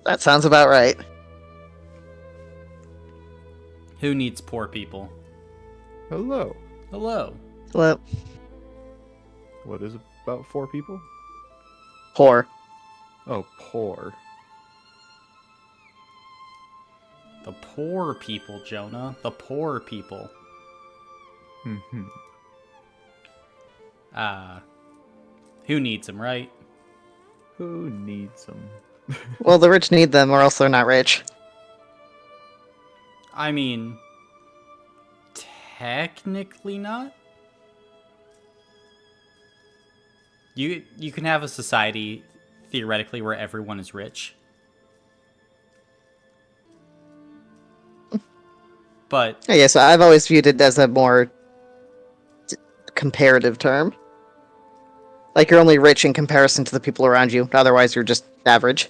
That sounds about right. Who needs poor people? Hello. Hello. Well, What is about 4 people? poor. Oh, poor. The poor people, Jonah. The poor people. Mm-hmm. Who needs them, right? Who needs them? Well, the rich need them, or else they're not rich. I mean, technically not. You can have a society, theoretically, where everyone is rich. But Yeah, so I've always viewed it as a more comparative term. Like, you're only rich in comparison to the people around you. Otherwise, you're just average.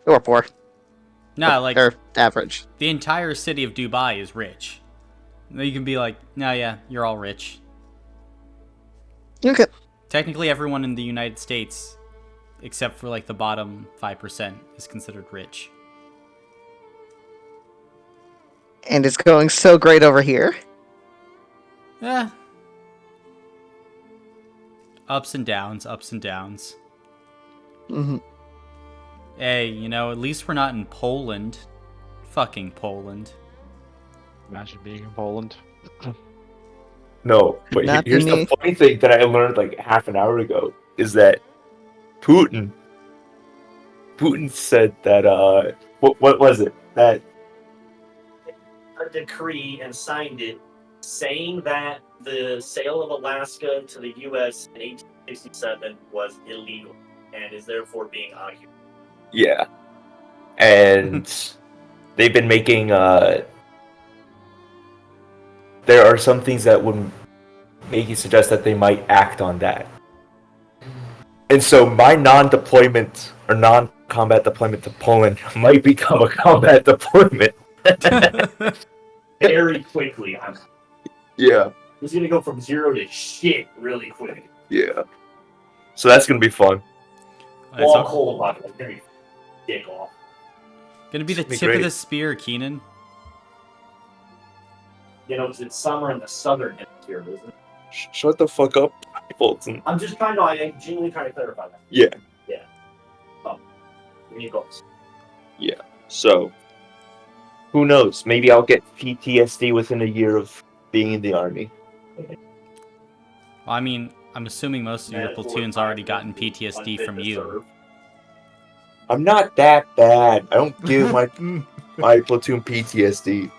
Or poor. nah, like Or average. the entire city of Dubai is rich. You can be like, nah, yeah, you're all rich. Okay. Technically, everyone in the United States, except for like the bottom 5%, is considered rich. And it's going so great over here. Eh. Ups and downs, ups and downs. Mm-hmm. Hey, at least we're not in Poland. Fucking Poland. Imagine being in Poland. No, but Not here's me. the funny thing that I learned like half an hour ago is that Putin said that what was it? That a decree and signed it saying that the sale of Alaska to the U.S. in 1867 was illegal and is therefore being occupied. yeah. And they've been making there are some things that would make you suggest that they might act on that. And so my non-deployment or non-combat deployment to Poland might become a combat deployment. Very quickly. Yeah. It's going to go from 0 to shit really quick. Yeah. So that's going to be fun. Wall cold, by the way. Very dick off. Gonna be the Be tip of great. the spear, Keenan. Because it's summer in the southern hemisphere, isn't it? Shut the fuck up, Bolton. I'm genuinely trying to clarify that. Yeah. Yeah. Oh. We need goals. Yeah. So, who knows? Maybe I'll get PTSD within a year of being in the army. Well, I mean, I'm assuming most of your platoon's already gotten PTSD from you. I'm not that bad. I don't give my platoon PTSD.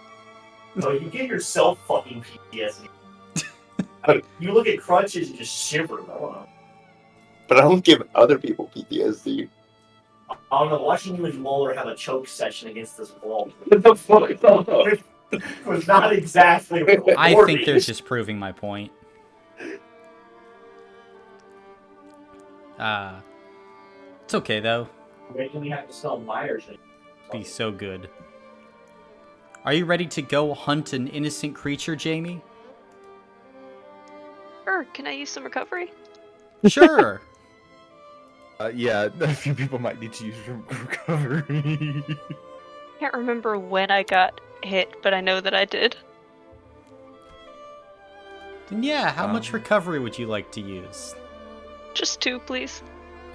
No, you get yourself fucking PTSD. You look at crutches and just shiver. But I don't give other people PTSD. I don't know, watching you and Moeller have a choke session against this wall What the fuck? was not exactly rewarding. I think they're just proving my point. It's okay though. Making me have to smell Myers. Be so good. Are you ready to go hunt an innocent creature, Jamie? Sure, can I use some recovery? Sure. Yeah, a few people might need to use recovery. Can't remember when I got hit, but I know that I did. Then yeah, how much recovery would you like to use? Just 2, please.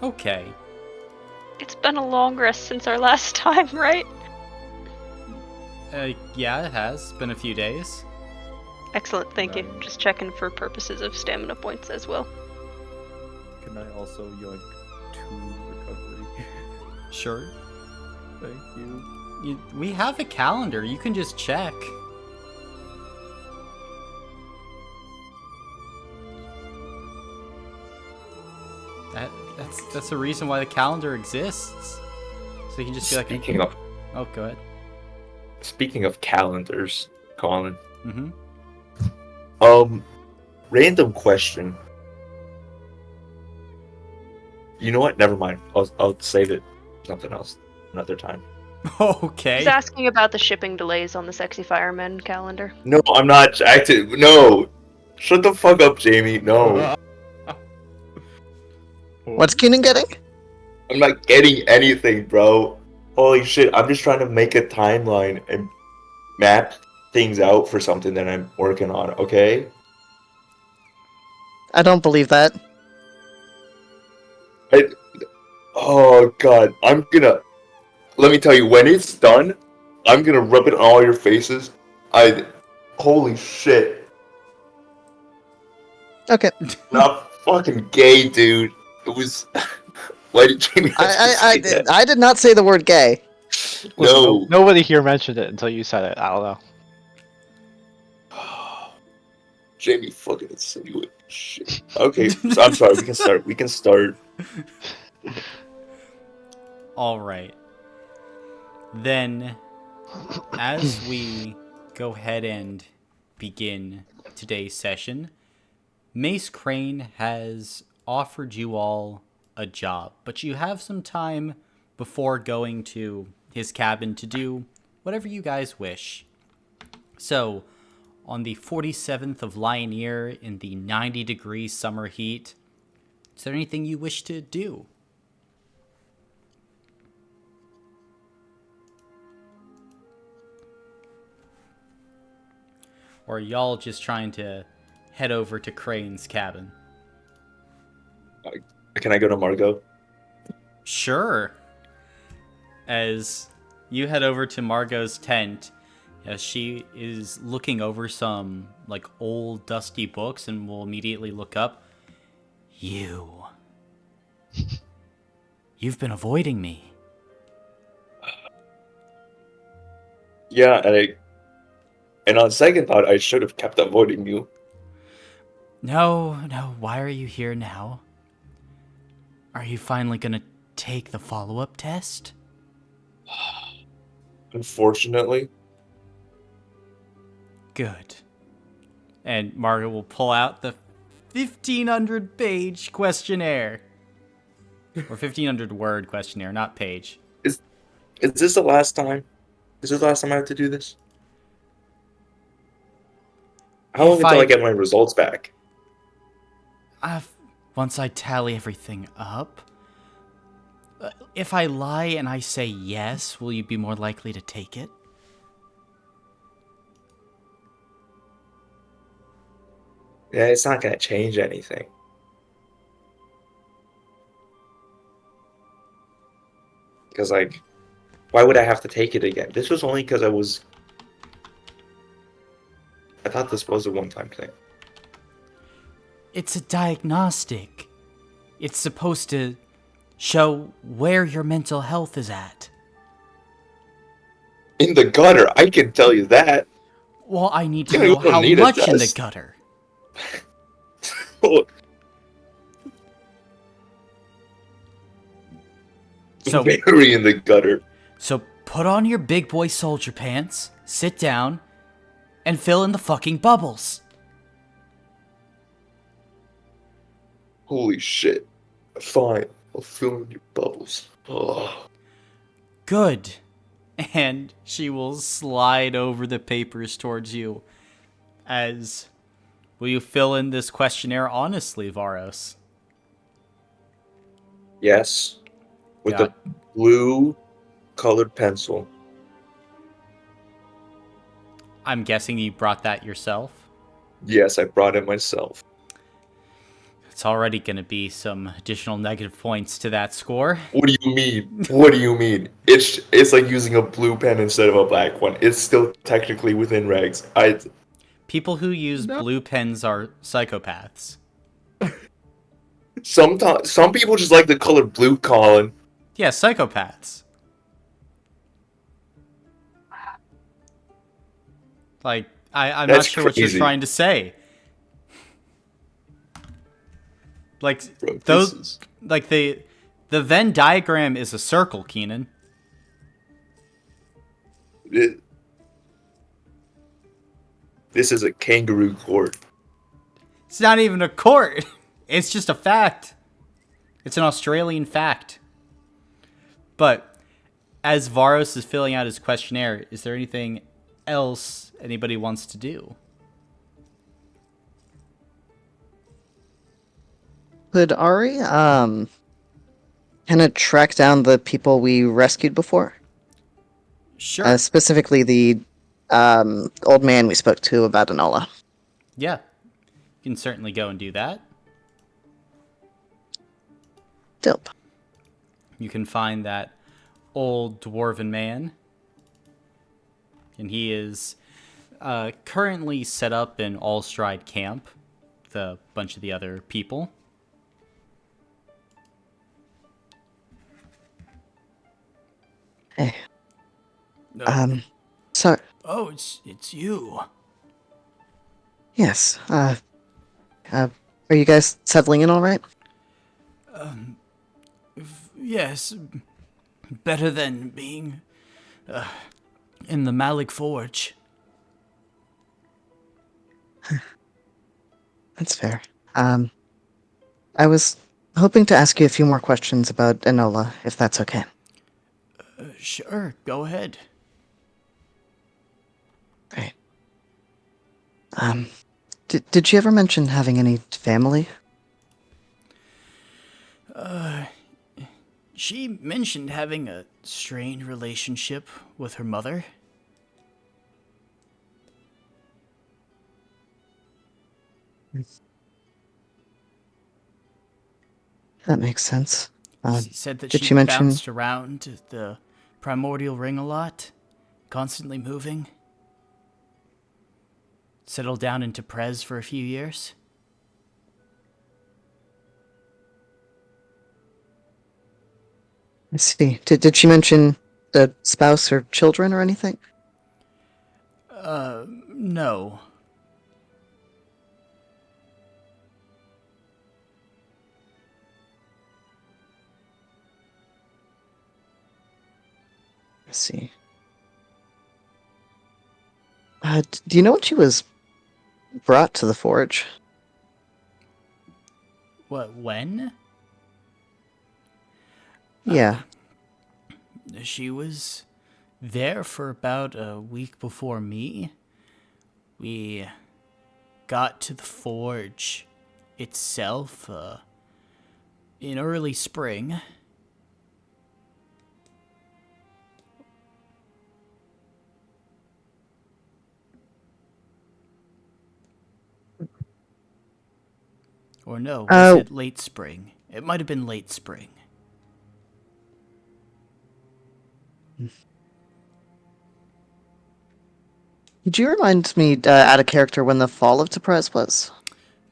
Okay. It's been a long rest since our last time, right? Yeah, it has. Been a few days. Excellent, thank you. Just checking for purposes of stamina points as well. Can I also yoink 2 recovery? Sure. Thank you. We have a calendar. You can just check. That's the reason why the calendar exists. So you can just be like, Speaking of oh, go ahead. Speaking of calendars, Colin. Mm-hmm. Random question. You know what? Never mind. I'll save it for something else another time. Okay. He's asking about the shipping delays on the Sexy Fireman calendar. No, I'm not active. No, shut the fuck up, Jamie. No, What's Keenan getting? I'm not getting anything, bro. Holy shit! I'm just trying to make a timeline and map things out for something that I'm working on. Okay. I don't believe that. Oh god, I'm gonna. Let me tell you, when it's done, I'm gonna rub it on all your faces. Holy shit! Okay. Not fucking gay, dude. It was. Why did Jamie have to say that? I did not say the word gay. Listen, No. nobody here mentioned it until you said it. I don't know. Jamie fucking insinuated shit. Okay, so I'm sorry. We can start. We can start. All right. Then, as we go ahead and begin today's session, Mace Crane has offered you all a job, but you have some time before going to his cabin to do whatever you guys wish. So, on the 47th of Lioneer in the 90-degree summer heat, is there anything you wish to do? Or are y'all just trying to head over to Crane's cabin? Can I go to Margot? Sure. As you head over to Margot's tent, as she is looking over some like old dusty books and will immediately look up. You've been avoiding me. Yeah, and on second thought, I should have kept avoiding you. No, why are you here now? Are you finally gonna take the follow-up test? Unfortunately. Good. And Margot will pull out the 1,500-page questionnaire. Or 1,500-word questionnaire, not page. Is this the last time? Is this the last time I have to do this? How long until I get my results back? Once I tally everything up. If I lie and I say yes, will you be more likely to take it? Yeah, it's not gonna change anything. Because, like, why would I have to take it again? This was only because I thought this was a one-time thing. It's a diagnostic. It's supposed to show where your mental health is at. In the gutter, I can tell you that. Well, I need to Yeah, know you don't how need a much in the test. gutter. So, Very in the gutter. so put on your big boy soldier pants, sit down, and fill in the fucking bubbles. Holy shit. Fine. I'll fill in your bubbles. Oh. Good. And she will slide over the papers towards you. Will you fill in this questionnaire honestly, Varos? Yes. With Yeah. a blue colored pencil. I'm guessing you brought that yourself? Yes, I brought it myself. It's already going to be some additional negative points to that score. What do you mean? What do you mean? It's like using a blue pen instead of a black one. It's still technically within regs. People who use blue pens are psychopaths. Sometimes some people just like the color blue, Colin. Yeah, psychopaths. Like, I'm not That's sure what you're crazy. trying to say. Like, Bro, those, like the Venn diagram is a circle, Keenan. This is a kangaroo court. It's not even a court. It's just a fact. It's an Australian fact. But as Varos is filling out his questionnaire, is there anything else anybody wants to do? Could Ari, kind of track down the people we rescued before? Sure. Specifically the old man we spoke to about Enola. Yeah. You can certainly go and do that. Dope. You can find that old dwarven man. And he is currently set up in Allstride Camp with a bunch of the other people. Hey. No. So, Oh, it's you. yes. Are you guys settling in all right? Yes. Better than being in the Malik Forge. That's fair. I was hoping to ask you a few more questions about Enola, if that's okay. Sure, go ahead. Great. Did she ever mention having any family? She mentioned having a strained relationship with her mother. That makes sense. She said that did she she mention? bounced around the primordial ring a lot, constantly moving. Settled down into Prez for a few years. I see. Did she mention a spouse or children or anything? No. I see. Do you know when she was brought to the forge? What, when? Yeah. She was there for about a week before me. We got to the forge itself in early spring. Or no, was it late spring? It might have been late spring. Could you remind me, out of character, when the fall of Tepres was?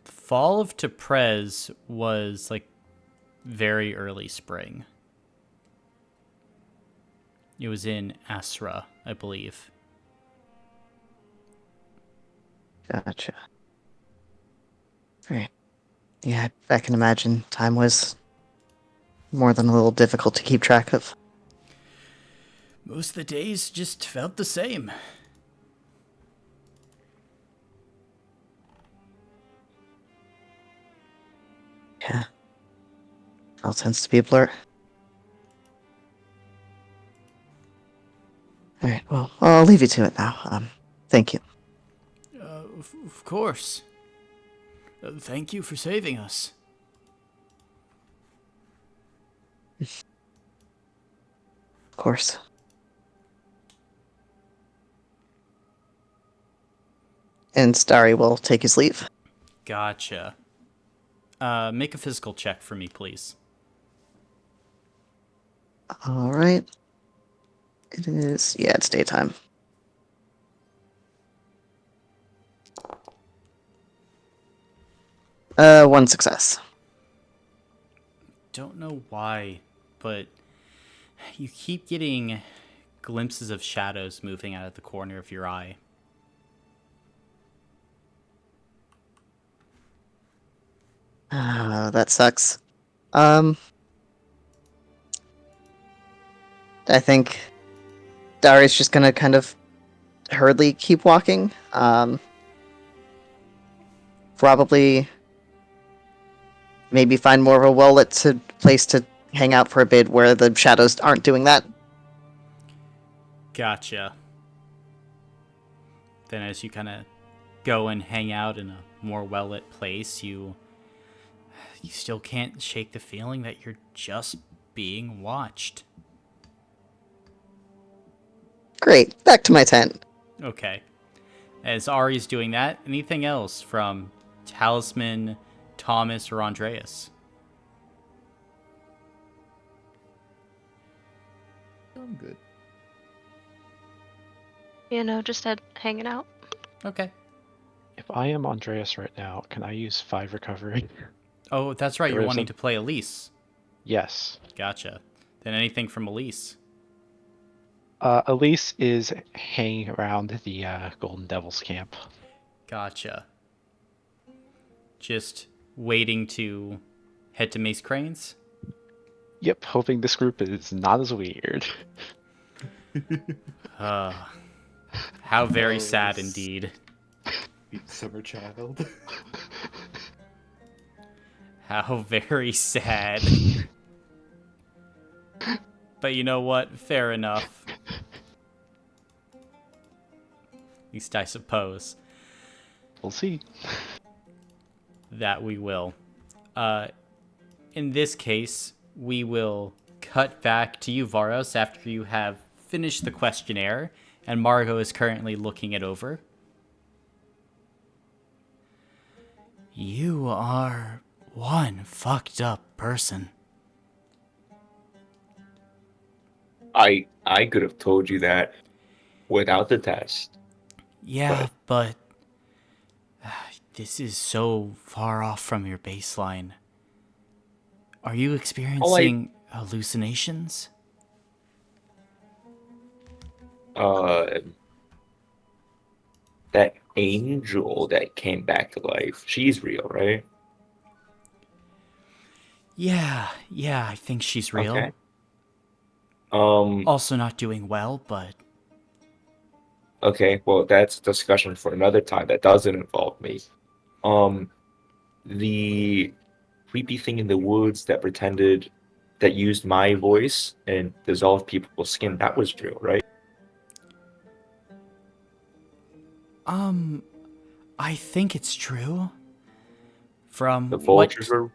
Fall of Tepres was like very early spring. It was in Asra, I believe. Gotcha. Great. Yeah, I can imagine time was more than a little difficult to keep track of. Most of the days just felt the same. Yeah. All tends to be a blur. Alright, well, I'll leave you to it now. Thank you. Of course. Thank you for saving us. Of course. And Starry will take his leave. Gotcha. Make a physical check for me, please. Alright. It is... yeah, it's daytime. One success. Don't know why, but you keep getting glimpses of shadows moving out of the corner of your eye. That sucks. I think Dari's just gonna kind of hurriedly keep walking. Probably maybe find more of a well-lit place to hang out for a bit where the shadows aren't doing that. Gotcha. Then as you kind of go and hang out in a more well-lit place, you still can't shake the feeling that you're just being watched. Great. Back to my tent. Okay. As Ari's doing that, anything else from Talisman, Thomas, or Andreas? I'm good. Just hanging out. Okay. If I am Andreas right now, can I use 5 recovery? Oh, that's right. There You're is wanting a- to play Elise. Yes. Gotcha. Then anything from Elise? Elise is hanging around the Golden Devils camp. Gotcha. Just waiting to head to Mace Crane's? Yep, hoping this group is not as weird. How very Oh, sad yes. indeed. Sweet summer child. How very sad. But you know what? Fair enough. At least I suppose We'll see. that we will. In this case, we will cut back to you, Varos, after you have finished the questionnaire, and Margot is currently looking it over. You are one fucked up person. I could have told you that without the test. Yeah, but this is so far off from your baseline. Are you experiencing hallucinations? That angel that came back to life, she's real, right? Yeah, I think she's real. Okay. Also not doing well, but Okay, well, that's a discussion for another time that doesn't involve me. The creepy thing in the woods that used my voice and dissolved people's skin, that was real, right? I think it's true. From The vultures were.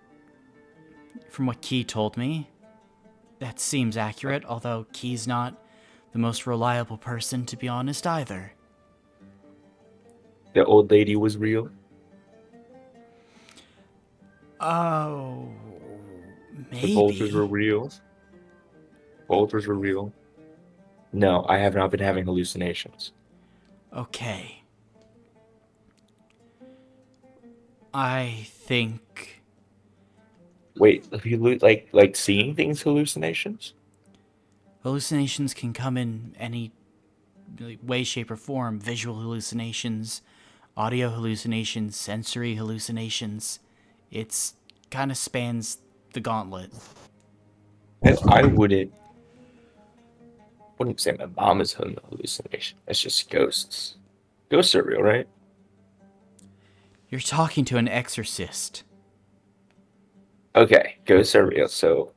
From what Key told me, that seems accurate, although Key's not the most reliable person, to be honest, either. The old lady was real. Oh, maybe. The vultures were real. Vultures were real. No, I have not been having hallucinations. Okay. I think Wait, have you like seeing things hallucinations? hallucinations can come in any way, shape, or form. Visual hallucinations, audio hallucinations, sensory hallucinations. It's kind of spans the gauntlet. And I wouldn't say my mom is having a hallucination. It's just ghosts. Ghosts are real, right? You're talking to an exorcist. Okay, ghosts are real. So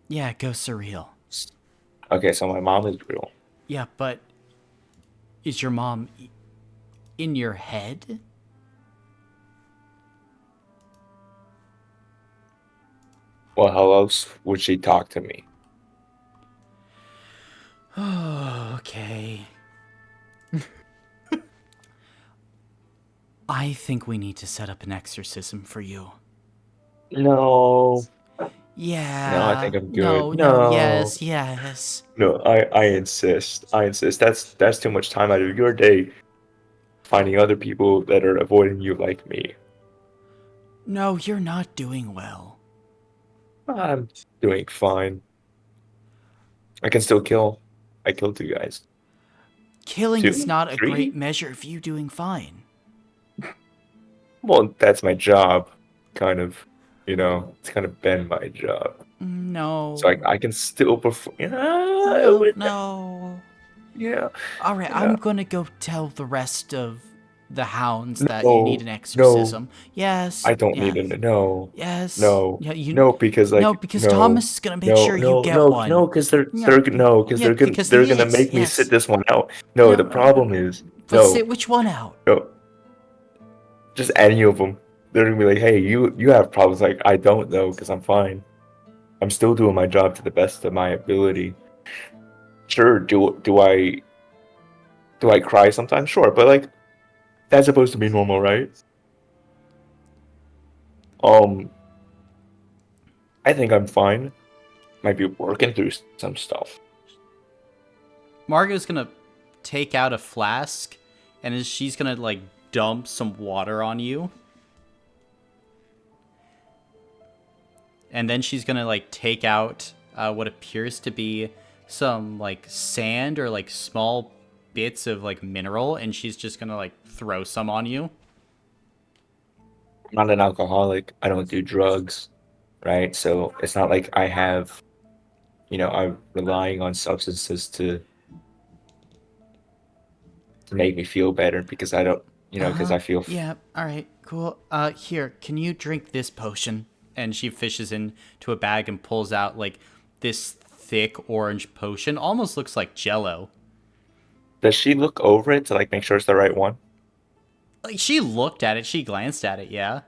Yeah, ghosts are real. okay, so my mom is real. Yeah, but is your mom in your head? Well, how else would she talk to me? Oh, okay. I think we need to set up an exorcism for you. No. Yeah. No, I think I'm good. No, No. yes. No, I insist. I insist. That's too much time out of your day finding other people that are avoiding you like me. No, you're not doing well. I'm doing fine. I can still kill. I killed 2 guys. Killing 2, is not a 3? great measure of you doing fine. Well, that's my job, kind of. It's kind of been my job. No. So I can still perform. No. Yeah. Alright, Yeah. I'm gonna go tell the rest of the hounds that No, you need an exorcism. Yes. I don't yes. need it. No. Yes. No. Yeah, No, because no, because Thomas is gonna make sure you get one. No, because they're Yeah, they're gonna make me yes. sit this one out. No, Yeah, the problem is But no, sit which one out? no, just any of them. They're gonna be like, hey, you have problems. Like I don't know, because I'm fine. I'm still doing my job to the best of my ability. sure, do I cry sometimes? Sure, but like that's supposed to be normal, right? I think I'm fine. Might be working through some stuff. Margot's gonna take out a flask, and she's gonna like dump some water on you. And then she's gonna like take out what appears to be some like sand or like small bits of like mineral, and she's just gonna like throw some on you. I'm not an alcoholic. I don't do drugs, right? So it's not like I have, I'm relying on substances to make me feel better because I don't, because I feel. Yeah, alright, cool. Here, can you drink this potion? And she fishes into a bag and pulls out like this thick orange potion. Almost looks like Jello. Does she look over it to like make sure it's the right one? Like she looked at it, she glanced at it, yeah.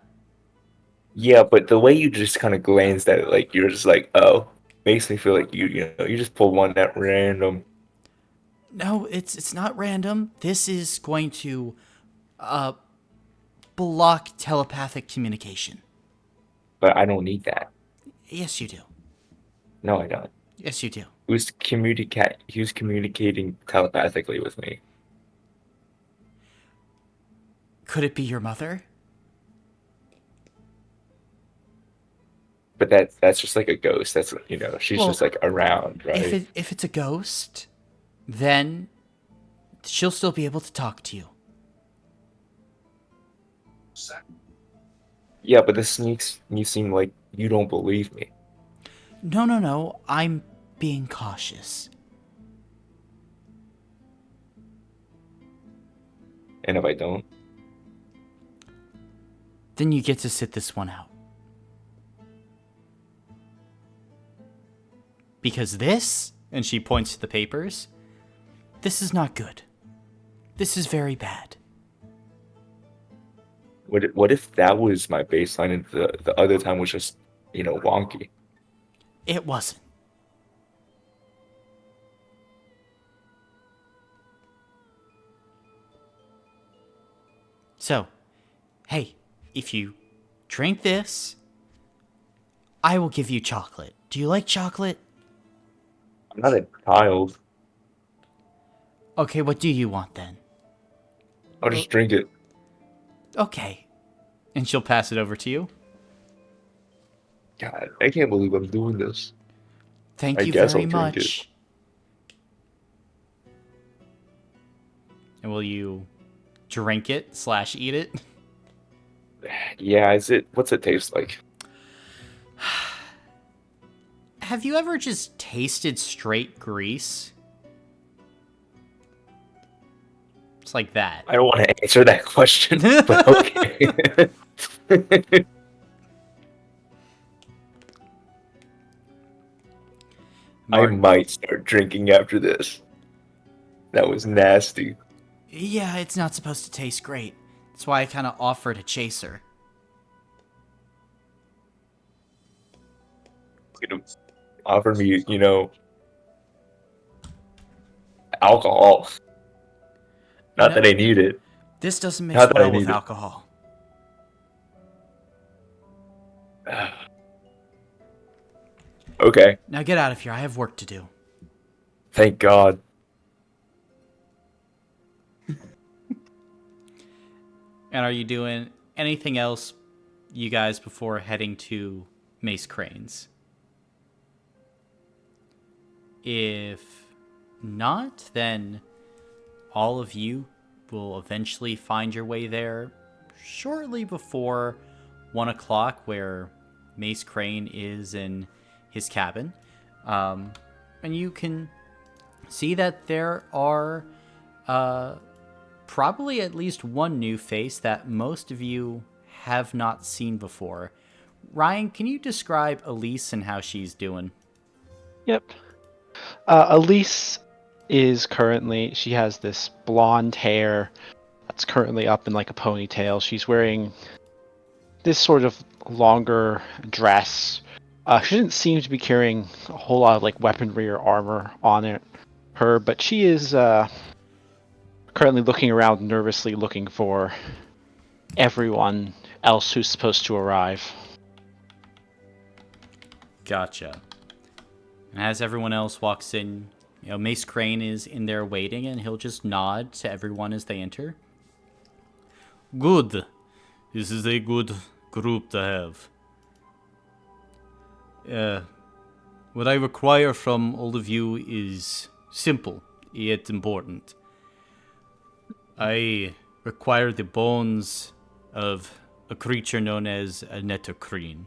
Yeah, but the way you just kind of glanced at it, like you're just like, oh, makes me feel like you just pull one at random. No, it's not random. This is going to block telepathic communication. But I don't need that. Yes, you do. No, I don't. Yes, you do. Who's communicating telepathically with me? Could it be your mother? But that's just like a ghost. That's she's Well, just like around, right? If it's a ghost, then she'll still be able to talk to you. Yeah, but this makes me seem like you don't believe me. No. I'm being cautious. And if I don't, Then you get to sit this one out. Because this, and she points to the papers, this is not good. This is very bad. what if that was my baseline and the other time was just wonky? It wasn't. So, hey, if you drink this, I will give you chocolate. Do you like chocolate? I'm not a child. Okay, what do you want then? I'll just drink it. Okay. And she'll pass it over to you. God, I can't believe I'm doing this. Thank I you guess very I'll drink much. And will you drink it / eat it? Yeah, what's it taste like? Have you ever just tasted straight grease? It's like that. I don't want to answer that question, but okay. I might start drinking after this. That was nasty. Yeah, it's not supposed to taste great. That's why I kind of offered a chaser. Offer me, alcohol. Not that I need it. This doesn't mix Not that I well with need it. alcohol. Okay. Now get out of here. I have work to do. Thank God. And are you doing anything else, you guys, before heading to Mace Crane's? If not, then all of you will eventually find your way there shortly before 1 o'clock, where Mace Crane is in his cabin. And you can see that there are probably at least one new face that most of you have not seen before. Ryan, can you describe Elise and how she's doing? Yep. Elise is currently, she has this blonde hair that's currently up in like a ponytail. She's wearing this sort of longer dress. She doesn't seem to be carrying a whole lot of like weaponry or armor on it. her, but she is currently looking around nervously, looking for everyone else who's supposed to arrive. Gotcha. And as everyone else walks in, Mace Crane is in there waiting, and he'll just nod to everyone as they enter. Good. This is a good group to have. What I require from all of you is simple, yet important. I require the bones of a creature known as a Netter Kreen.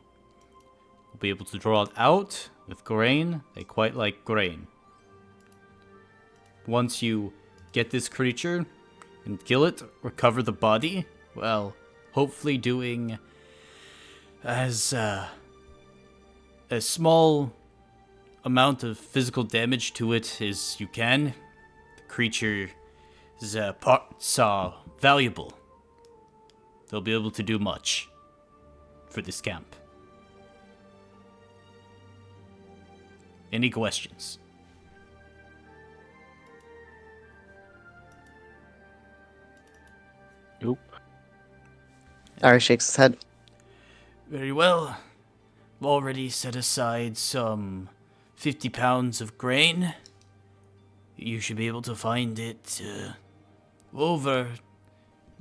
We'll be able to draw it out with grain. They quite like grain. Once you get this creature and kill it, recover the body, well, hopefully doing as a small amount of physical damage to it as you can. The creature's parts are valuable. They'll be able to do much for this camp. Any questions? Nope. Ari shakes his head. Very well. I've already set aside some 50 pounds of grain. You should be able to find it over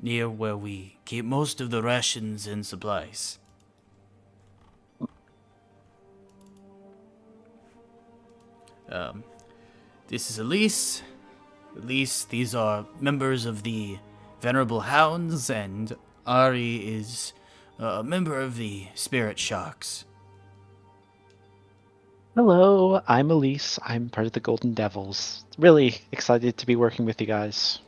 near where we keep most of the rations and supplies. This is Elise. Elise, these are members of the Venerable Hounds, and Ari is a member of the Spirit Sharks. Hello, I'm Elise. I'm part of the Golden Devils. Really excited to be working with you guys.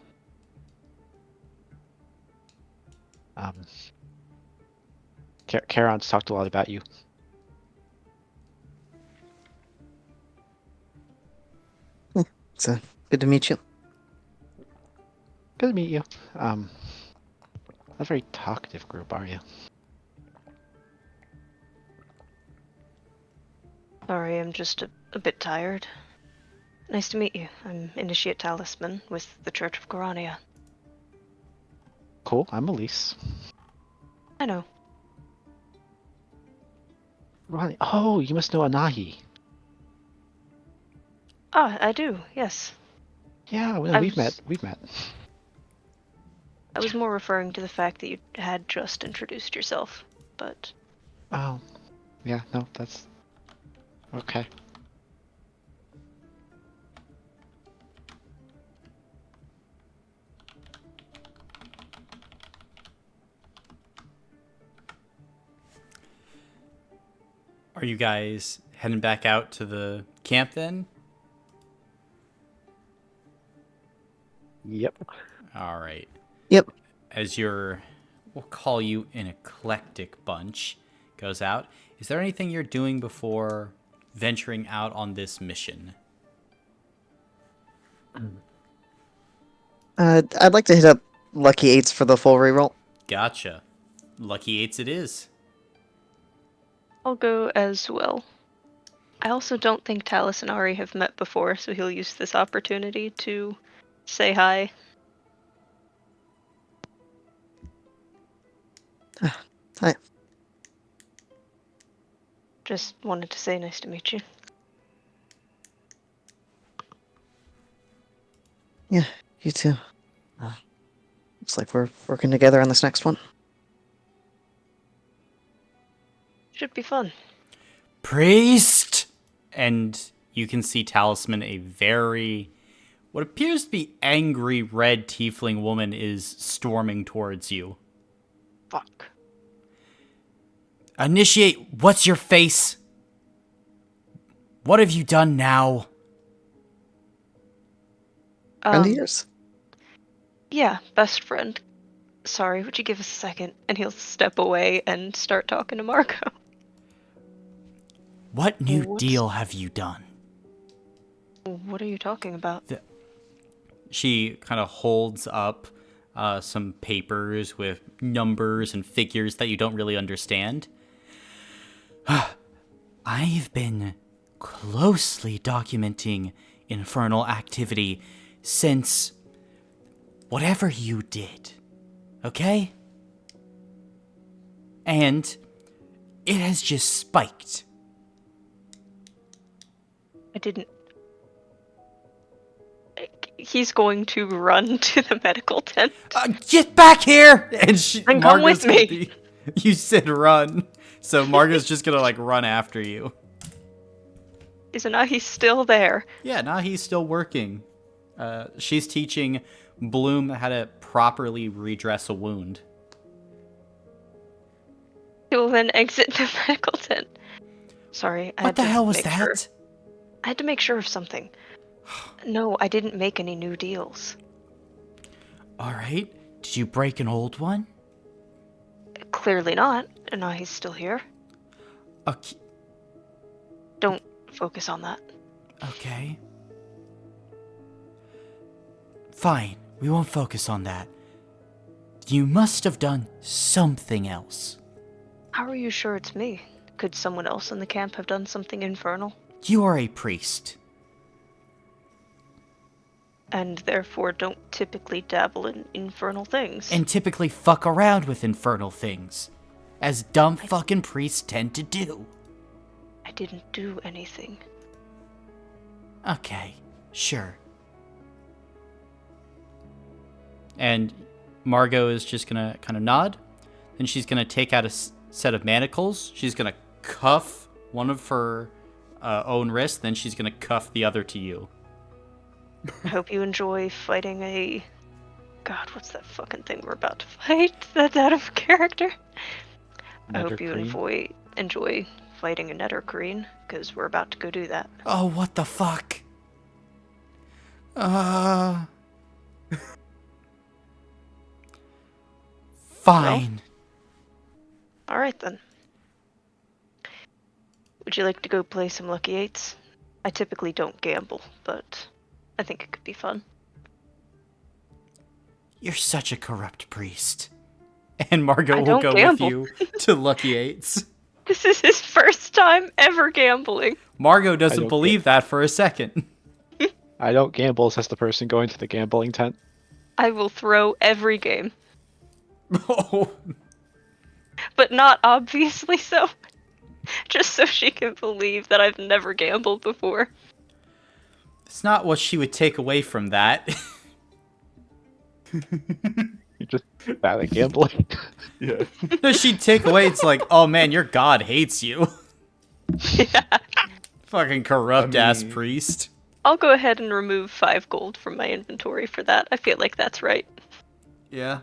Charon's talked a lot about you. It's good to meet you. Good to meet you. Not a very talkative group, are you? Sorry, I'm just a bit tired. Nice to meet you. I'm Initiate Talisman with the Church of Corania. Cool, I'm Elise. I know. Ronnie, oh, you must know Anahi. Ah, I do, yes. Yeah, well, I we've was- met. We've met. I was more referring to the fact that you had just introduced yourself, but Oh, yeah, no, that's okay. Are you guys heading back out to the camp then? Yep. All right. Yep. As we'll call you an eclectic bunch, goes out, is there anything you're doing before venturing out on this mission? I'd like to hit up Lucky Eights for the full reroll. Gotcha. Lucky eights it is. I'll go as well. I also don't think Talus and Ari have met before, so he'll use this opportunity to say hi. Hi. Just wanted to say nice to meet you. Yeah, you too. Looks like we're working together on this next one. Should be fun. Priest! And you can see Talisman, a what appears to be angry red tiefling woman, is storming towards you. Fuck. Initiate, what's your face? What have you done now? Friend of yours? Yeah, best friend. Sorry, would you give us a second? And he'll step away and start talking to Marco. What new Whoops. deal have you done? What are you talking about? She kind of holds up some papers with numbers and figures that you don't really understand. I've been closely documenting infernal activity since whatever you did. Okay? And it has just spiked. I didn't. He's going to run to the medical tent. Get back here! And Then come with Margot's me. You said run. So Margot's just gonna like run after you. Isn't he's still there? Yeah, now he's still working. She's teaching Bloom how to properly redress a wound. He will then exit the medical tent. Sorry, I What had the to hell was make that? sure. I had to make sure of something. No, I didn't make any new deals. Alright. Did you break an old one? Clearly not. And now he's still here. Okay. Don't focus on that. Okay. Fine. We won't focus on that. You must have done something else. How are you sure it's me? Could someone else in the camp have done something infernal? You are a priest. And therefore don't typically dabble in infernal things. And typically fuck around with infernal things. As dumb fucking priests tend to do. I didn't do anything. Okay, sure. And Margot is just gonna kind of nod. Then she's gonna take out a set of manacles. She's gonna cuff one of her own wrists. Then she's gonna cuff the other to you. I hope you enjoy fighting a... God, what's that fucking thing we're about to fight? That's out of character. I Netter hope you Kreen. enjoy fighting a Netter Kreen, because we're about to go do that. Oh, what the fuck? Fine. Alright then. Would you like to go play some Lucky Eights? I typically don't gamble, but I think it could be fun. You're such a corrupt priest. And Margot I will don't go gamble. with you to Lucky Eights. This is his first time ever gambling. Margot doesn't don't believe that for a second. I don't gamble, says the person going to the gambling tent. I will throw every game, Oh, but not obviously so. Just so she can believe that I've never gambled before. it's not what she would take away from that. You're just bad at gambling. Yeah. No, she'd take away, it's like, oh man, your god hates you. Yeah. Fucking corrupt ass I mean- priest. I'll go ahead and remove 5 gold from my inventory for that. I feel like that's right. Yeah.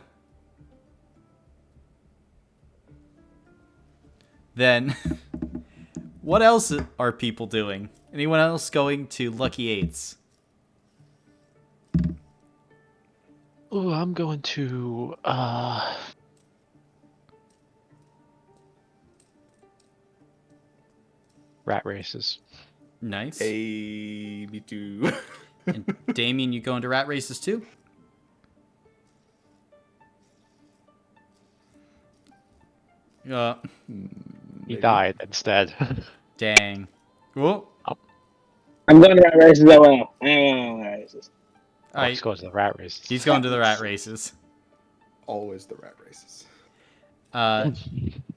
Then, what else are people doing? Anyone else going to Lucky Eights? Oh, I'm going to rat races. Nice. Hey, me too. And Damien, you going to rat races too? He died instead. Dang. Whoa. I'm going to rat races as well. I'm going to rat races. Oh, he's going to the rat races. He's going to the rat races. Always the rat races.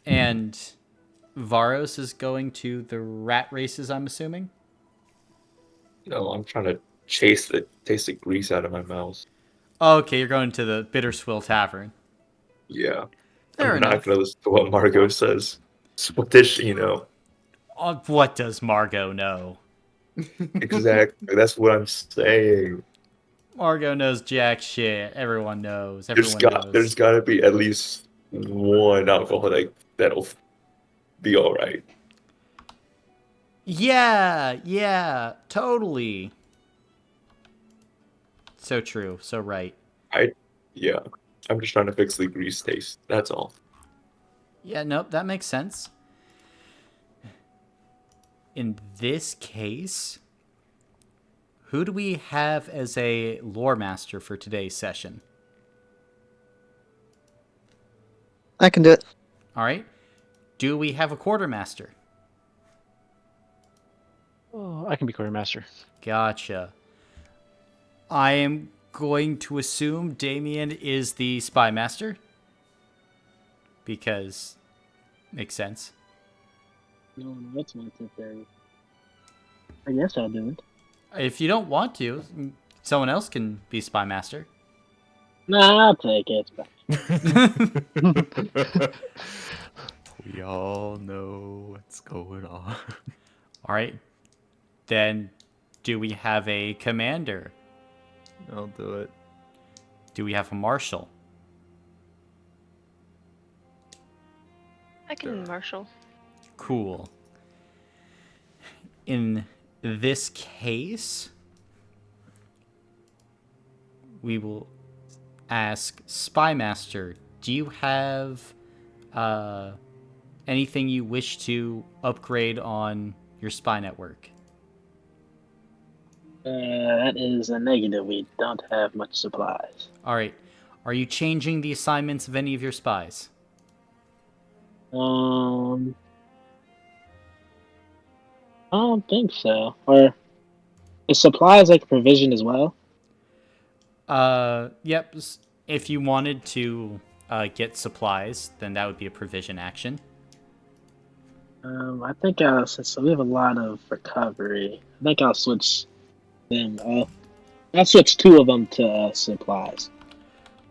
And Varos is going to the rat races, I'm assuming? No, I'm trying to chase the taste of grease out of my mouth. Oh, okay, you're going to the Bitterswill Tavern. Yeah. Fair I'm enough. not going to listen to what Margot says. So what does she know? What does Margot know? Exactly. That's what I'm saying. Margot knows jack shit. Everyone knows. Everyone knows. There's got to be at least one alcoholic that'll be all right. Yeah, totally. So true, so right. Yeah. I'm just trying to fix the grease taste. That's all. Yeah, nope, that makes sense. In this case, who do we have as a lore master for today's session? I can do it. All right. Do we have a quartermaster? Oh, I can be quartermaster. Gotcha. I am going to assume Damien is the spy master. Because makes sense. No, that's my theory. I guess I'll do it. If you don't want to, someone else can be spy master. Nah, I'll take it. We all know what's going on. All right. Then do we have a commander? I'll do it. Do we have a marshal? I can marshal. Cool. In this case, we will ask Spy Master, do you have anything you wish to upgrade on your spy network? That is a negative. We don't have much supplies. All right. Are you changing the assignments of any of your spies? I don't think so. Or is supplies like provision as well? Yep. If you wanted to get supplies, then that would be a provision action. I think since we have a lot of recovery, I think I'll switch them. I'll switch 2 of them to supplies.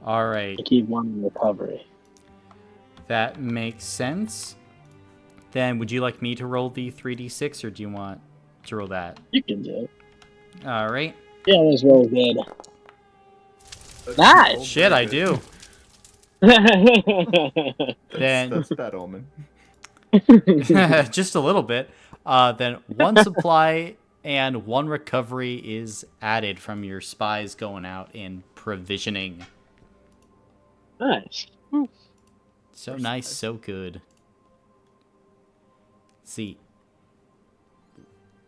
All right. To keep 1 in recovery. That makes sense. Then would you like me to roll the 3d6 or do you want to roll that? You can do it. All right. Yeah, it was really good. Nice. Shit, I do. Then That's bad omen. just a little bit. Then 1 supply and 1 recovery is added from your spies going out in provisioning. Nice. So nice, so good. Let's see.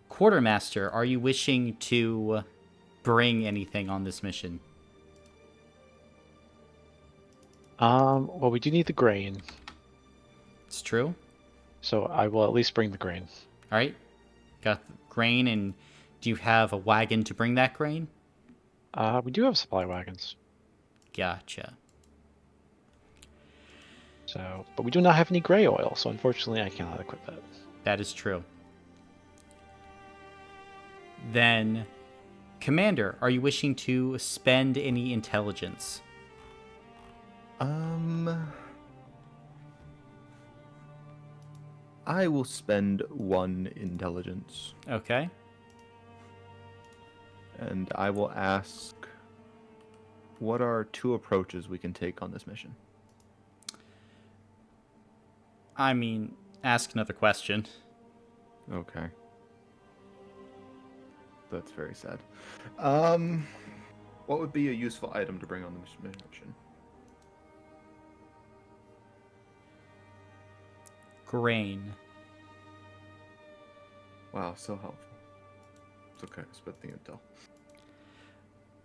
Quartermaster, are you wishing to bring anything on this mission? Well, we do need the grain, It's true. so I will at least bring the grain. All right. Got the grain, and do you have a wagon to bring that grain? We do have supply wagons, Gotcha. so but we do not have any gray oil, so unfortunately I cannot equip that. That is true. Then, Commander, are you wishing to spend any intelligence? I will spend 1 intelligence, Okay. and I will ask, what are 2 approaches we can take on this mission? I mean, ask another question. Okay. That's very sad. What would be a useful item to bring on the mission? Grain. Wow, so helpful. It's okay, split the intel.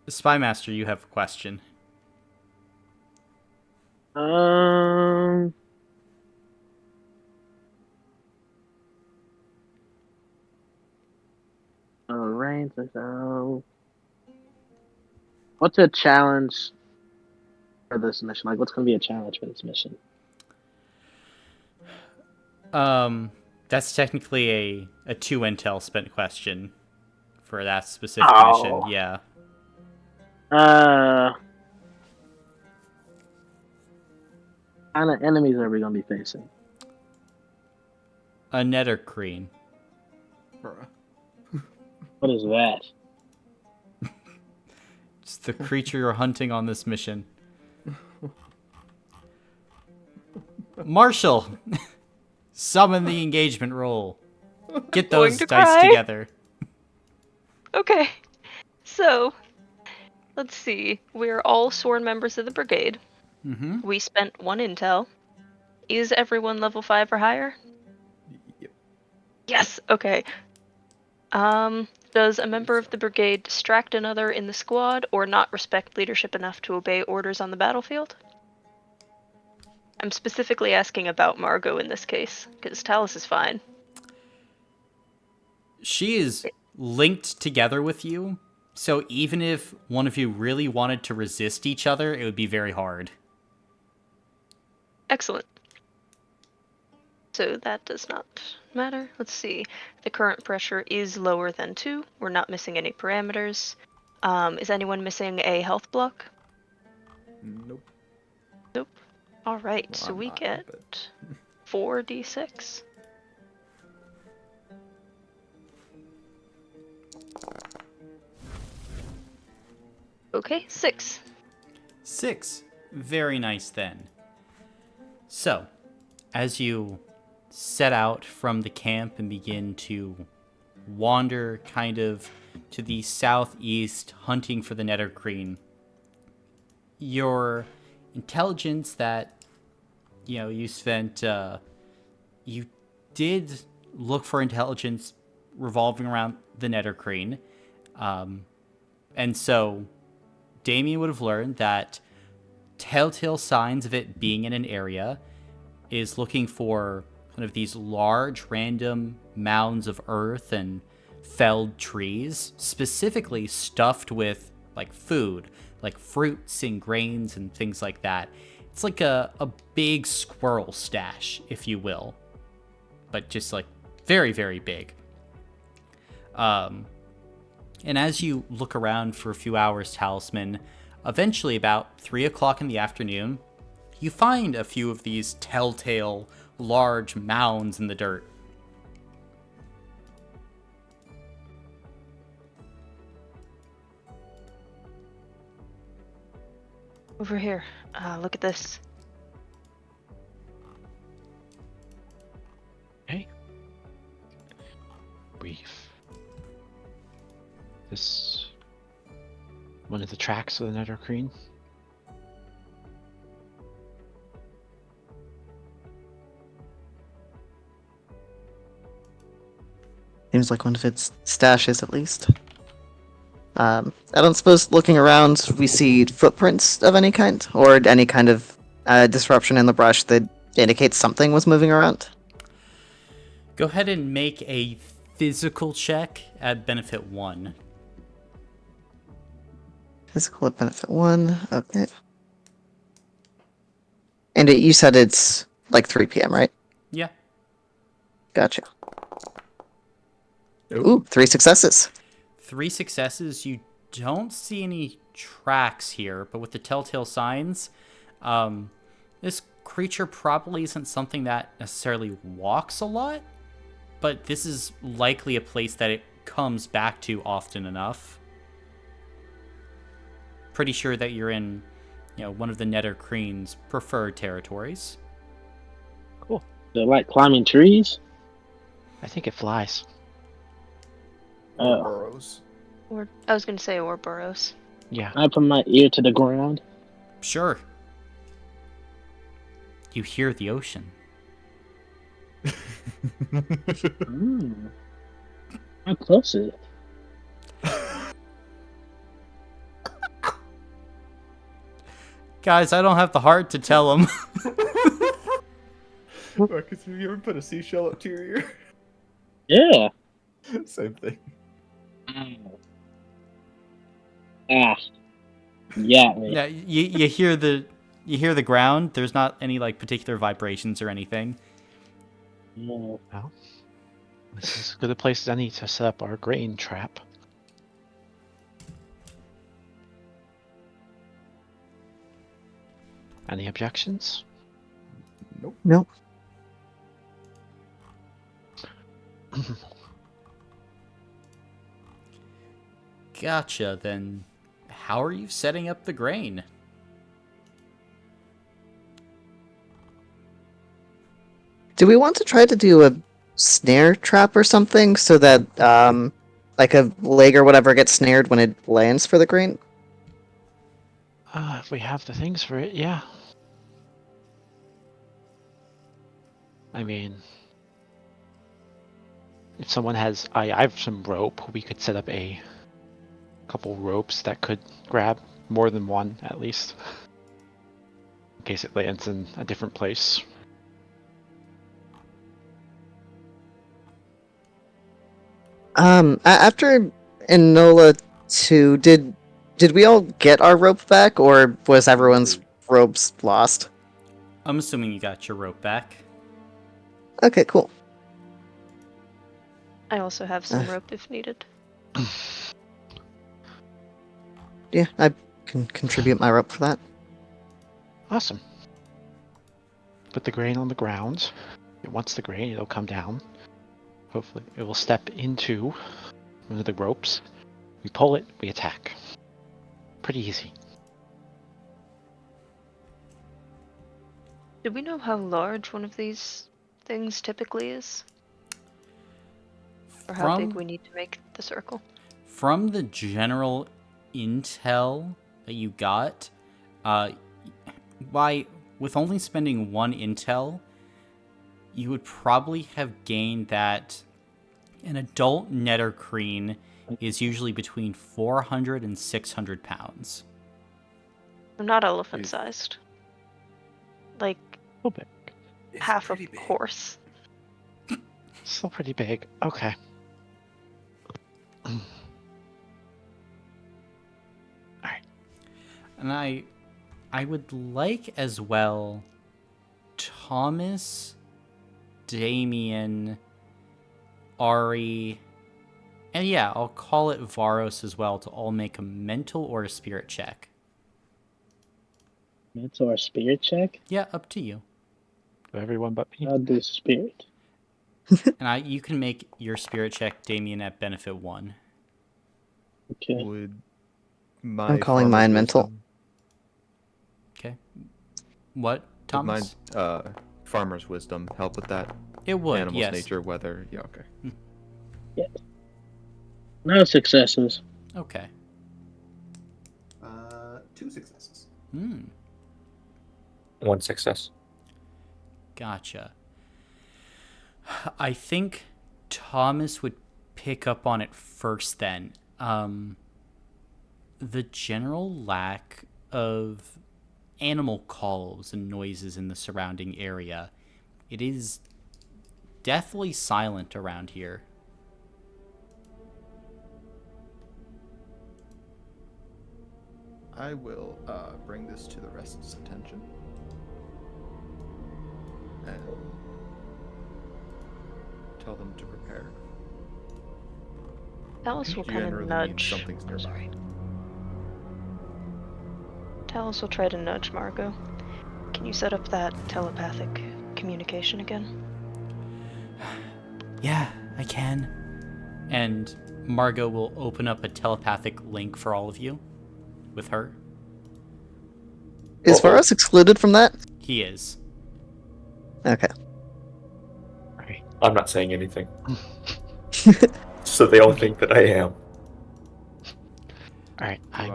Spy Master, you have a question. Range. What's a challenge for this mission? Like, what's going to be a challenge for this mission? That's technically a 2 intel spent question for that specific mission. Yeah. What kind of enemies are we going to be facing? A Netter Kreen. Bruh. What is that? It's the creature you're hunting on this mission. Marshall! Summon the engagement roll. Get Going those to dice cry. together. Okay. So, let's see. We're all sworn members of the brigade. Mm-hmm. We spent 1 intel. Is everyone level 5 or higher? Yep. Yes. Okay. Does a member of the brigade distract another in the squad or not respect leadership enough to obey orders on the battlefield? I'm specifically asking about Margot in this case, because Talus is fine. She is linked together with you, So even if one of you really wanted to resist each other, it would be very hard. Excellent. So that does not matter. Let's see. The current pressure is lower than 2. We're not missing any parameters. Is anyone missing a health block? Nope. Nope. All right, Well, so I'm we not, get but- 4d6. Okay, 6. 6. Very nice then. So, as you set out from the camp and begin to wander kind of to the southeast, hunting for the Netter Kreen, your intelligence that you spent, you did look for intelligence revolving around the Netter Kreen, and so Damien would have learned that telltale signs of it being in an area is looking for kind of these large random mounds of earth and felled trees, specifically stuffed with like food, like fruits and grains and things like that. It's like a big squirrel stash, if you will, but just like very, very big. And as you look around for a few hours, Talisman, eventually about 3 o'clock in the afternoon, you find a few of these telltale large mounds in the dirt. Over here. Look at this. Okay. Brief. This one of the tracks of the Netter Kreen. Seems like one of its stashes, at least. I don't suppose looking around we see footprints of any kind, or any kind of disruption in the brush that indicates something was moving around. Go ahead and make a physical check at benefit 1. Physical at benefit 1, okay. And you said it's like 3 p.m., right? Yeah. Gotcha. Ooh, 3 successes. 3 successes. You don't see any tracks here, but with the telltale signs, this creature probably isn't something that necessarily walks a lot, but this is likely a place that it comes back to often enough. Pretty sure that you're in, one of the Netter Kreen's preferred territories. Cool. They like climbing trees. I think it flies. Oh. Burrows. Or I was gonna say or burrows. Yeah. I put my ear to the ground. Sure. You hear the ocean. How close is it? Guys, I don't have the heart to tell them. Marcus, have you ever put a seashell up to your ear? Yeah. Same thing. Ah. Yeah. Man. Yeah, you hear the ground. There's not any like particular vibrations or anything. No. Well, this is as good a place as any to set up our grain trap. Any objections? Nope. Gotcha. Then, how are you setting up the grain? Do we want to try to do a snare trap or something so that, like a leg or whatever gets snared when it lands for the grain? If we have the things for it, yeah. I mean, if someone has, I have some rope. We could set up a couple ropes that could grab more than one at least, in case it lands in a different place. After Enola Did we all get our rope back, or was everyone's ropes lost? I'm assuming you got your rope back. Okay, cool. I also have some rope if needed. Yeah, I can contribute my rope for that. Awesome. Put the grain on the ground. Once the grain, it'll come down. Hopefully, it will step into one of the ropes. We pull it, we attack. Pretty easy. Do we know how large one of these things typically is? Or how big we need to make the circle? From the general intel that you got, with only spending one intel, you would probably have gained that an adult Netter Kreen is usually between 400 and 600 pounds. Not elephant-sized. Like A little bit. half a horse. Still pretty big. Okay. Alright. And I would like as well Thomas, Damien, Ari, and yeah, I'll call it Varos as well to all make a mental or a spirit check. Mental or spirit check? Yeah, up to you. Everyone but me. I'll do spirit. And you can make your spirit check, Damien, at benefit 1. Okay. Would my I'm calling farmer's mine mental. wisdom- Okay. What, Would Thomas? my farmer's wisdom help with that? It would, Animals, yes. nature, weather. Yeah, okay. No successes. Okay. 2 successes. One success. Gotcha. I think Thomas would pick up on it first then. The general lack of animal calls and noises in the surrounding area. It is deathly silent around here. I will bring this to the rest's attention. And tell them to prepare. Talos will kind Generally of means nudge. something's nearby. Sorry. Talos will try to nudge Margot. Can you set up that telepathic communication again? Yeah, I can. And Margot will open up a telepathic link for all of you with her. Is Varos excluded from that? He is. Okay. Right. I'm not saying anything. So they all think that I am. Alright, I'm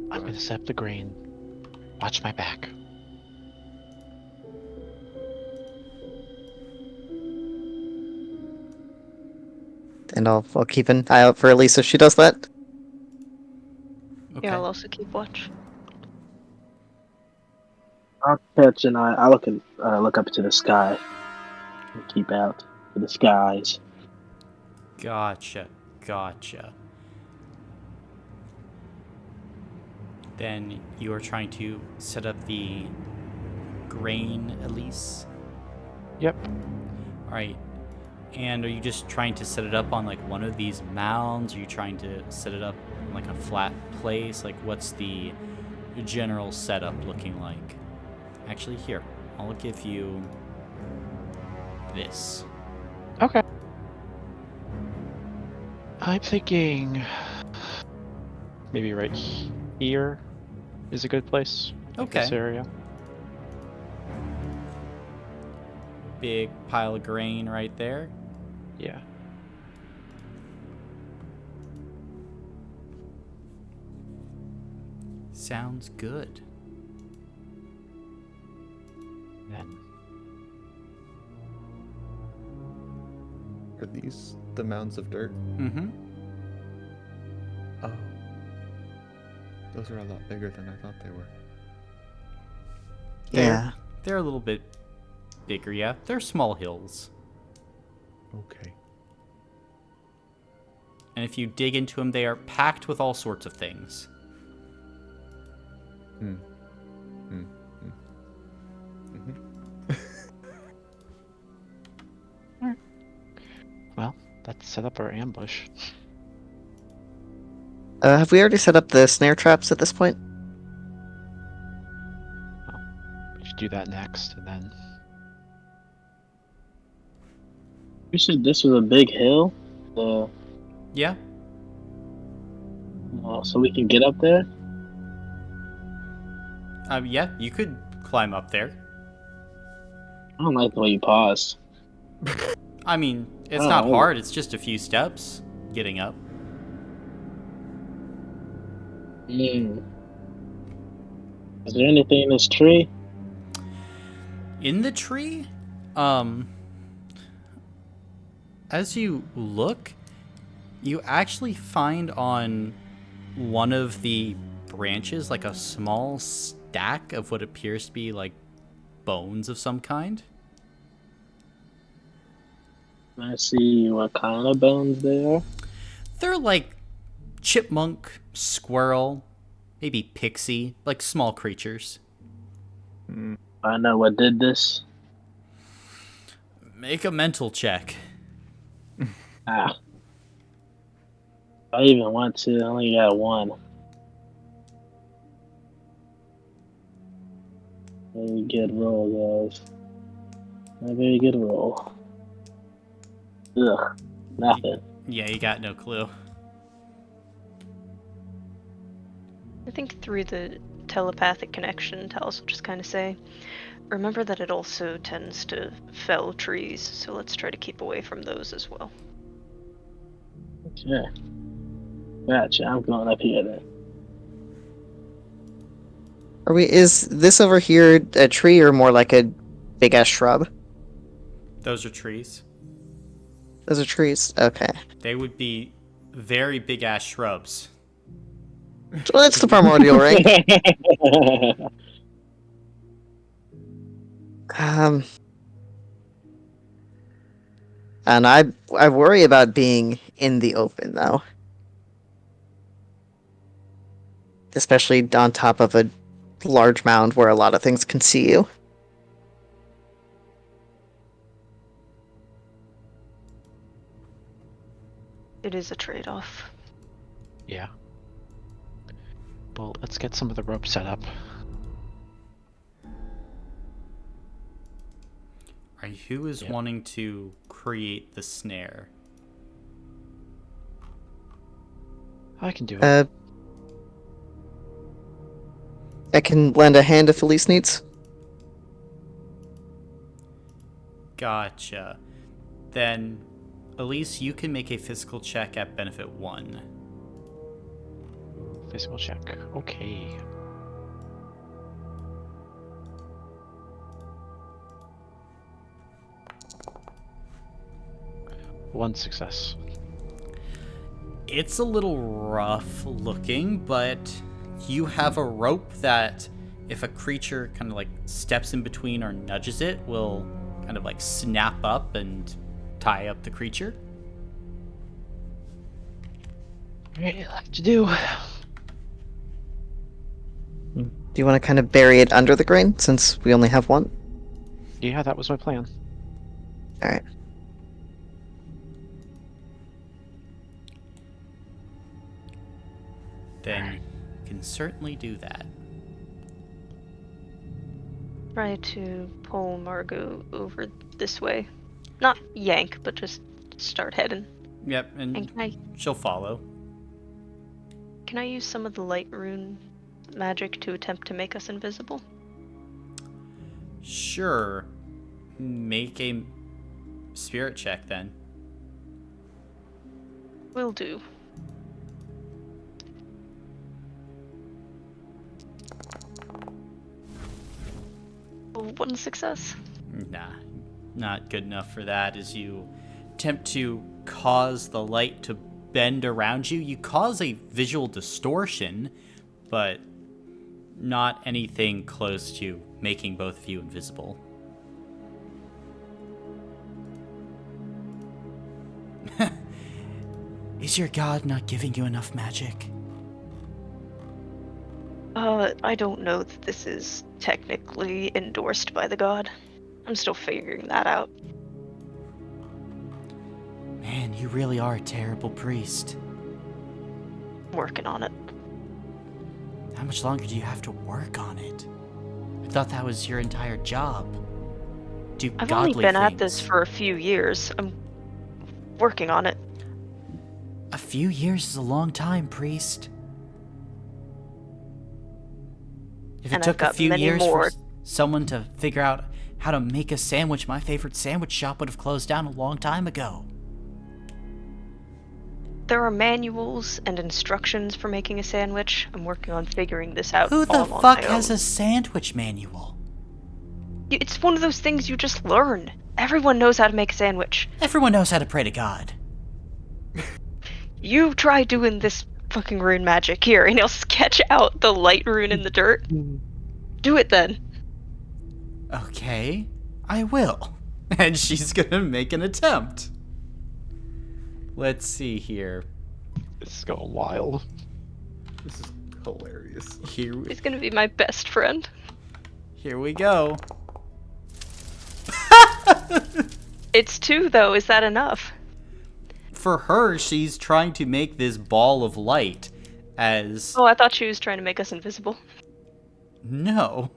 gonna set up the grain. Watch my back. And I'll keep an eye out for Elisa if she does that. Okay. Yeah, I'll also keep watch. I'll catch an eye. I'll look up to the sky and keep out for the skies. Gotcha. Then you are trying to set up the grain, Elise? Yep. Alright. And are you just trying to set it up on like one of these mounds? Are you trying to set it up in like a flat place? Like what's the general setup looking like? Actually, here. I'll give you this. Okay. I'm thinking maybe right here is a good place. Like this Okay. area. Big pile of grain right there. Yeah. Sounds good. Then Are these the mounds of dirt? Mm-hmm. Oh. Those are a lot bigger than I thought they were. Yeah. They're a little bit bigger, yeah. They're small hills. Okay. and if you dig into them, they are packed with all sorts of things. Well, let's set up our ambush. Have we already set up the snare traps at this point? We should do that next, and then You said this was a big hill, Yeah. so we can get up there. Yeah, you could climb up there. I don't like the way you paused. I mean, it's Oh, not I- hard. It's just a few steps getting up. Hmm. Is there anything in this tree? In the tree, as you look, you actually find on one of the branches like a small stack of what appears to be like bones of some kind. Can I see what kind of bones they are? They're like chipmunk, squirrel, maybe pixie, like small creatures. I know what did this. Make a mental check. Ah. I even want to. I only got one. Very good roll, guys. A very good roll. Ugh. Nothing. Yeah, you got no clue. I think through the telepathic connection, Talos will just kind of say, remember that it also tends to fell trees, so let's try to keep away from those as well. Okay. Gotcha. I'm going up here then. Is this over here a tree or more like a big ass shrub? Those are trees. Those are trees. Okay. They would be very big ass shrubs. Well, that's the primordial ring. And I worry about being in the open though, especially on top of a large mound where a lot of things can see you. It is a trade-off. yeah. Well, let's get some of the rope set up. Alright, who is Yep. wanting to create the snare? I can do it. I can lend a hand if Elise needs. Gotcha. Then, Elise, you can make a physical check at benefit 1. Physical check. Okay. One success. It's a little rough looking, but you have a rope that if a creature kind of like steps in between or nudges it, will kind of like snap up and tie up the creature. Alright, what to do? Do you want to kind of bury it under the grain since we only have one? Yeah, that was my plan. All right. Then you can certainly do that. Try to pull Margot over this way. Not yank, but just start heading. Yep, And and she'll follow. can I use some of the light rune magic to attempt to make us invisible? Sure. Make a spirit check then. Will do. One success. Nah, not good enough for that. As you attempt to cause the light to bend around you, you cause a visual distortion, but not anything close to making both of you invisible. Is your god not giving you enough magic? I don't know that this is technically endorsed by the god. I'm still figuring that out. Man, you really are a terrible priest. I'm working on it. How much longer do you have to work on it? I thought that was your entire job. Do I've godly only been things. at this for a few years. I'm working on it. A few years is a long time, priest. If it And I've took a got few many years more. for someone to figure out how to make a sandwich, my favorite sandwich shop would have closed down a long time ago. There are manuals and instructions for making a sandwich. I'm working on figuring this out. Who the all on fuck my has own. a sandwich manual? It's one of those things you just learn. Everyone knows how to make a sandwich. Everyone knows how to pray to God. You try doing this fucking rune magic here, and he'll sketch out the light rune in the dirt. Do it then. Okay, I will. And she's gonna make an attempt. Let's see here. This is going wild. This is hilarious. He's gonna be my best friend. Here we go. It's 2, though. Is that enough? For her, she's trying to make this ball of light as... Oh, I thought she was trying to make us invisible. No.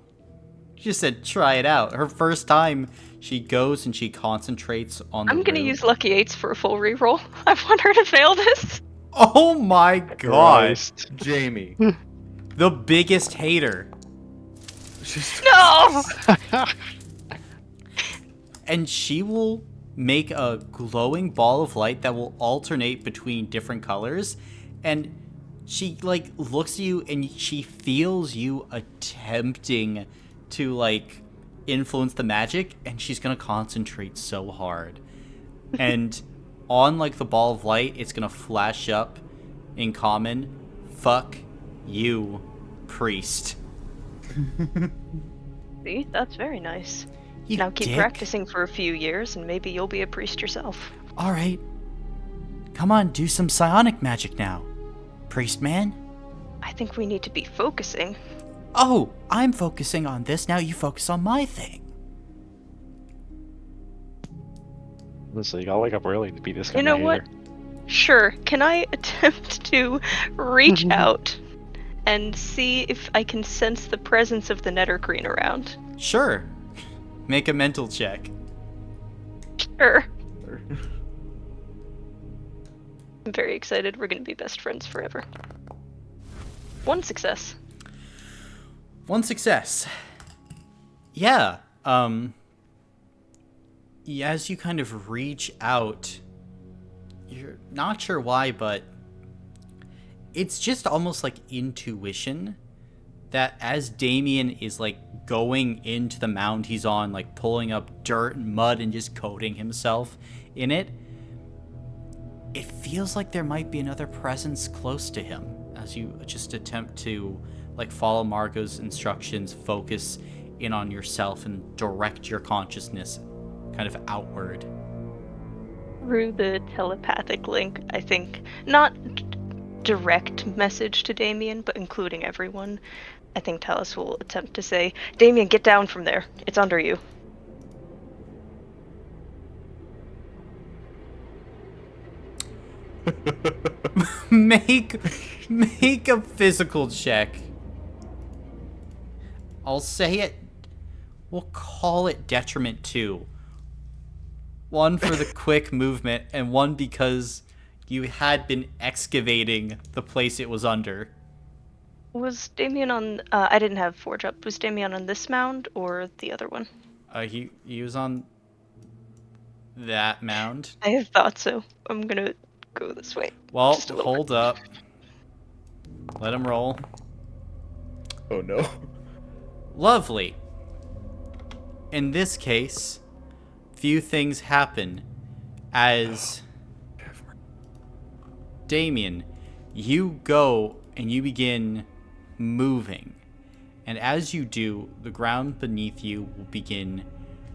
She just said try it out. Her first time, she goes and she concentrates on the I'm gonna rune. use Lucky 8s for a full reroll. I want her to fail this. Oh my god. Christ. Jamie. The biggest hater. No! And she will make a glowing ball of light that will alternate between different colors. And she, like, looks at you and she feels you attempting to, like, influence the magic. And she's gonna concentrate so hard. And on, like, the ball of light, it's gonna flash up in common, fuck you, priest. See, that's very nice. You Now keep dick. practicing for a few years, and maybe you'll be a priest yourself. Alright. Come on, do some psionic magic now. Priest man? I think we need to be focusing. Oh, I'm focusing on this, now you focus on my thing. Listen, you gotta wake up early to be this kind You of know what? hater. Sure, can I attempt to reach out and see if I can sense the presence of the Netter Kreen around? Sure. Make a mental check. Sure. I'm very excited. We're gonna be best friends forever. 1 success. 1 success. Yeah, as you kind of reach out, you're not sure why, but it's just almost like intuition that as Damien is like going into the mound he's on, like pulling up dirt and mud and just coating himself in it, it feels like there might be another presence close to him as you just attempt to like follow Margot's instructions, focus in on yourself and direct your consciousness kind of outward. Through the telepathic link, I think, not direct message to Damien, but including everyone, I think Talus will attempt to say, Damien, get down from there. It's under you. make a physical check. I'll say it. We'll call it detriment 2. 1 for the quick movement, and 1 because you had been excavating the place it was under. Was Damien on... I didn't have Forge up. Was Damien on this mound or the other one? He was on that mound. I have thought so. I'm gonna go this way. Well, Just a little hold up. Let him roll. Oh no. Lovely. In this case, few things happen as Damien, you go and you begin moving. And as you do, the ground beneath you will begin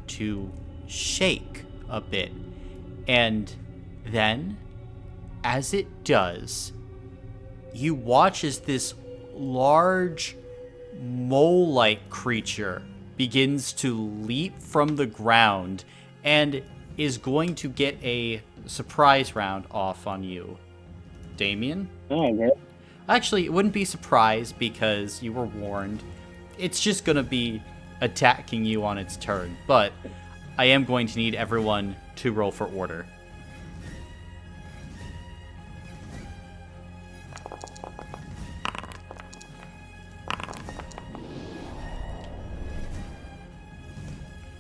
to shake a bit. And then as it does, you watch as this large mole-like creature begins to leap from the ground and is going to get a surprise round off on you. Damien? Oh, man. Actually, it wouldn't be surprise because you were warned. It's just going to be attacking you on its turn, but I am going to need everyone to roll for order.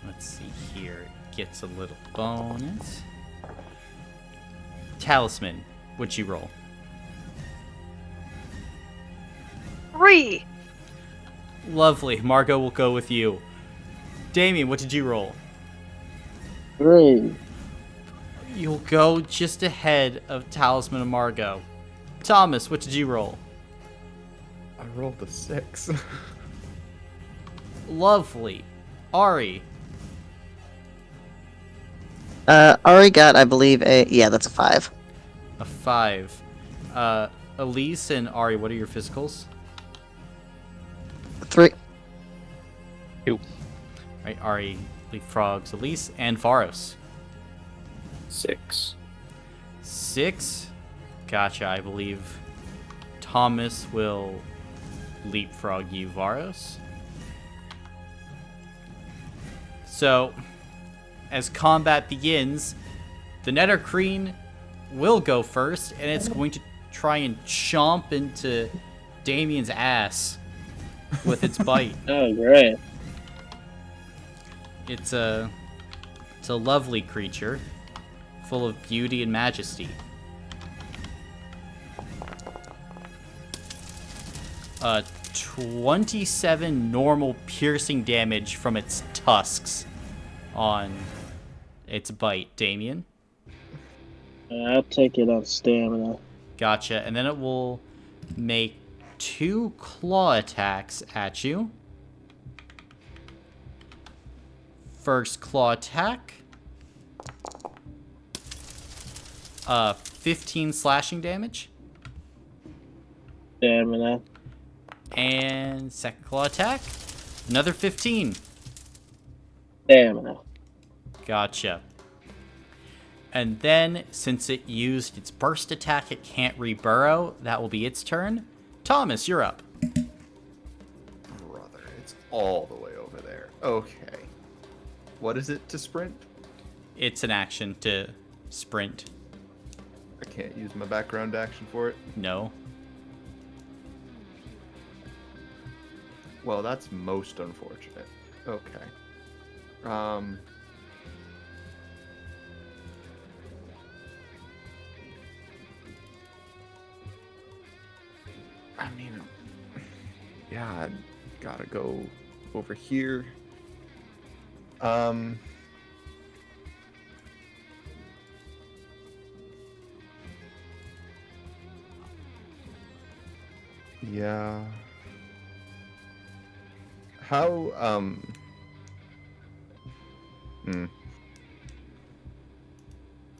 Let's see here. It gets a little bonus. Talisman, what'd you roll? 3. Lovely. Margot will go with you. Damien, what did you roll? 3. You'll go just ahead of Talisman and Margot. Thomas, what did you roll? I rolled a 6. Lovely. Ari, Ari got, I believe, that's a 5. a 5. Elise and Ari, what are your physicals? 3. Right, Ari leapfrogs Elise and Faros. 6. 6. Gotcha, I believe Thomas will leapfrog you, Varos. So, as combat begins, the Netter Kreen will go first, and it's going to try and chomp into Damien's ass with its bite. Oh, great. It's a lovely creature, full of beauty and majesty. 27 normal piercing damage from its tusks on its bite. Damien? I'll take it on stamina. Gotcha. And then it will make 2 claw attacks at you. First claw attack. 15 slashing damage. Stamina. And second claw attack. Another 15. Stamina. Gotcha. And then, since it used its burst attack, it can't reburrow. That will be its turn. Thomas, you're up. Brother, it's all the way over there. Okay. What is it to sprint? It's an action to sprint. I can't use my background action for it. No. Well, that's most unfortunate. Okay. I mean, yeah, I gotta go over here. Yeah. How,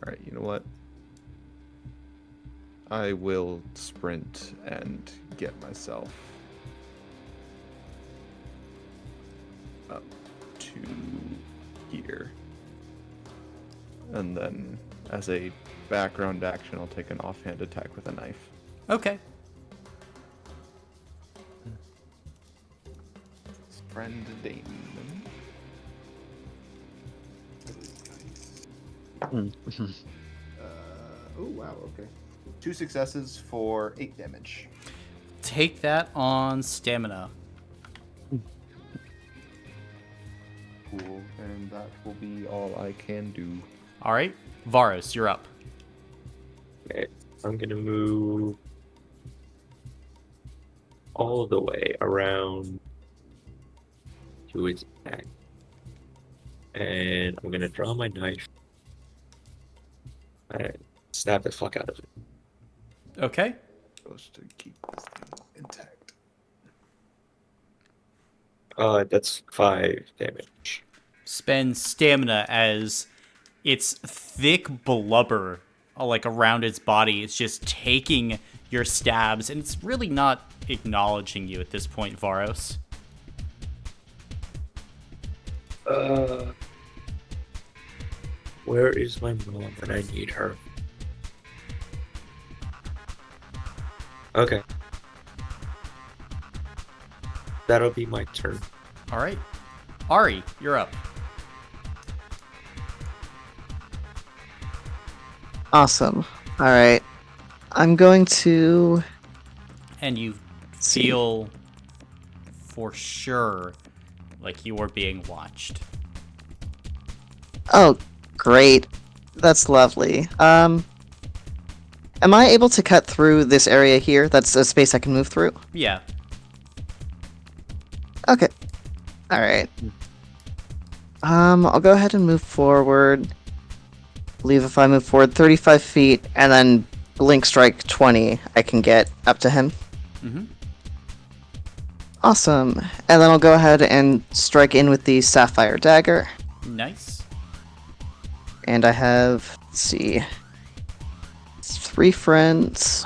Alright, you know what? I will sprint and get myself up to here. And then, as a background action, I'll take an offhand attack with a knife. Okay. Friend Damon. Oh, wow, okay. 2 successes for 8 damage. Take that on stamina. Cool, and that will be all I can do. Alright. Varos, you're up. Okay, I'm gonna move all the way around to its back. And I'm gonna draw my knife and stab the fuck out of it. Okay. Supposed to keep this thing intact. That's 5 damage. Spend stamina as its thick blubber like around its body. It's just taking your stabs, and it's really not acknowledging you at this point, Varos. Where is my mom when I need her? Okay. That'll be my turn. All right. Ari, you're up. Awesome. All right. I'm going to. And you see. feel for sure like you are being watched. Oh, great. That's lovely. Am I able to cut through this area here? That's a space I can move through? Yeah. Okay. Alright. I'll go ahead and move forward. I believe if I move forward 35 feet and then blink strike 20, I can get up to him. Mm-hmm. Awesome. And then I'll go ahead and strike in with the Sapphire Dagger. Nice. And I have, let's see, 3 friends.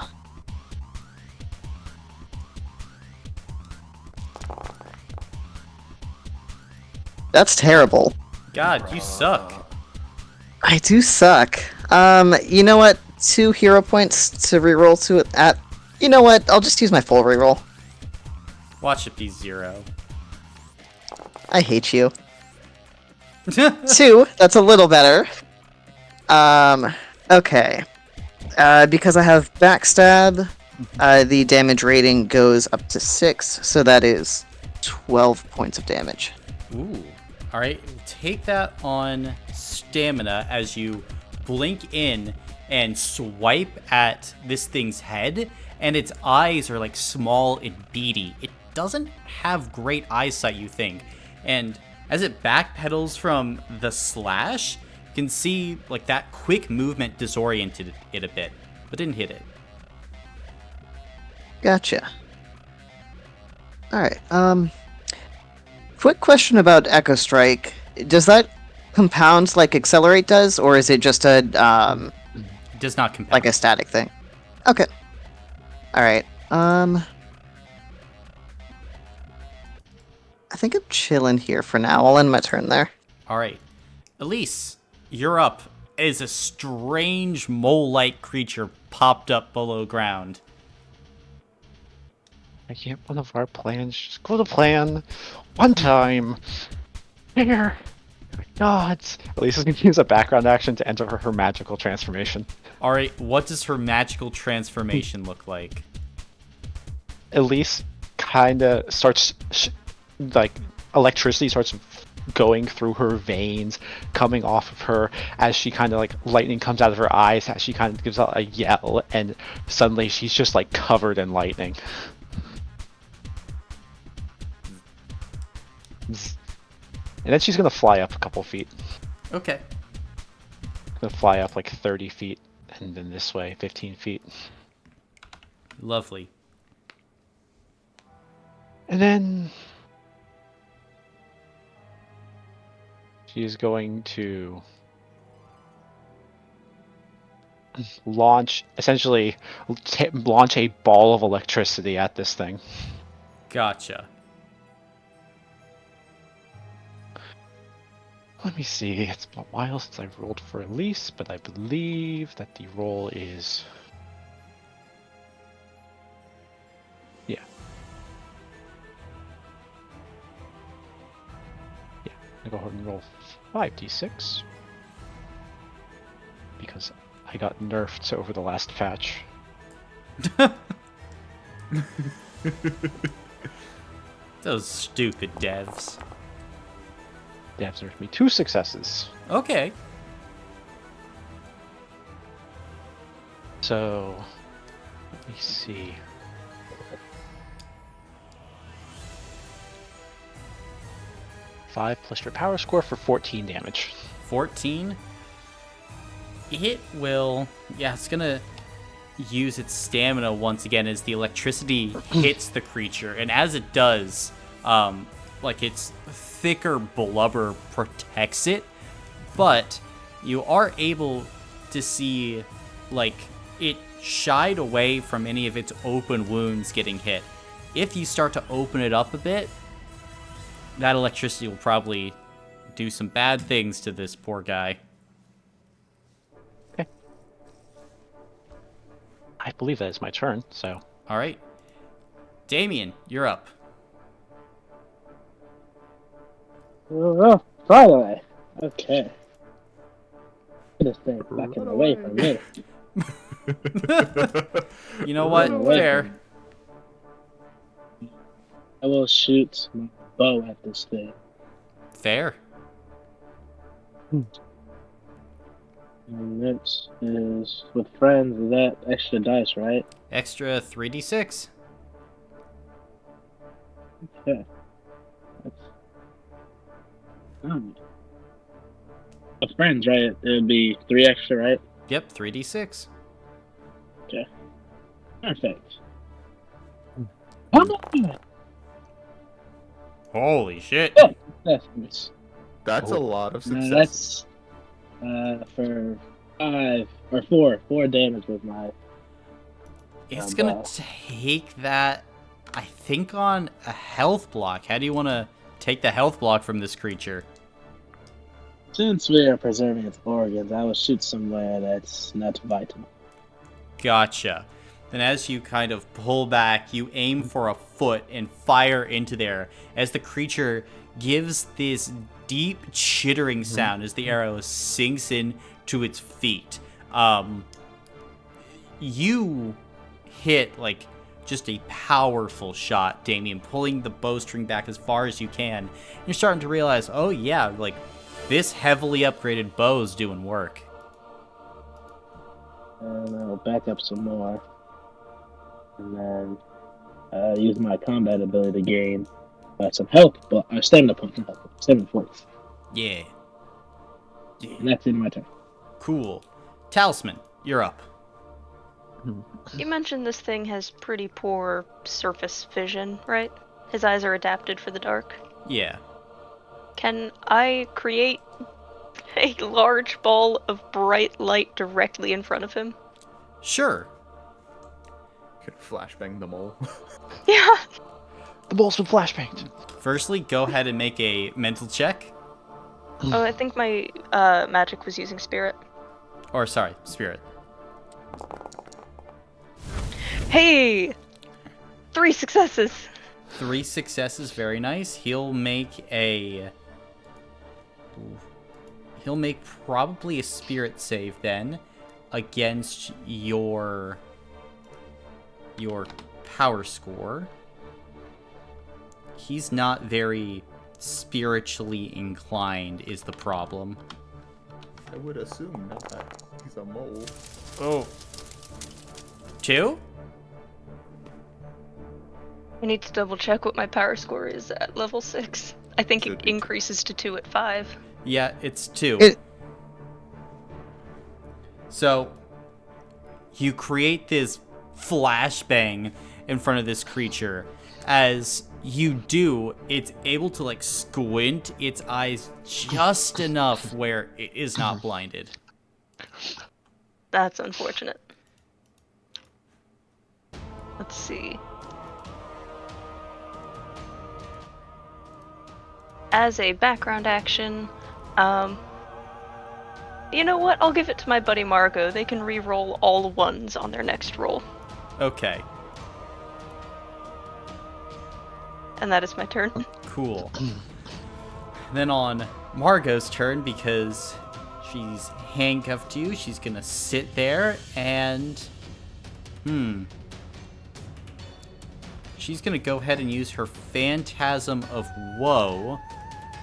That's terrible. God, you suck. I do suck. You know what? 2 hero points to reroll to it at. You know what? I'll just use my full reroll. Watch it be 0. I hate you. 2. That's a little better. Okay. Because I have backstab, the damage rating goes up to 6, so that is 12 points of damage. Ooh. All right, take that on stamina as you blink in and swipe at this thing's head, and its eyes are like small and beady. It doesn't have great eyesight, you think, and as it backpedals from the slash, you can see like that quick movement disoriented it a bit, but didn't hit it. Gotcha. Alright, quick question about Echo Strike. Does that compound like Accelerate does, or is it just a, It does not compound. like a static thing? Okay. Alright, I think I'm chilling here for now. I'll end my turn there. All right. Elise, you're up. As a strange mole-like creature popped up below ground. I can't one of our plans just go to plan one time. Here. Gods. At least is going to use a background action to enter her magical transformation. All right, what does her magical transformation look like? Elise kind of starts, like, electricity starts going through her veins, coming off of her as she kind of, like, lightning comes out of her eyes, as she kind of gives out a yell, and suddenly she's just, like, covered in lightning. And then she's going to fly up a couple feet. Okay. Going to fly up, like, 30 feet, and then this way, 15 feet. Lovely. And then she's going to launch, essentially, launch a ball of electricity at this thing. Gotcha. Let me see, it's been a while since I've rolled for Elise, but I believe that the roll is... Yeah. Yeah, I'll go ahead and roll 5d6. Because I got nerfed over the last patch. Those stupid devs. Devs nerfed me 2 successes. Okay. So, let me see. Five plus your power score for 14 damage. 14. It will... Yeah, it's gonna use its stamina once again as the electricity hits the creature. And as it does, like its thicker blubber protects it. But you are able to see like, it shied away from any of its open wounds getting hit. If you start to open it up a bit, that electricity will probably do some bad things to this poor guy. Okay. I believe that is my turn, so... All right. Damien, you're up. Oh, finally. Okay. Put this thing back in the way for a minute. You know what? Run away Fair. from me. I will shoot my bow at this thing. Fair. And this is with friends. Is that extra dice, right? Extra 3d6. Okay. That's good. With friends, right? It would be 3 extra, right? Yep, 3d6. Okay. Perfect. Come on! Holy shit. Oh, that's That's a lot of success. that's for 5 or 4 damage with my. It's bow. gonna take that, I think, on a health block. How do you want to take the health block from this creature? Since we are preserving its organs, I will shoot somewhere that's not vital. Gotcha. Then as you kind of pull back, you aim for a foot and fire into there as the creature gives this deep chittering sound as the arrow sinks in to its feet. You hit like just a powerful shot, Damien, pulling the bowstring back as far as you can. You're starting to realize, oh yeah, like this heavily upgraded bow is doing work. And I'll back up some more. And then use my combat ability to gain some health, but stamina points. Stamina points. Yeah. And that's in my turn. Cool. Talisman, you're up. You mentioned this thing has pretty poor surface vision, right? His eyes are adapted for the dark. Yeah. Can I create a large ball of bright light directly in front of him? Sure. Could flashbang the mole. Yeah. The ball's been flashbanged. Firstly, go ahead and make a mental check. Oh, I think my magic was using spirit. Or, sorry, spirit. Hey! 3 successes! 3 successes, very nice. He'll make probably a spirit save then against your power score. He's not very spiritually inclined is the problem. I would assume not that he's a mole. Oh. 2? I need to double check what my power score is at level 6. I think Should it be. increases to 2 at 5. Yeah, it's 2. It- So, you create this flashbang in front of this creature. As you do, it's able to like squint its eyes just enough where it is not blinded. That's unfortunate. Let's see. As a background action, you know what? I'll give it to my buddy Margot. They can re-roll all 1s on their next roll. Okay, And that is my turn. cool. Then on Margot's turn, because she's handcuffed to you, she's gonna sit there and... She's gonna go ahead and use her Phantasm of Woe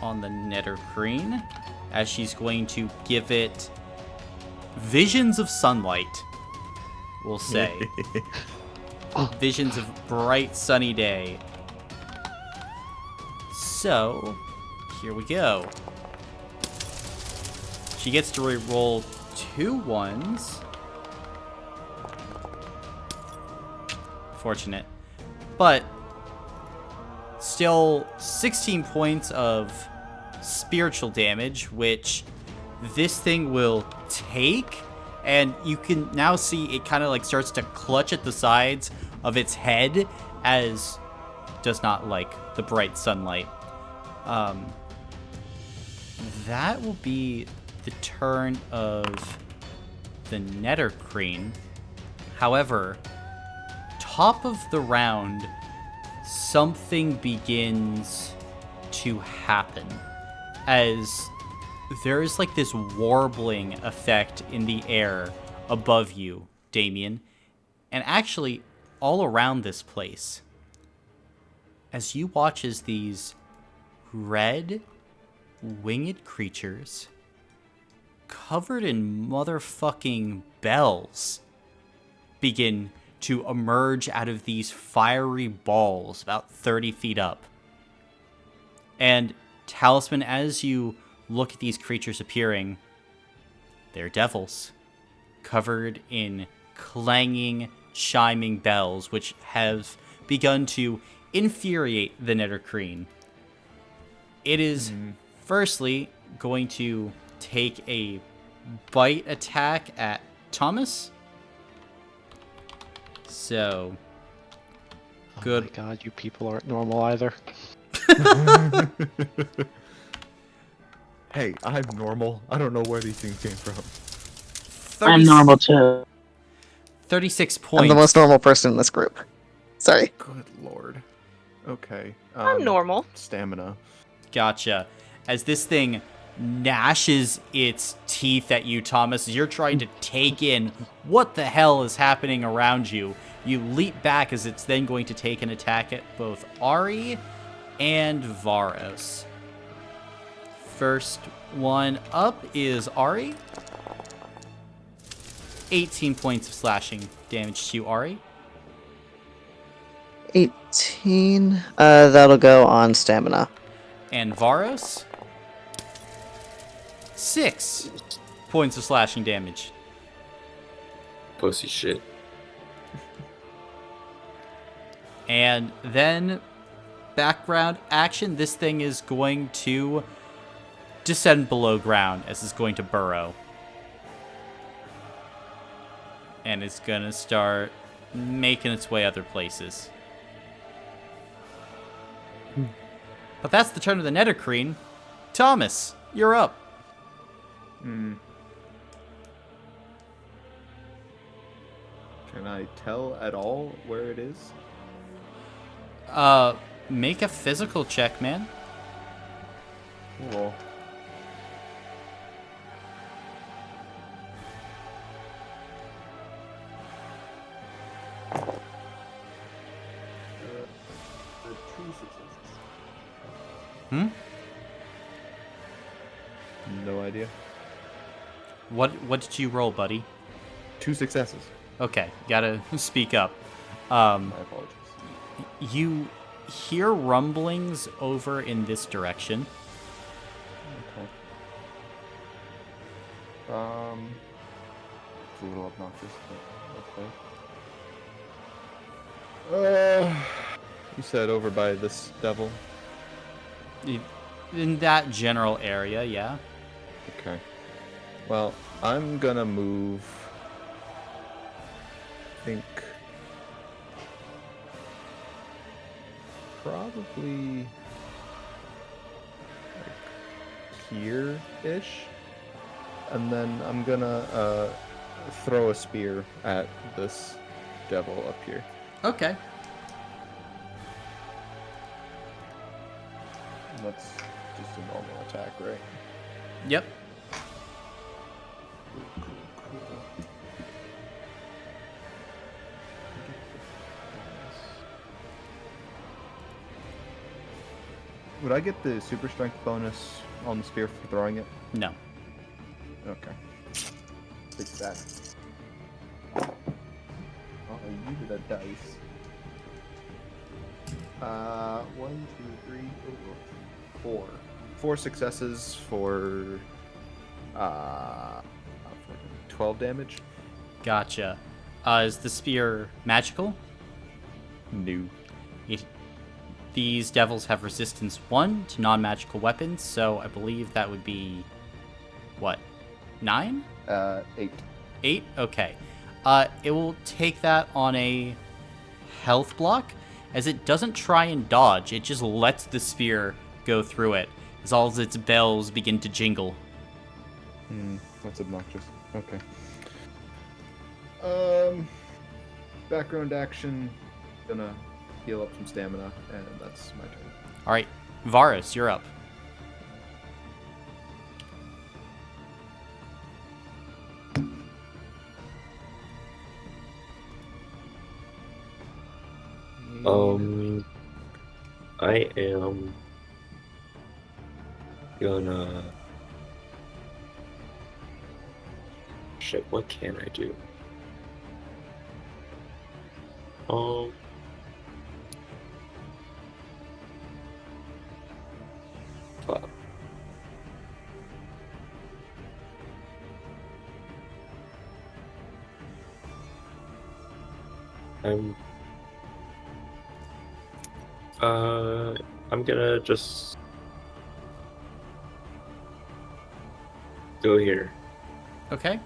on the Netter Kreen, as she's going to give it visions of sunlight, we'll say. Visions of bright sunny day. So, here we go. She gets to re-roll 2 1s. Fortunate. But, still 16 points of spiritual damage, which this thing will take and you can now see it kind of like starts to clutch at the sides of its head as it does not like the bright sunlight. That will be the turn of the Netter Kreen. However, top of the round, something begins to happen as there is like this warbling effect in the air above you, Damien, and actually all around this place. As you watch as these red winged creatures covered in motherfucking bells begin to emerge out of these fiery balls about 30 feet up. And Talisman, as you look at these creatures appearing, they're devils covered in clanging, chiming bells, which have begun to infuriate the Netter Kreen. It is firstly going to take a bite attack at Thomas. So, good. Oh my god, you people aren't normal either. Hey, I'm normal. I don't know where these things came from. 30, I'm normal too. 36 points. I'm the most normal person in this group. Sorry. Good lord. Okay. I'm normal. Stamina. Gotcha. As this thing gnashes its teeth at you, Thomas, as you're trying to take in what the hell is happening around you, you leap back as it's then going to take an attack at both Ari and Varos. First one up is Ari. 18 points of slashing damage to you, Ari. 18. That'll go on stamina. And Varos, 6 points of slashing damage. Pussy shit. And then, background action, this thing is going to descend below ground as it's going to burrow. And it's going to start making its way other places. But that's the turn of the Netter Kreen. Thomas, you're up. Can I tell at all where it is? Make a physical check, man. Cool. No idea. What did you roll, buddy? 2 successes. Okay, gotta speak up. My apologies. You hear rumblings over in this direction. Okay. It's a little obnoxious, but okay. You said over by this devil? In that general area, yeah. Okay. Well, I'm gonna move. I think probably like here-ish, and then I'm gonna throw a spear at this devil up here. Okay. That's just a normal attack, right? Yep. Would I get the super strength bonus on the spear for throwing it? No. Okay. Take that. Oh, you did a dice. 1, 2, 3, 4. 4 successes for 12 damage. Gotcha. Is the spear magical? No. These devils have resistance 1 to non-magical weapons, so I believe that would be, what, 9? 8. 8? Okay. It will take that on a health block, as it doesn't try and dodge. It just lets the spear go through it, as all of its bells begin to jingle. That's obnoxious. Okay. Background action. Gonna heal up some stamina, and that's my turn. All right, Varus, you're up. I am gonna... Shit, what can I do? Fuck. I'm gonna just go here, Okay.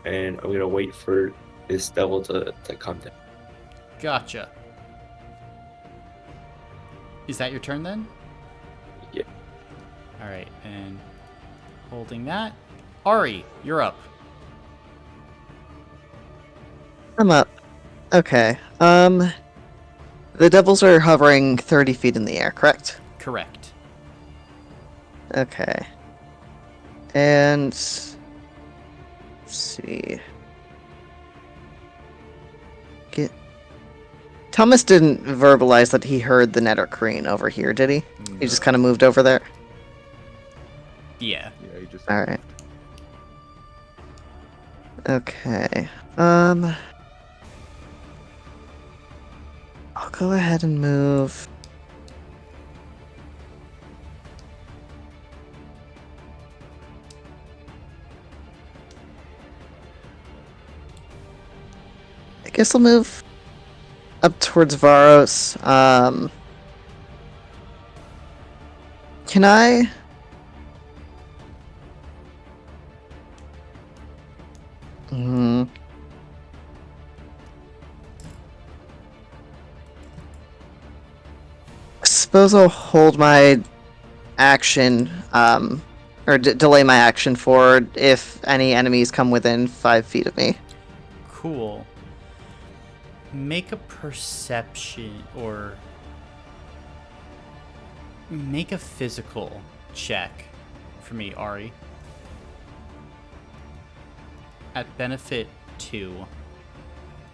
and I'm gonna wait for this devil to come down. Gotcha. Is that your turn then? Yeah. All right, and holding that. Ari, you're up. I'm up. Okay. The devils are hovering 30 feet in the air, correct? Correct. Okay. And let's see. Thomas didn't verbalize that he heard the Netter Kreen over here, did he? He just kind of moved over there. Yeah. Yeah, you just. All right. Okay. I'll go ahead and move. I guess I'll move up towards Varos. Can I? Hmm. I suppose I'll hold my action, or delay my action for if any enemies come within 5 feet of me. Cool. Make a perception or make a physical check for me, Ari. At benefit 2.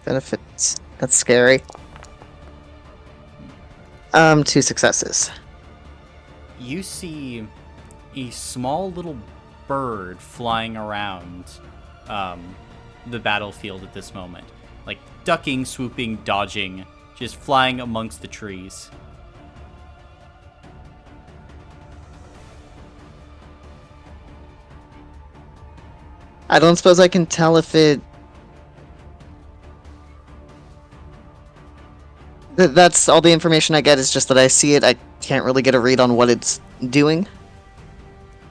Benefits. That's scary. 2 successes. You see a small little bird flying around the battlefield at this moment. Like ducking, swooping, dodging, just flying amongst the trees. I don't suppose I can tell if it... That's all the information I get, is just that I see it. I can't really get a read on what it's doing.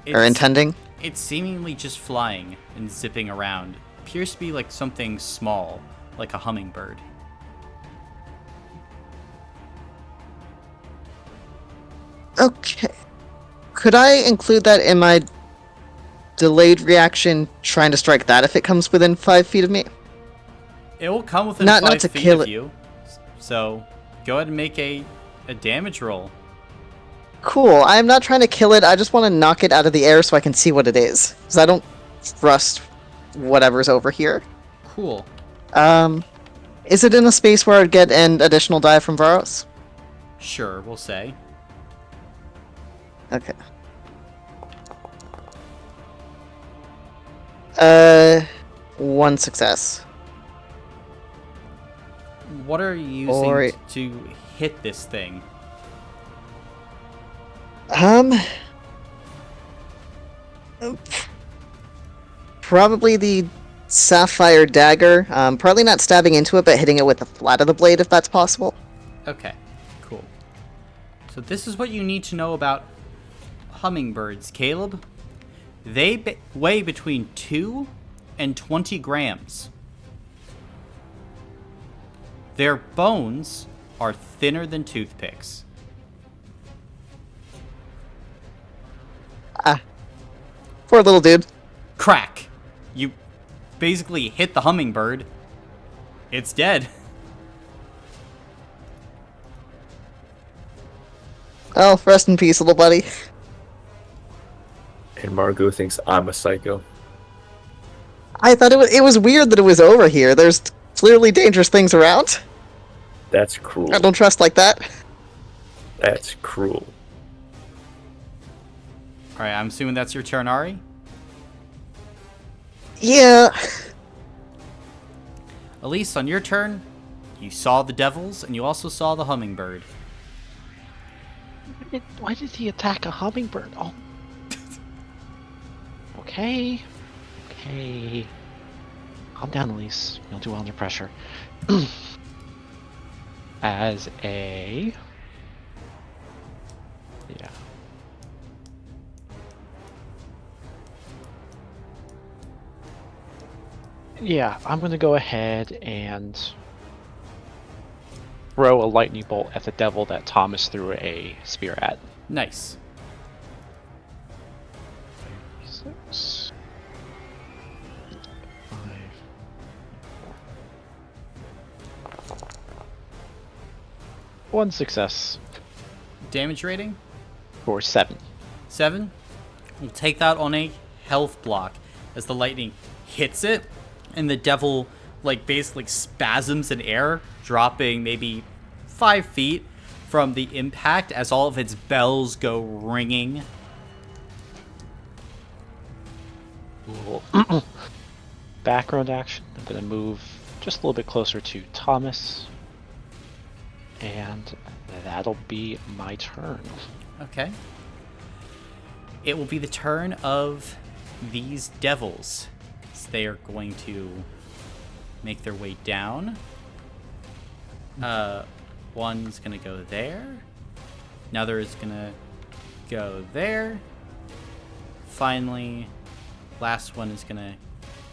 Or intending. It's seemingly just flying and zipping around. Appears to be like something small, like a hummingbird. Okay. Could I include that in my delayed reaction, trying to strike that if it comes within 5 feet of me? It will come within Not 5 to feet kill of it. you. So go ahead and make a damage roll. Cool. I'm not trying to kill it. I just want to knock it out of the air so I can see what it is. Because I don't trust whatever's over here. Cool. Is it in a space where I'd get an additional die from Varos? Sure, we'll say. Okay. 1 success. What are you using to hit this thing? Probably the sapphire dagger. Probably not stabbing into it, but hitting it with the flat of the blade, if that's possible. Okay, cool. So this is what you need to know about hummingbirds, Caleb. They weigh between 2 120 grams. Their bones are thinner than toothpicks. Poor little dude. Crack. You basically hit the hummingbird. It's dead. Oh, rest in peace, little buddy. And Margot thinks I'm a psycho. I thought it was weird that it was over here. There's clearly dangerous things around. That's cruel. I don't trust like that. That's cruel. Alright, I'm assuming that's your turn, Ari? Yeah. Elise, on your turn, you saw the devils, and you also saw the hummingbird. Why did he attack a hummingbird? Oh. Okay. Okay. Calm down, Elise. You'll do well under pressure. As a... Yeah. Yeah, I'm going to go ahead and throw a lightning bolt at the devil that Thomas threw a spear at. Nice. 6, 5, 4. 1 success Damage rating? for 7. 7. We'll take that on a health block as the lightning hits it, and the devil, like, basically spasms in air, dropping maybe 5 feet from the impact as all of its bells go ringing. Cool. Background action. I'm going to move just a little bit closer to Thomas. And that'll be my turn. Okay. It will be the turn of these devils. So they are going to make their way down. One's going to go there. Another is going to go there. Finally, last one is going to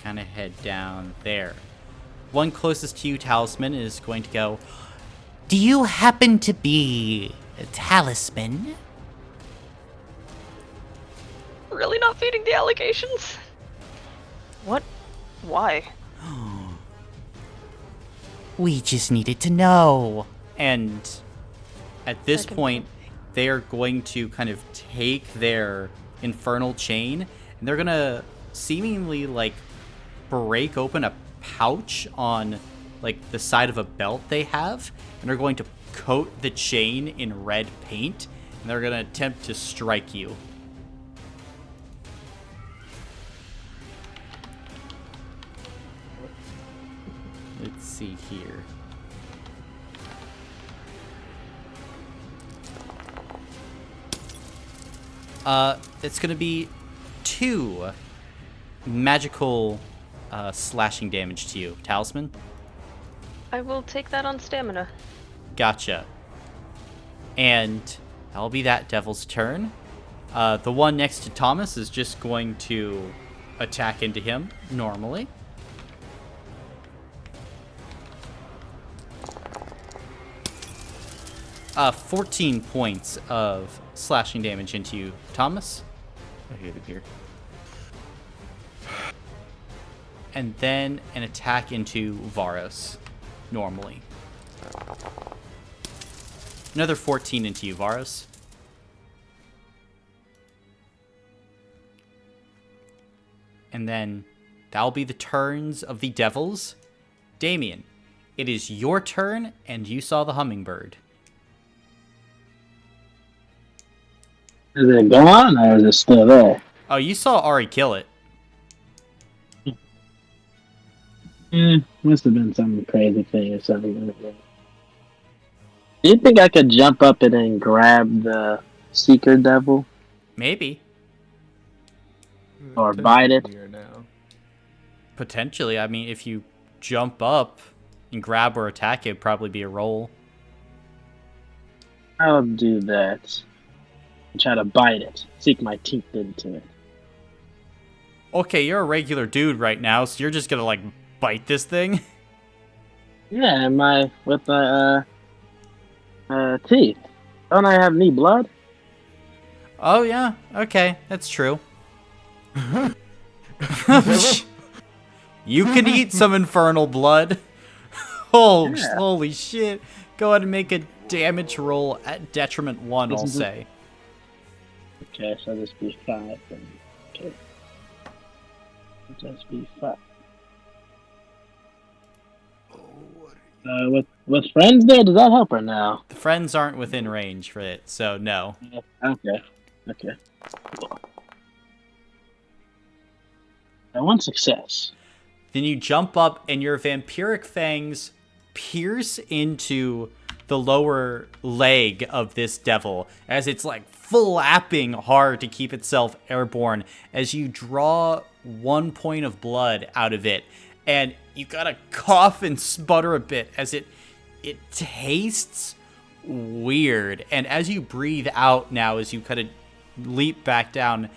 kind of head down there. One closest to you, Talisman, is going to go, "Do you happen to be a talisman?" Really not feeding the allegations? What? Why? We just needed to know. And at this point, they are going to kind of take their infernal chain, and they're going to seemingly, like, break open a pouch on, like, the side of a belt they have, and they're going to coat the chain in red paint, and they're going to attempt to strike you. Let's see here. It's gonna be 2 magical slashing damage to you, Talisman. I will take that on stamina. Gotcha. And that'll be that devil's turn. The one next to Thomas is just going to attack into him normally. 14 points of slashing damage into you, Thomas. I hate it here. And then an attack into Varos, normally. Another 14 into you, Varos. And then that'll be the turns of the devils. Damien, it is your turn, and you saw the hummingbird. Is it gone or is it still there? Oh, you saw Ari kill it. Must have been some crazy thing or something. Do you think I could jump up and then grab the Seeker Devil? Maybe. Or bite it? Here now. Potentially. I mean, if you jump up and grab or attack, it'd probably be a roll. I'll do that. Try to bite it. Sink my teeth into it. Okay, you're a regular dude right now, so you're just gonna, like, bite this thing? Yeah, with my teeth. Don't I have any blood? Oh, yeah. Okay, that's true. You can eat some infernal blood. Oh, Yeah. holy shit. Go ahead and make a damage roll at detriment 1, I'll Isn't it- say. Okay, so this be 5 then. Okay. Just be 5. With friends there, does that help or no? The friends aren't within range for it, so no. Okay. Okay. Cool. One success. Then you jump up and your vampiric fangs pierce into the lower leg of this devil as it's like flapping hard to keep itself airborne as you draw 1 point of blood out of it. And you gotta cough and sputter a bit as it tastes weird. And as you breathe out now, as you kind of leap back down,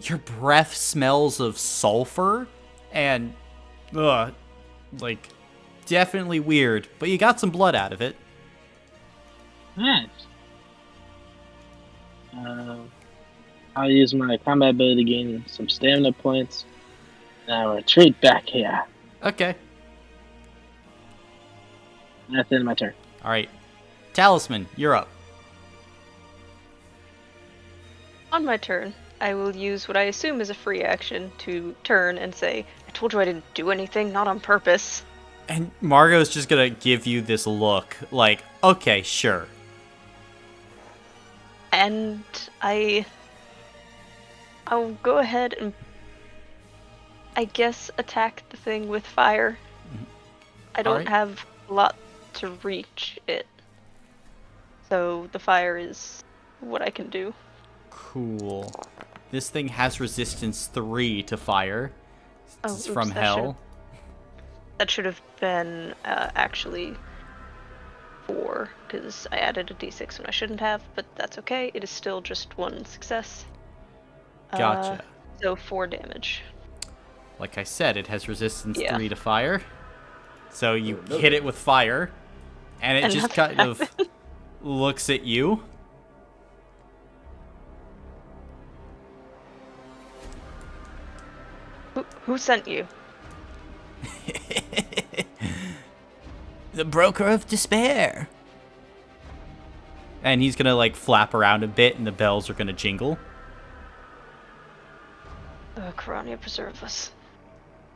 your breath smells of sulfur and like definitely weird, but you got some blood out of it. Nice. I'll use my combat ability to gain some stamina points. And I'll retreat back here. Okay. That's the end of my turn. All right. Talisman, you're up. On my turn, I will use what I assume is a free action to turn and say, I told you I didn't do anything, not on purpose. And Margot's just gonna give you this look like, okay, sure. And I'll go ahead and, I guess, attack the thing with fire. I don't Alright. have a lot to reach it. So the fire is what I can do. Cool. This thing has resistance 3 to fire. Oh, It's oops, from that hell. That should have been actually 4, because I added a d6 when I shouldn't have, but that's okay. It is still just 1 success. Gotcha. So 4 damage. Like I said, it has resistance Yeah. 3 to fire. So you hit it with fire, and it And just nothing kind of looks at you. Who sent you? The broker of despair. And he's gonna like flap around a bit, and the bells are gonna jingle. Karania preserve us.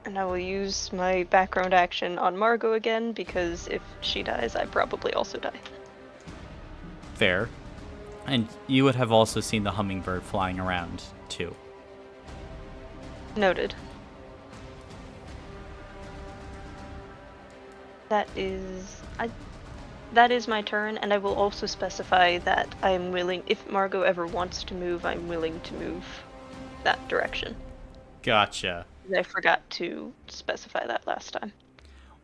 And I will use my background action on Margot again, because if she dies, I probably also die. Fair. And you would have also seen the hummingbird flying around too. Noted. That is my turn, and I will also specify that I am willing, if Margot ever wants to move, I'm willing to move that direction. Gotcha. I forgot to specify that last time.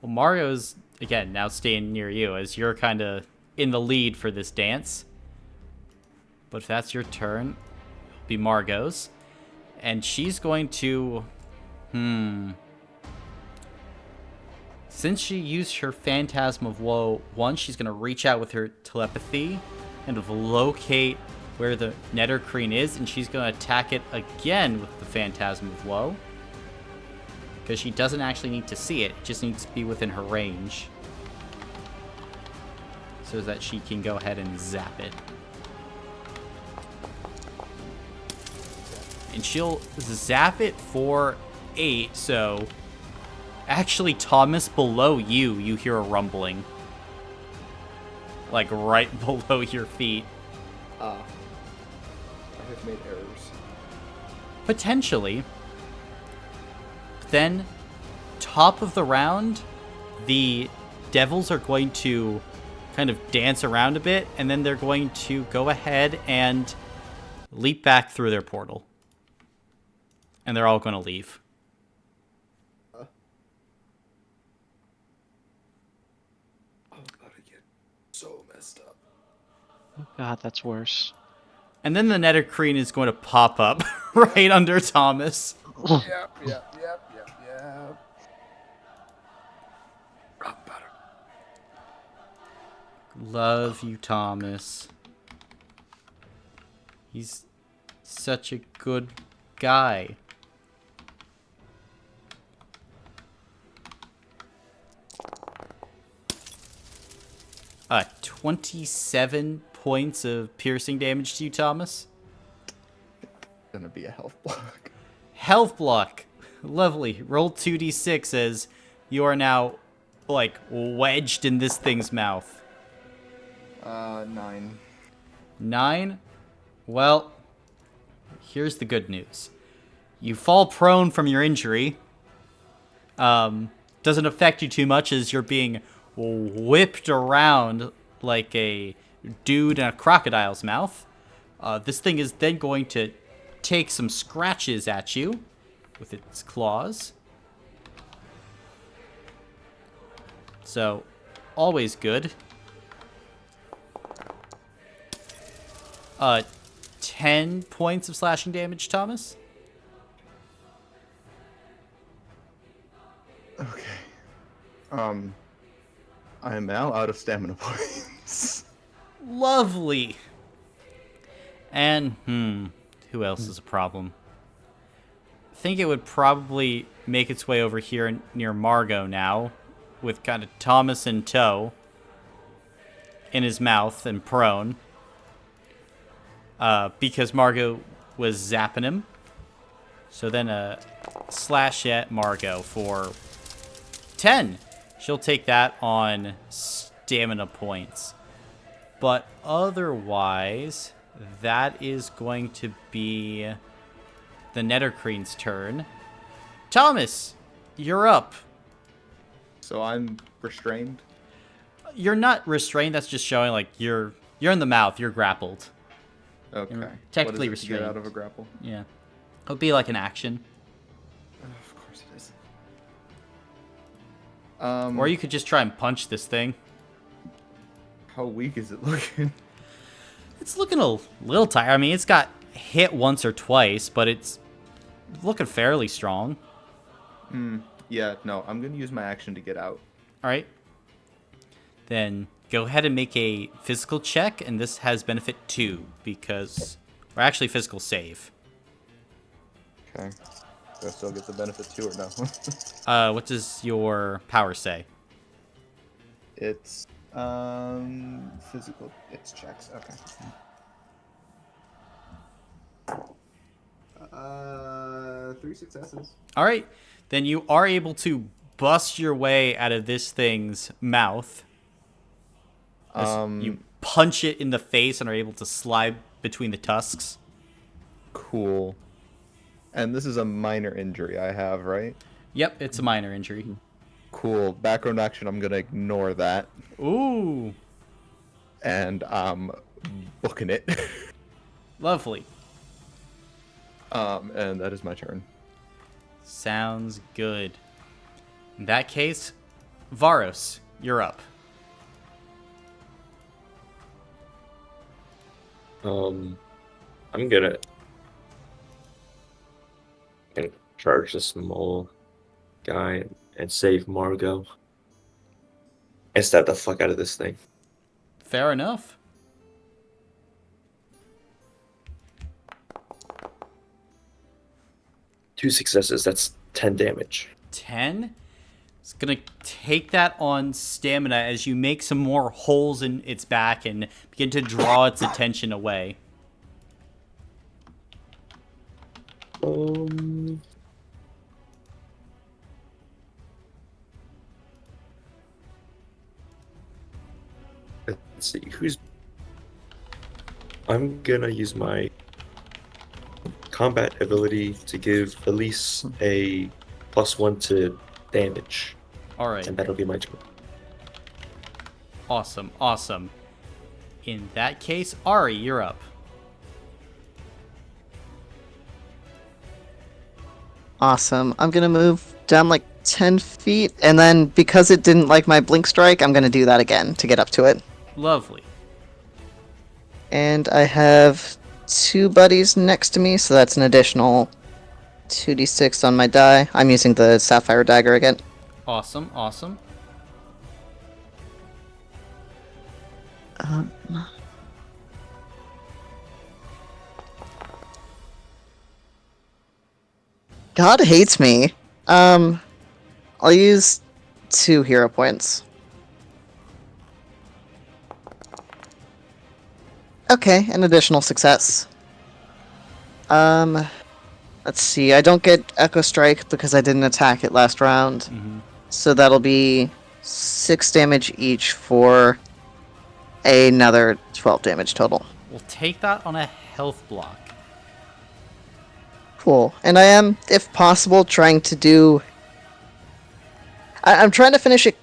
Well, Mario's, again, now staying near you as you're kind of in the lead for this dance. But if that's your turn, it'll be Margot's. And she's going to... Since she used her Phantasm of Woe once, she's going to reach out with her telepathy and locate where the Netter Kreen is, and she's going to attack it again with the Phantasm of Woe. Because she doesn't actually need to see it, it just needs to be within her range. So that she can go ahead and zap it. And she'll zap it for 8, so... Actually, Thomas, below you, you hear a rumbling. Like, right below your feet. I have made errors. Potentially. Then, top of the round, the devils are going to kind of dance around a bit, and then they're going to go ahead and leap back through their portal. And they're all going to leave. I'm about to get so messed up. Oh god, that's worse. And then the Netter Kreen is going to pop up right under Thomas. Yep. Love you, Thomas. He's such a good guy. Uh, 27 points of piercing damage to you, Thomas. Gonna be a health block. Health block. Lovely. Roll 2d6 as you are now, like, wedged in this thing's mouth. 9. 9? Well, here's the good news. You fall prone from your injury. Doesn't affect you too much as you're being whipped around like a dude in a crocodile's mouth. This thing is then going to take some scratches at you with its claws. So, always good. 10 points of slashing damage, Thomas. Okay. I am now out of stamina points. Lovely. And, who else is a problem? I think it would probably make its way over here near Margot now, with kind of Thomas in tow, in his mouth and prone, because Margot was zapping him. So then a slash at Margot for 10. She'll take that on stamina points. But otherwise, that is going to be the Netter Kreen's turn. Thomas, you're up. So I'm restrained. You're not restrained. That's just showing like you're in the mouth. You're grappled. Okay. You're technically what is it to get restrained. out of a grapple? Yeah. It'll be like an action. Of course it is. Or you could just try and punch this thing. How weak is it looking? It's looking a little tired. I mean, it's got hit once or twice, but it's looking fairly strong. Yeah, no, I'm gonna use my action to get out. All right. Then go ahead and make a physical check, and this has benefit 2 because, or actually physical save. Okay. Do I still get the benefit too or no? What does your power say? It's physical. It's checks. Okay. 3 successes. All right. Then you are able to bust your way out of this thing's mouth. As you punch it in the face and are able to slide between the tusks. Cool. And this is a minor injury I have, right? Yep, it's a minor injury. Cool. Background action, I'm gonna ignore that. Ooh. And I'm booking it. Lovely. And that is my turn. Sounds good. In that case, Varos, you're up. I'm gonna charge the small guy and save Margot and stab the fuck out of this thing. Fair enough. Two successes, that's 10 damage. 10. It's going to take that on stamina as you make some more holes in its back and begin to draw its attention away. Let's see, I'm gonna use my combat ability to give Elise a +1 to damage. All right. And that'll be my turn. Awesome, awesome. In that case, Ari, you're up. Awesome. I'm gonna move down like 10 feet, and then because it didn't like my blink strike, I'm gonna do that again to get up to it. Lovely. And I have 2 buddies next to me, so that's an additional 2d6 on my die. I'm using the sapphire dagger again. Awesome, awesome. Um, God hates me. I'll use 2 hero points. Okay, an additional success. Let's see. I don't get Echo Strike because I didn't attack it last round. Mm-hmm. So that'll be 6 damage each for another 12 damage total. We'll take that on a health block. Cool. And I am, if possible, trying to do... I'm trying to finish it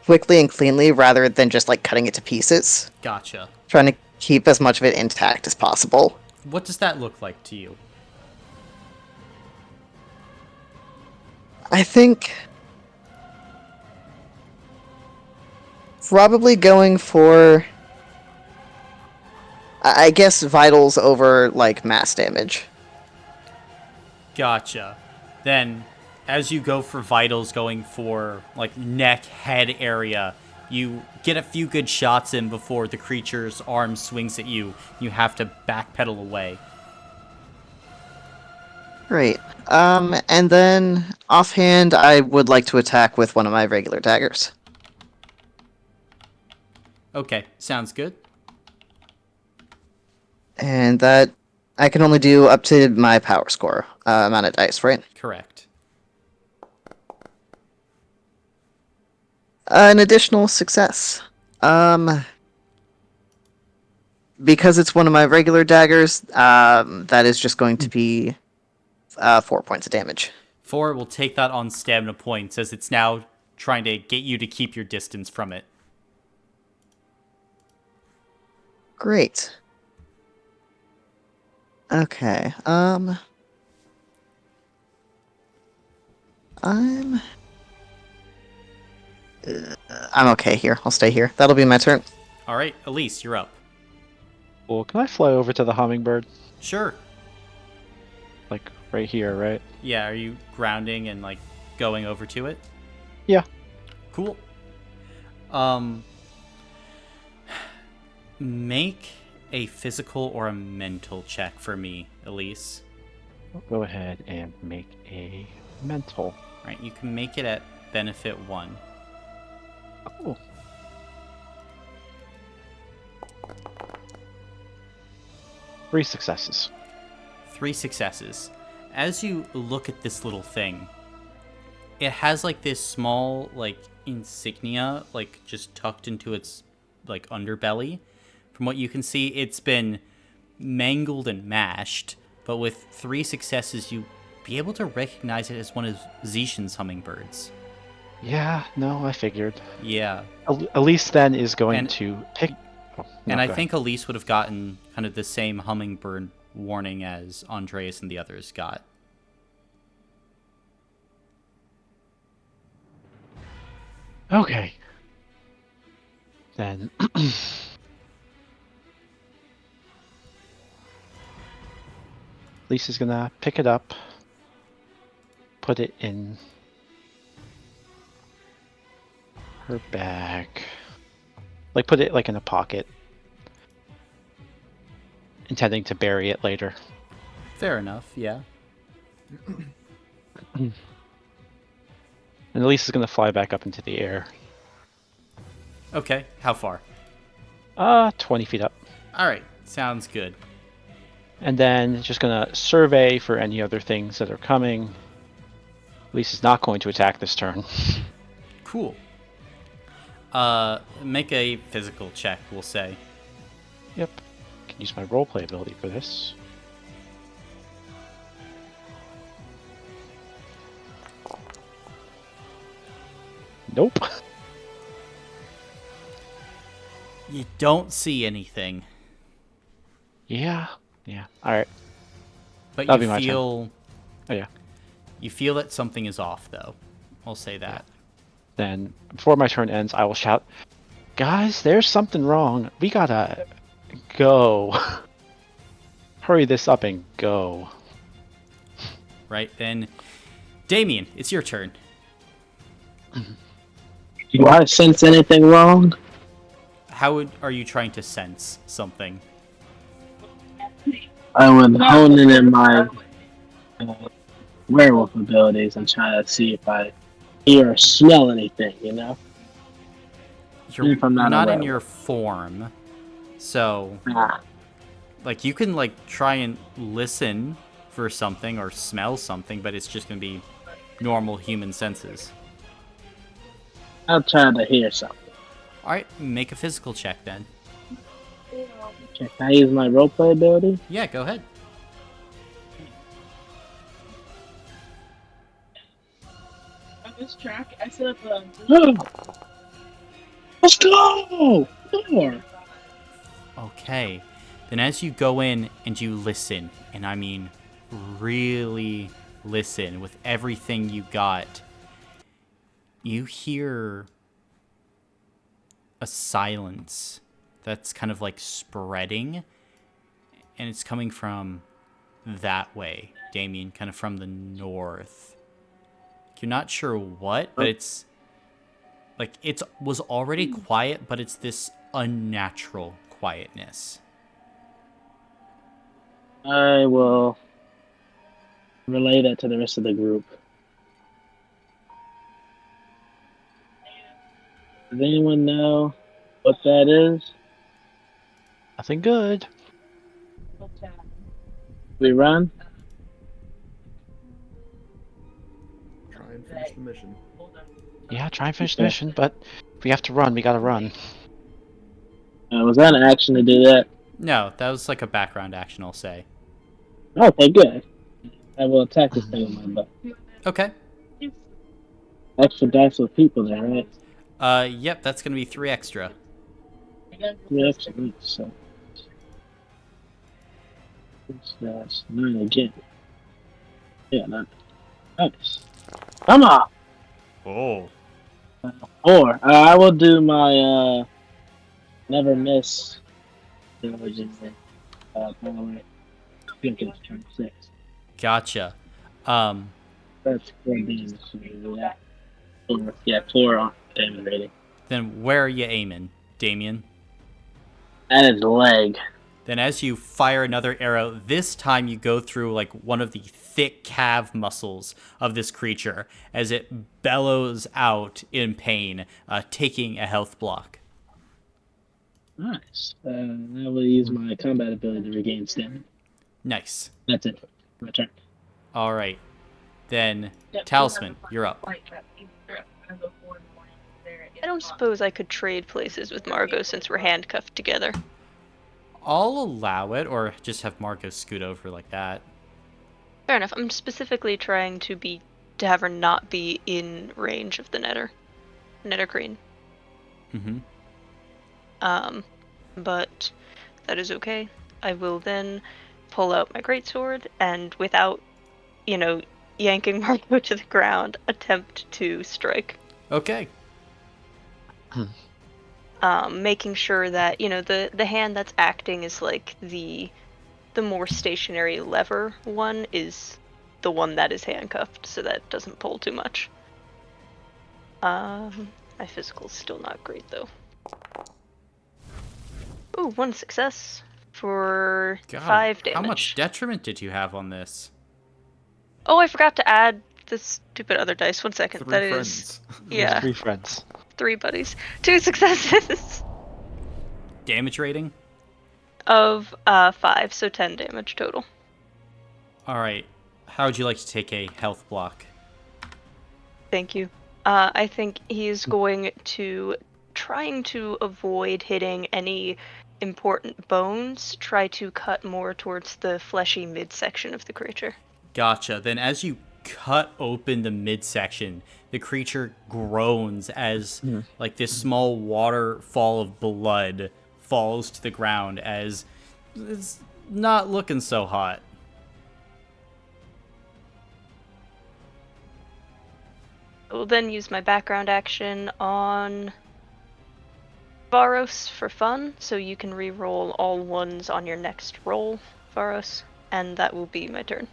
quickly and cleanly rather than just, like, cutting it to pieces. Gotcha. Trying to keep as much of it intact as possible. What does that look like to you? I think... probably going for... I guess vitals over, like, mass damage. Gotcha. Then, as you go for vitals, going for, like, neck, head area, you get a few good shots in before the creature's arm swings at you. You have to backpedal away. Great. And then, offhand, I would like to attack with one of my regular daggers. Okay, sounds good. And that... I can only do up to my power score amount of dice, right? Correct. An additional success. Because it's one of my regular daggers, that is just going to be 4 points of damage. 4 will take that on stamina points as it's now trying to get you to keep your distance from it. Great. Okay, I'm okay here. I'll stay here. That'll be my turn. Alright, Elise, you're up. Well, can I fly over to the hummingbird? Sure. Like, right here, right? Yeah, are you grounding and, like, going over to it? Yeah. Cool. Make a physical or a mental check for me, Elise. I'll go ahead and make a mental. Right, you can make it at benefit 1. Cool. Three successes. 3 successes. As you look at this little thing, it has like this small like insignia like just tucked into its like underbelly. From what you can see, it's been mangled and mashed, but with 3 successes you be able to recognize it as one of Zishan's hummingbirds. Yeah, no, I figured. Yeah. Elise then is going And- to pick... Oh, no, And I go think Elise would have gotten kind of the same hummingbird warning as Andreas and the others got. ahead. Okay. Then... Lisa's gonna pick it up, put it in her bag, like put it like in a pocket, intending to bury it later. Fair enough, yeah. And Lisa's gonna fly back up into the air. Okay, how far? 20 feet up. Alright, sounds good. And then just gonna survey for any other things that are coming. Lisa's not going to attack this turn. Cool. Make a physical check, we'll say. Yep. Can use my roleplay ability for this. Nope. You don't see anything, Yeah. Alright. but That'll you be my turn. feel Oh yeah. you feel that something is off though. I'll say that. Then before my turn ends, I will shout, "Guys, there's something wrong. We gotta go. Hurry this up and go." right, then Damien, it's your turn. Do I sense anything wrong? Are you trying to sense something? I would hone in my uh, werewolf abilities and try to see if I hear or smell anything, you know? You're If I'm not a not in werewolf. your form, so Ah, like you can like try and listen for something or smell something, but it's just gonna be normal human senses. I'll try to hear something. All right, make a physical check then. Okay, can I use my roleplay ability? Yeah, go ahead. On this track, I set up a. Let's go! 4. Okay. Then as you go in and you listen, and I mean really listen with everything you got, you hear a silence that's kind of like spreading, and it's coming from that way, Damien, kind of from the north. You're not sure what, but it's like it was already quiet, but it's this unnatural quietness. I will relay that to the rest of the group. Does anyone know what that is? Nothing good. We run? Try and finish the mission. Yeah, try and finish the mission, but if we have to run, we gotta run. Was that an action to do that? No, that was like a background action, I'll say. Okay, good. I will attack this thing with my butt. Okay. Extra dice with people there, right? Yep, that's gonna be 3 extra. 3 extra dice, so. That's 9 again. Yeah, 9. Nice. Come on! Oh. 4. I will do my, never miss. Power. I think it's turn 6. Gotcha. That's 4 damage. So yeah. 4, yeah, 4 on damage rating. Then where are you aiming, Damien? That is leg. Then as you fire another arrow, this time you go through like one of the thick calf muscles of this creature as it bellows out in pain, taking a health block. Nice. I will use my combat ability to regain stamina. Nice. That's it. My turn. All right. Then, Talisman, you're up. I don't suppose I could trade places with Margot since we're handcuffed together. I'll allow it, or just have Marco scoot over like that. Fair enough. I'm specifically trying to have her not be in range of the Netter Kreen. Mm-hmm. But that is okay. I will then pull out my greatsword and, without, yanking Margot to the ground, attempt to strike. Okay. Making sure that, the hand that's acting is like the more stationary lever one is the one that is handcuffed, so that it doesn't pull too much. My physical's still not great though. Ooh, 1 success for God, 5 damage. how much detriment did you have on this? Oh, I forgot to add the stupid other dice. 1 second. 3 That friends. is, yeah, 3 friends. 3 buddies. 2 successes Damage rating? of 5, so 10 damage total. All right. How would you like to take a health block? Thank you. I think he's going to, trying to avoid hitting any important bones, try to cut more towards the fleshy midsection of the creature. Gotcha. Then as you cut open the midsection, the creature groans as like this small waterfall of blood falls to the ground as it's not looking so hot. I will then use my background action on Varos for fun, so you can re-roll all 1s on your next roll, Varos, and that will be my turn.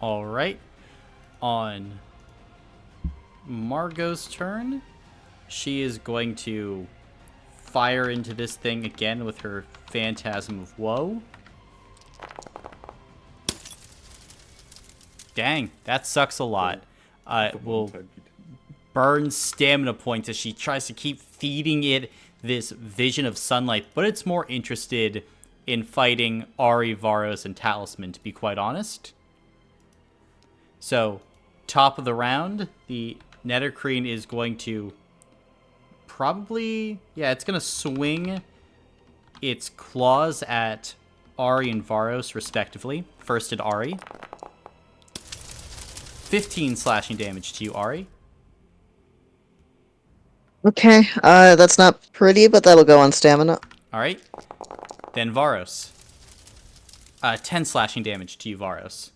All right. on Margot's turn, she is going to fire into this thing again with her Phantasm of Woe. Dang, that sucks a lot. Will burn stamina points as she tries to keep feeding it this vision of sunlight, but it's more interested in fighting Ari, Varos, and Talisman, to be quite honest. So, top of the round, the Netter Kreen is going to probably... Yeah, it's going to swing its claws at Ari and Varos, respectively. First at Ari. 15 slashing damage to you, Ari. Okay, that's not pretty, but that'll go on stamina. Alright. Then Varos. 10 slashing damage to you, Varos.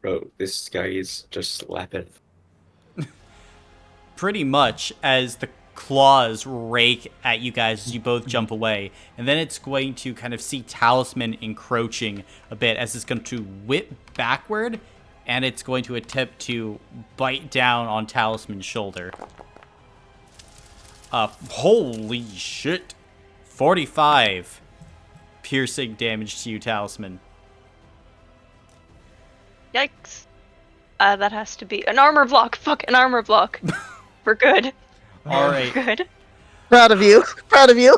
Bro, this guy is just slapping. Pretty much, as the claws rake at you guys as you both jump away. And then it's going to kind of see Talisman encroaching a bit as it's going to whip backward. And it's going to attempt to bite down on Talisman's shoulder. Holy shit. 45 piercing damage to you, Talisman. Yikes. That has to be an armor block. Fuck, an armor block. We're good. All right. We're good. Proud of you. Proud of you.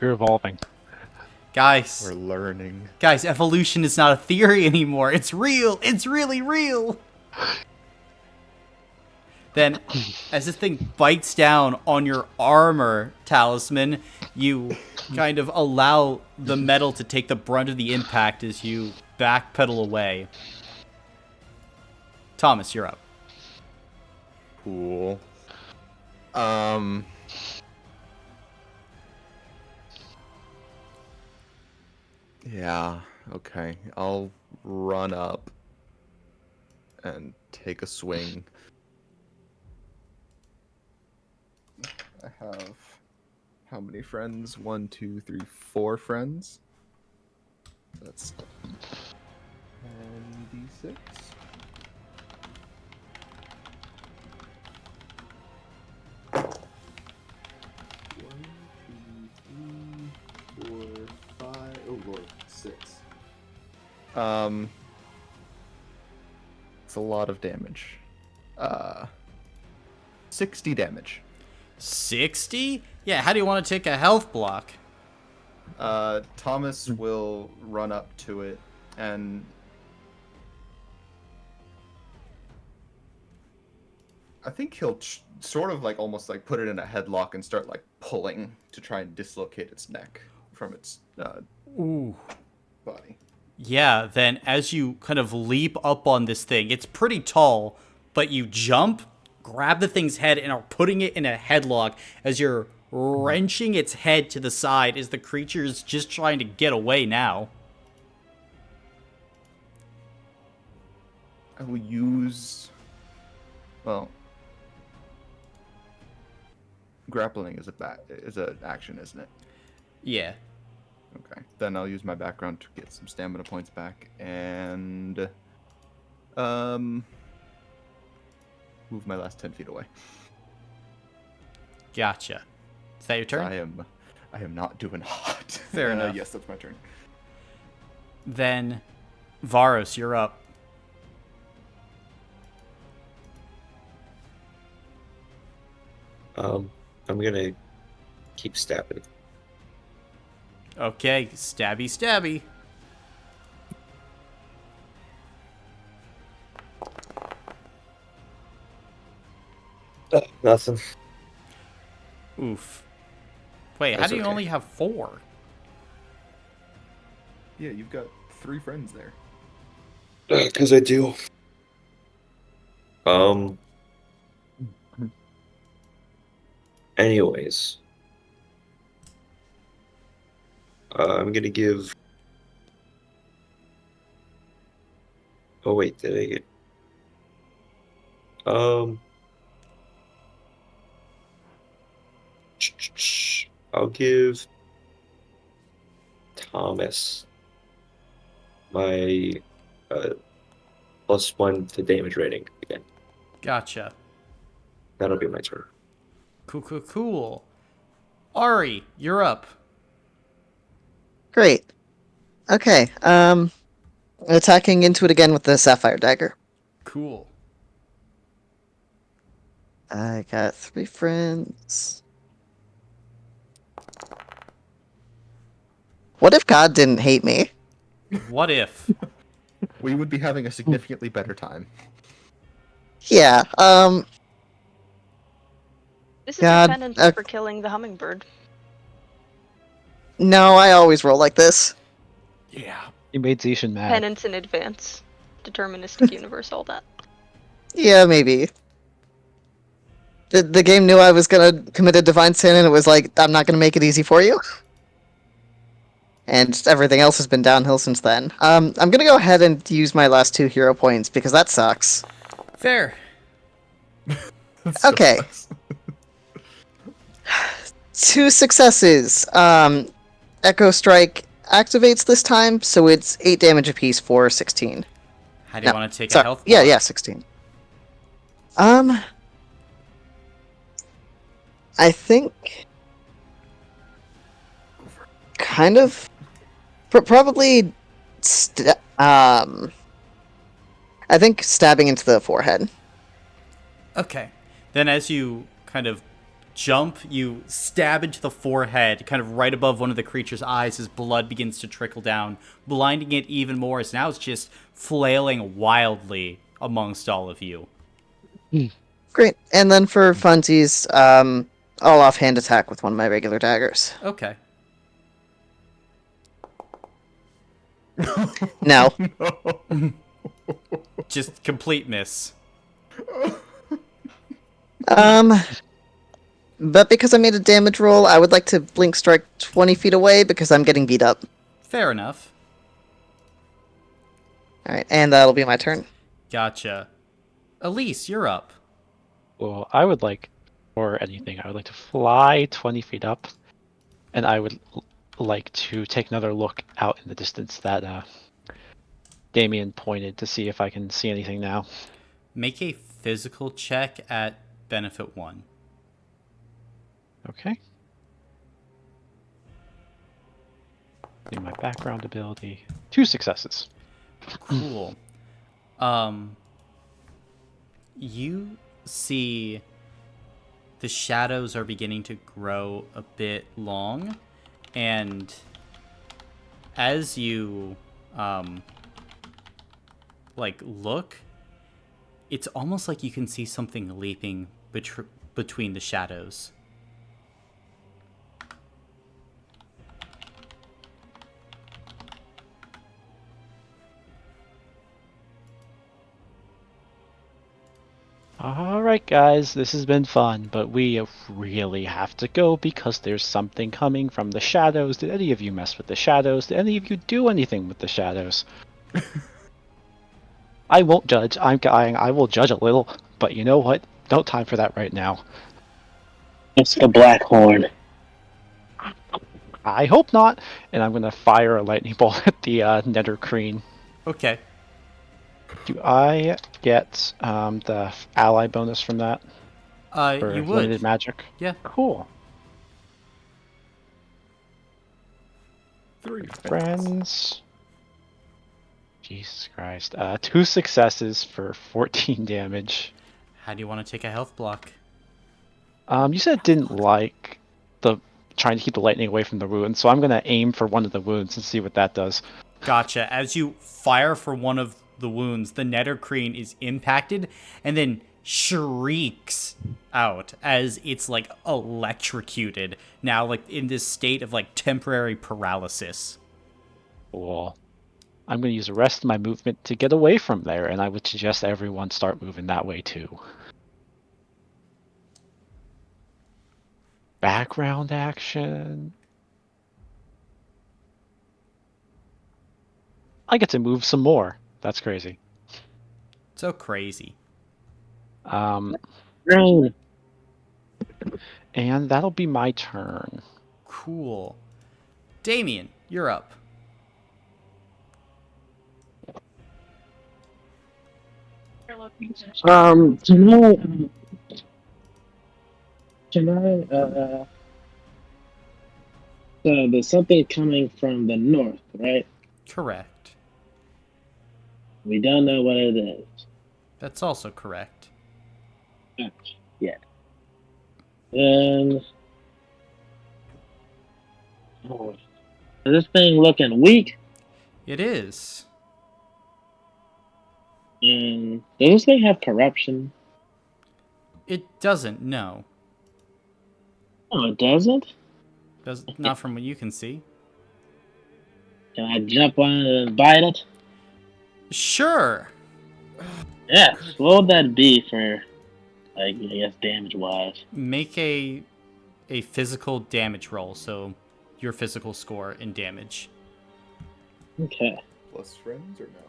We're evolving. Guys. We're learning. Guys, evolution is not a theory anymore. It's real. It's really real. Then, as this thing bites down on your armor, Talisman, you kind of allow the metal to take the brunt of the impact as you backpedal away. Thomas, you're up. Cool. Yeah, okay. I'll run up and take a swing. I have how many friends? 1, 2, 3, 4 friends. That's 10d6. Six. It's a lot of damage. 60 damage. 60? Yeah, how do you want to take a health block? Thomas will run up to it and I think he'll sort of like almost like put it in a headlock and start like pulling to try and dislocate its neck from its Ooh. body. Yeah, then as you kind of leap up on this thing, it's pretty tall, but you jump, grab the thing's head, and are putting it in a headlock as you're wrenching its head to the side as the creature's just trying to get away now. I will use... Well... Grappling is an action, isn't it? Yeah. Okay, then I'll use my background to get some stamina points back, and move my last 10 feet away. Gotcha. Is that your turn? I am not doing hot. Fair enough. Yes, that's my turn. Then, Varos, you're up. I'm gonna keep stabbing. Okay, stabby stabby. Nothing. Oof. Wait, how That's do you okay. only have 4? Yeah, you've got 3 friends there. Because I do. Anyways. I'm gonna give... Oh wait, did I get... I'll give Thomas my +1 to damage rating again. Gotcha. That'll be my turn. Cool. Ari, you're up. Great. Okay. Attacking into it again with the sapphire dagger. Cool. I got 3 friends. What if God didn't hate me? What if? We would be having a significantly better time. Yeah. This is God, your penance for killing the hummingbird. No, I always roll like this. Yeah. You made Zishan mad. Penance in advance. Deterministic universe, all that. Yeah, maybe. The game knew I was gonna commit a divine sin, and it was like, I'm not gonna make it easy for you. And everything else has been downhill since then. I'm gonna go ahead and use my last 2 hero points, because that sucks. Fair. Okay. 2 successes. Echo Strike activates this time, so it's 8 damage apiece for 16. How do you want to take a Sorry. health Yeah, block? yeah, 16. I think kind of probably I think stabbing into the forehead. Okay. Then as you kind of jump, you stab into the forehead, kind of right above one of the creature's eyes as blood begins to trickle down, blinding it even more as now it's just flailing wildly amongst all of you. Great. And then for funsies, I'll offhand attack with one of my regular daggers. Okay. No. Just complete miss. But because I made a damage roll, I would like to blink strike 20 feet away because I'm getting beat up. Fair enough. Alright, and that'll be my turn. Gotcha. Elise, you're up. Well, I would like, or anything, I would like to fly 20 feet up, and I would like to take another look out in the distance that Damien pointed to see if I can see anything now. Make a physical check at benefit 1. Okay. Do my background ability. 2 successes. Cool. You see the shadows are beginning to grow a bit long, and as you look, it's almost like you can see something leaping between the shadows. Alright guys, this has been fun, but we really have to go because there's something coming from the shadows. Did any of you mess with the shadows? Did any of you do anything with the shadows? I won't judge. I will judge a little, but you know what? No time for that right now. It's the black horn. I hope not, and I'm gonna fire a lightning bolt at the Netter Kreen. Okay. Do I get the ally bonus from that? For You limited would. magic? Yeah. Cool. 3 Friends. Jesus Christ. 2 successes for 14 damage. How do you want to take a health block? You said didn't like the trying to keep the lightning away from the wounds, so I'm gonna aim for one of the wounds and see what that does. Gotcha. As you fire for one of the wounds, the Netter Kreen is impacted and then shrieks out as it's like electrocuted, now like in this state of like temporary paralysis. Cool. I'm gonna use the rest of my movement to get away from there, and I would suggest everyone start moving that way too. Background action. I get to move some more. That's crazy. So crazy. Rain. And that'll be my turn. Cool. Damien, you're up. Can I, so there's something coming from the north, right? Correct. We don't know what it is. That's also correct. Yeah. And oh, is this thing looking weak? It is. And does this thing have corruption? It doesn't, no. No, it doesn't. Not from what you can see. Can I jump on it and bite it? Sure. Yes. What would that be for, like, I guess damage wise? Make a physical damage roll, so your physical score in damage. Okay. Plus friends or no?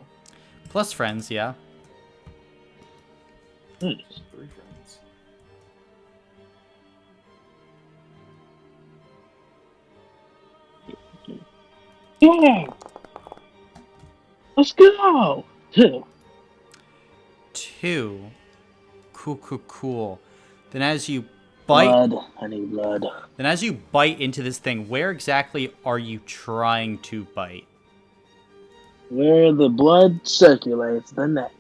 Plus friends, yeah. Nice. 3 friends. Yeah. Let's go. 2. 2. Cool. Then as you bite... Blood. I need blood. Then as you bite into this thing, where exactly are you trying to bite? Where the blood circulates, the neck.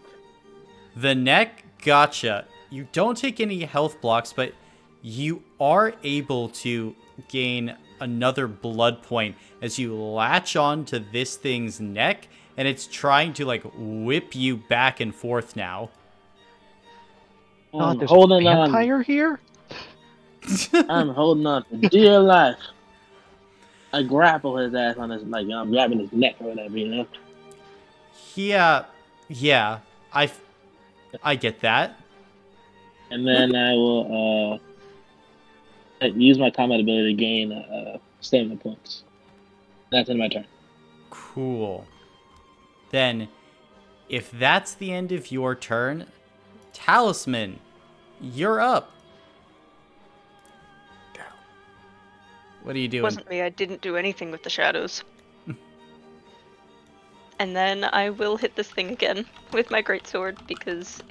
The neck? Gotcha. You don't take any health blocks, but you are able to gain another blood point as you latch on to this thing's neck, and it's trying to, like, whip you back and forth now. God, I'm there's holding a on. vampire here? I'm holding on for dear life. I grapple his ass on his, like, I'm grabbing his neck or whatever, you know? Yeah, I get that. And then I will use my combat ability to gain stamina points. That's in my turn. Cool. Then, if that's the end of your turn, Talisman, you're up. What are you It doing? wasn't me. I didn't do anything with the shadows. And then I will hit this thing again with my greatsword because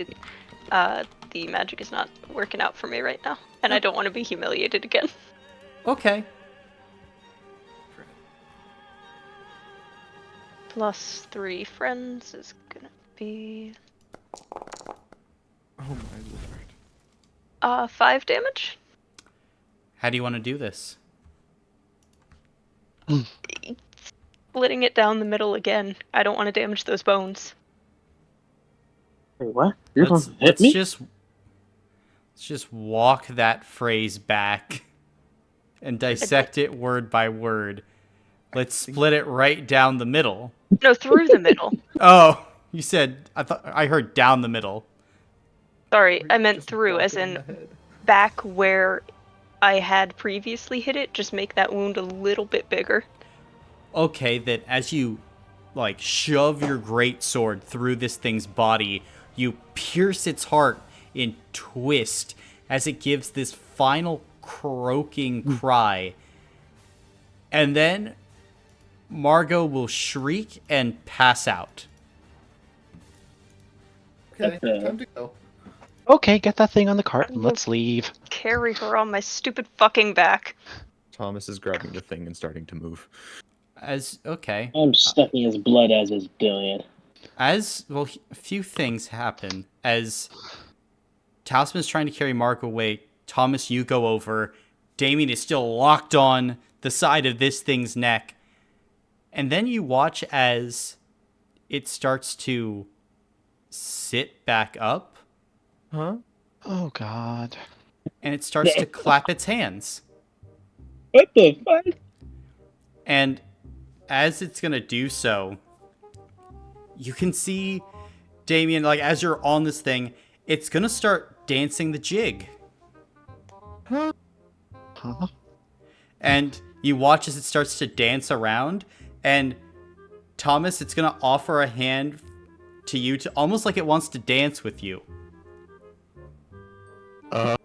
the magic is not working out for me right now, and I don't want to be humiliated again. Okay. Plus 3 friends is gonna be Oh my lord. 5 damage. How do you want to do this? Splitting it down the middle again. I don't want to damage those bones. Wait, what? You're Let's gonna hit me? just walk that phrase back and dissect it word by word. Let's split it right down the middle. No, through the middle. Oh, you said I heard down the middle. Sorry, I Or meant just through, bonk as it in the head. back where I had previously hit it. Just make that wound a little bit bigger. Okay, then as you like shove your great sword through this thing's body, you pierce its heart and twist as it gives this final croaking cry. And then Margot will shriek and pass out. Okay, time to go. Okay, get that thing on the cart and let's leave. Carry her on my stupid fucking back. Thomas is grabbing the thing and starting to move. Okay. I'm sucking his blood as it's doing it. Well, a few things happen. As Talisman is trying to carry Mark away, Thomas, you go over. Damien is still locked on the side of this thing's neck. And then you watch as it starts to sit back up. Huh? Oh god. And it starts to clap its hands. What the fuck? And as it's going to do so, you can see Damien, like, as you're on this thing, it's going to start dancing the jig. Huh? And you watch as it starts to dance around, and Thomas, it's going to offer a hand to you, to almost like it wants to dance with you. I'm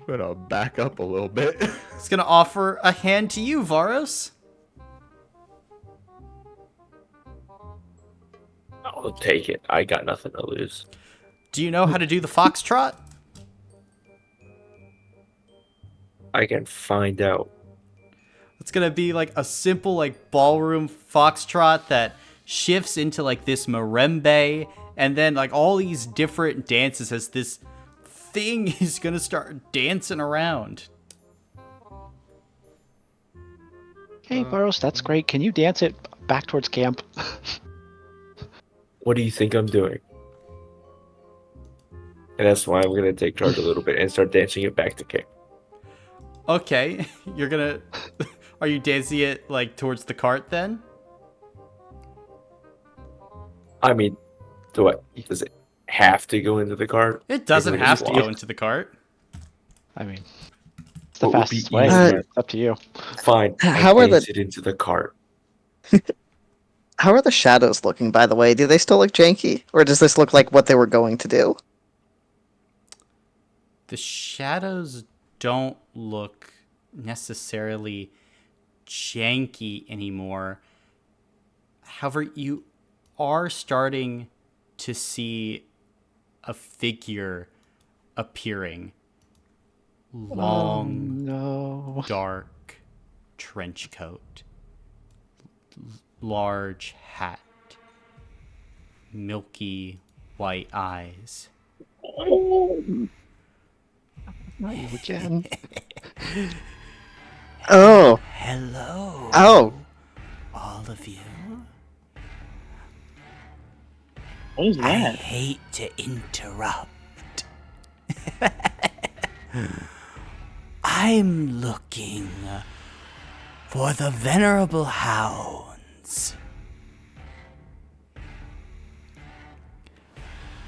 gonna back up a little bit. It's going to offer a hand to you, Varos. I'll take it. I got nothing to lose. Do you know how to do the foxtrot? I can find out. It's gonna be like a simple like ballroom foxtrot that shifts into like this marimba, and then like all these different dances as this thing is gonna start dancing around. Hey, Varos, that's great. Can you dance it back towards camp? What do you think I'm doing? And that's why I'm gonna take charge a little bit and start dancing it back to camp. Okay, you're gonna. Are you dancing it like towards the cart then? I mean, does it have to go into the cart? It doesn't Or can we have just to walk? go into the cart. I mean, it's the What would be fastest way. easier? It's up to you. Fine. How I are the- dance it into the cart. How are the shadows looking, by the way? Do they still look janky? Or does this look like what they were going to do? The shadows don't look necessarily janky anymore. However, you are starting to see a figure appearing. Long, No. dark trench coat, large hat, milky white eyes. Not you again. Oh. Hello. Oh. All of you. What is I that? hate to interrupt. I'm looking for the venerable hounds.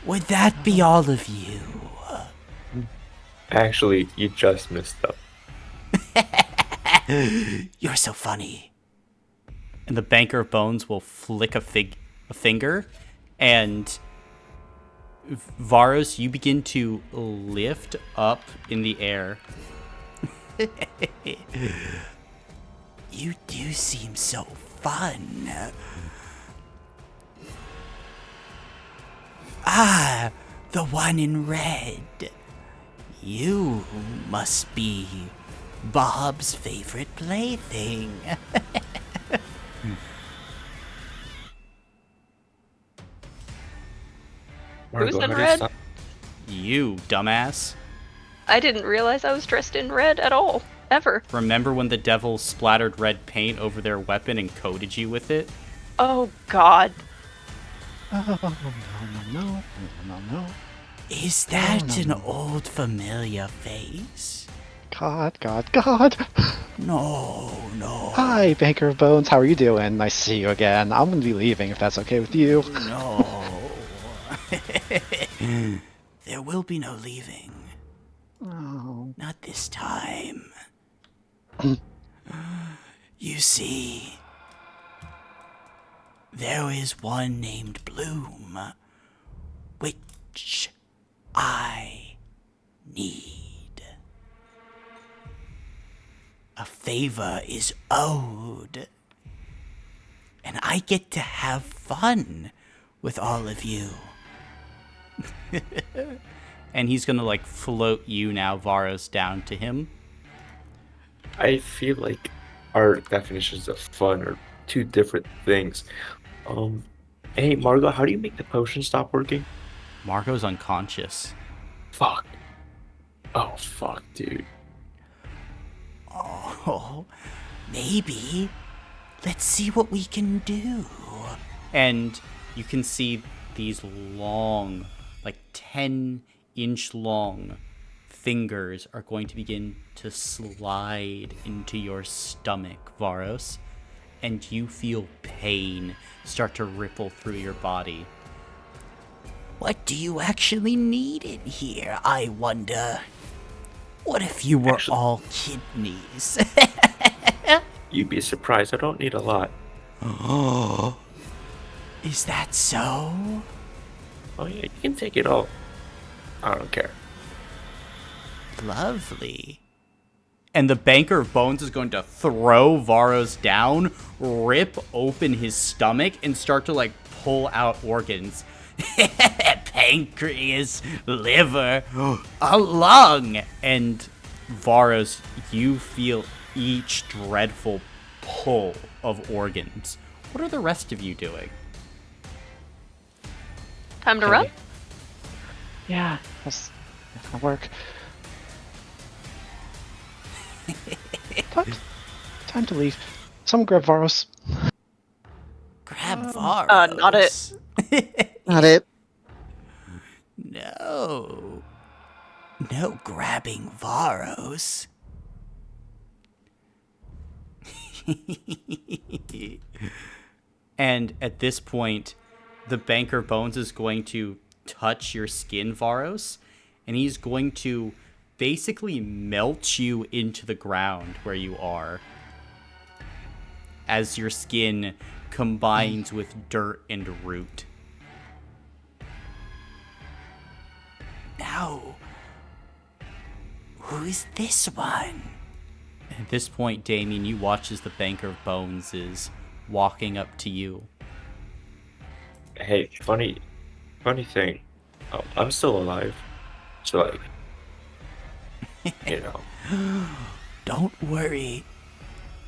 Would that be all of you? Actually, you just missed up. You're so funny. And the Banker of Bones will flick a finger, and Varos, you begin to lift up in the air. You do seem so fun. Ah, the one in red. You must be Bob's favorite plaything. Who's in how do you red? stop- You, dumbass. I didn't realize I was dressed in red at all, ever. Remember when the devil splattered red paint over their weapon and coated you with it? Oh God. Oh, no. Is that an old familiar face? God. No. Hi, Banker of Bones. How are you doing? Nice to see you again. I'm going to be leaving if that's okay with you. No. There will be no leaving. Oh. Not this time. You see, there is one named Bloom, which I need. A favor is owed, and I get to have fun with all of you. And he's gonna like float you now, Varos, down to him. I feel like our definitions of fun are two different things. Hey Margot, how do you make the potion stop working? Margot's unconscious. Fuck. Oh fuck, dude. Oh, maybe. Let's see what we can do. And you can see these long, like 10-inch long fingers are going to begin to slide into your stomach, Varos. And you feel pain start to ripple through your body. What do you actually need in here, I wonder? What if you were all kidneys? You'd be surprised, I don't need a lot. Oh, is that so? Oh yeah, you can take it all. I don't care. Lovely. And the Banker of Bones is going to throw Varos down, rip open his stomach, and start to like pull out organs. Pancreas, liver, a lung. And Varos, you feel each dreadful pull of organs. What are the rest of you doing? Time to run? Yeah, that's gonna work. Time to leave. Someone grab Varos. Grab Varos. Not it. Not it. No. No grabbing Varos. And at this point, the Banker Bones is going to touch your skin, Varos, and he's going to basically melt you into the ground where you are as your skin combines with dirt and root. Now, who is this one? At this point, Damien, you watch as the Banker of Bones is walking up to you. Hey, funny thing. Oh, I'm still alive. So like, you know. Don't worry.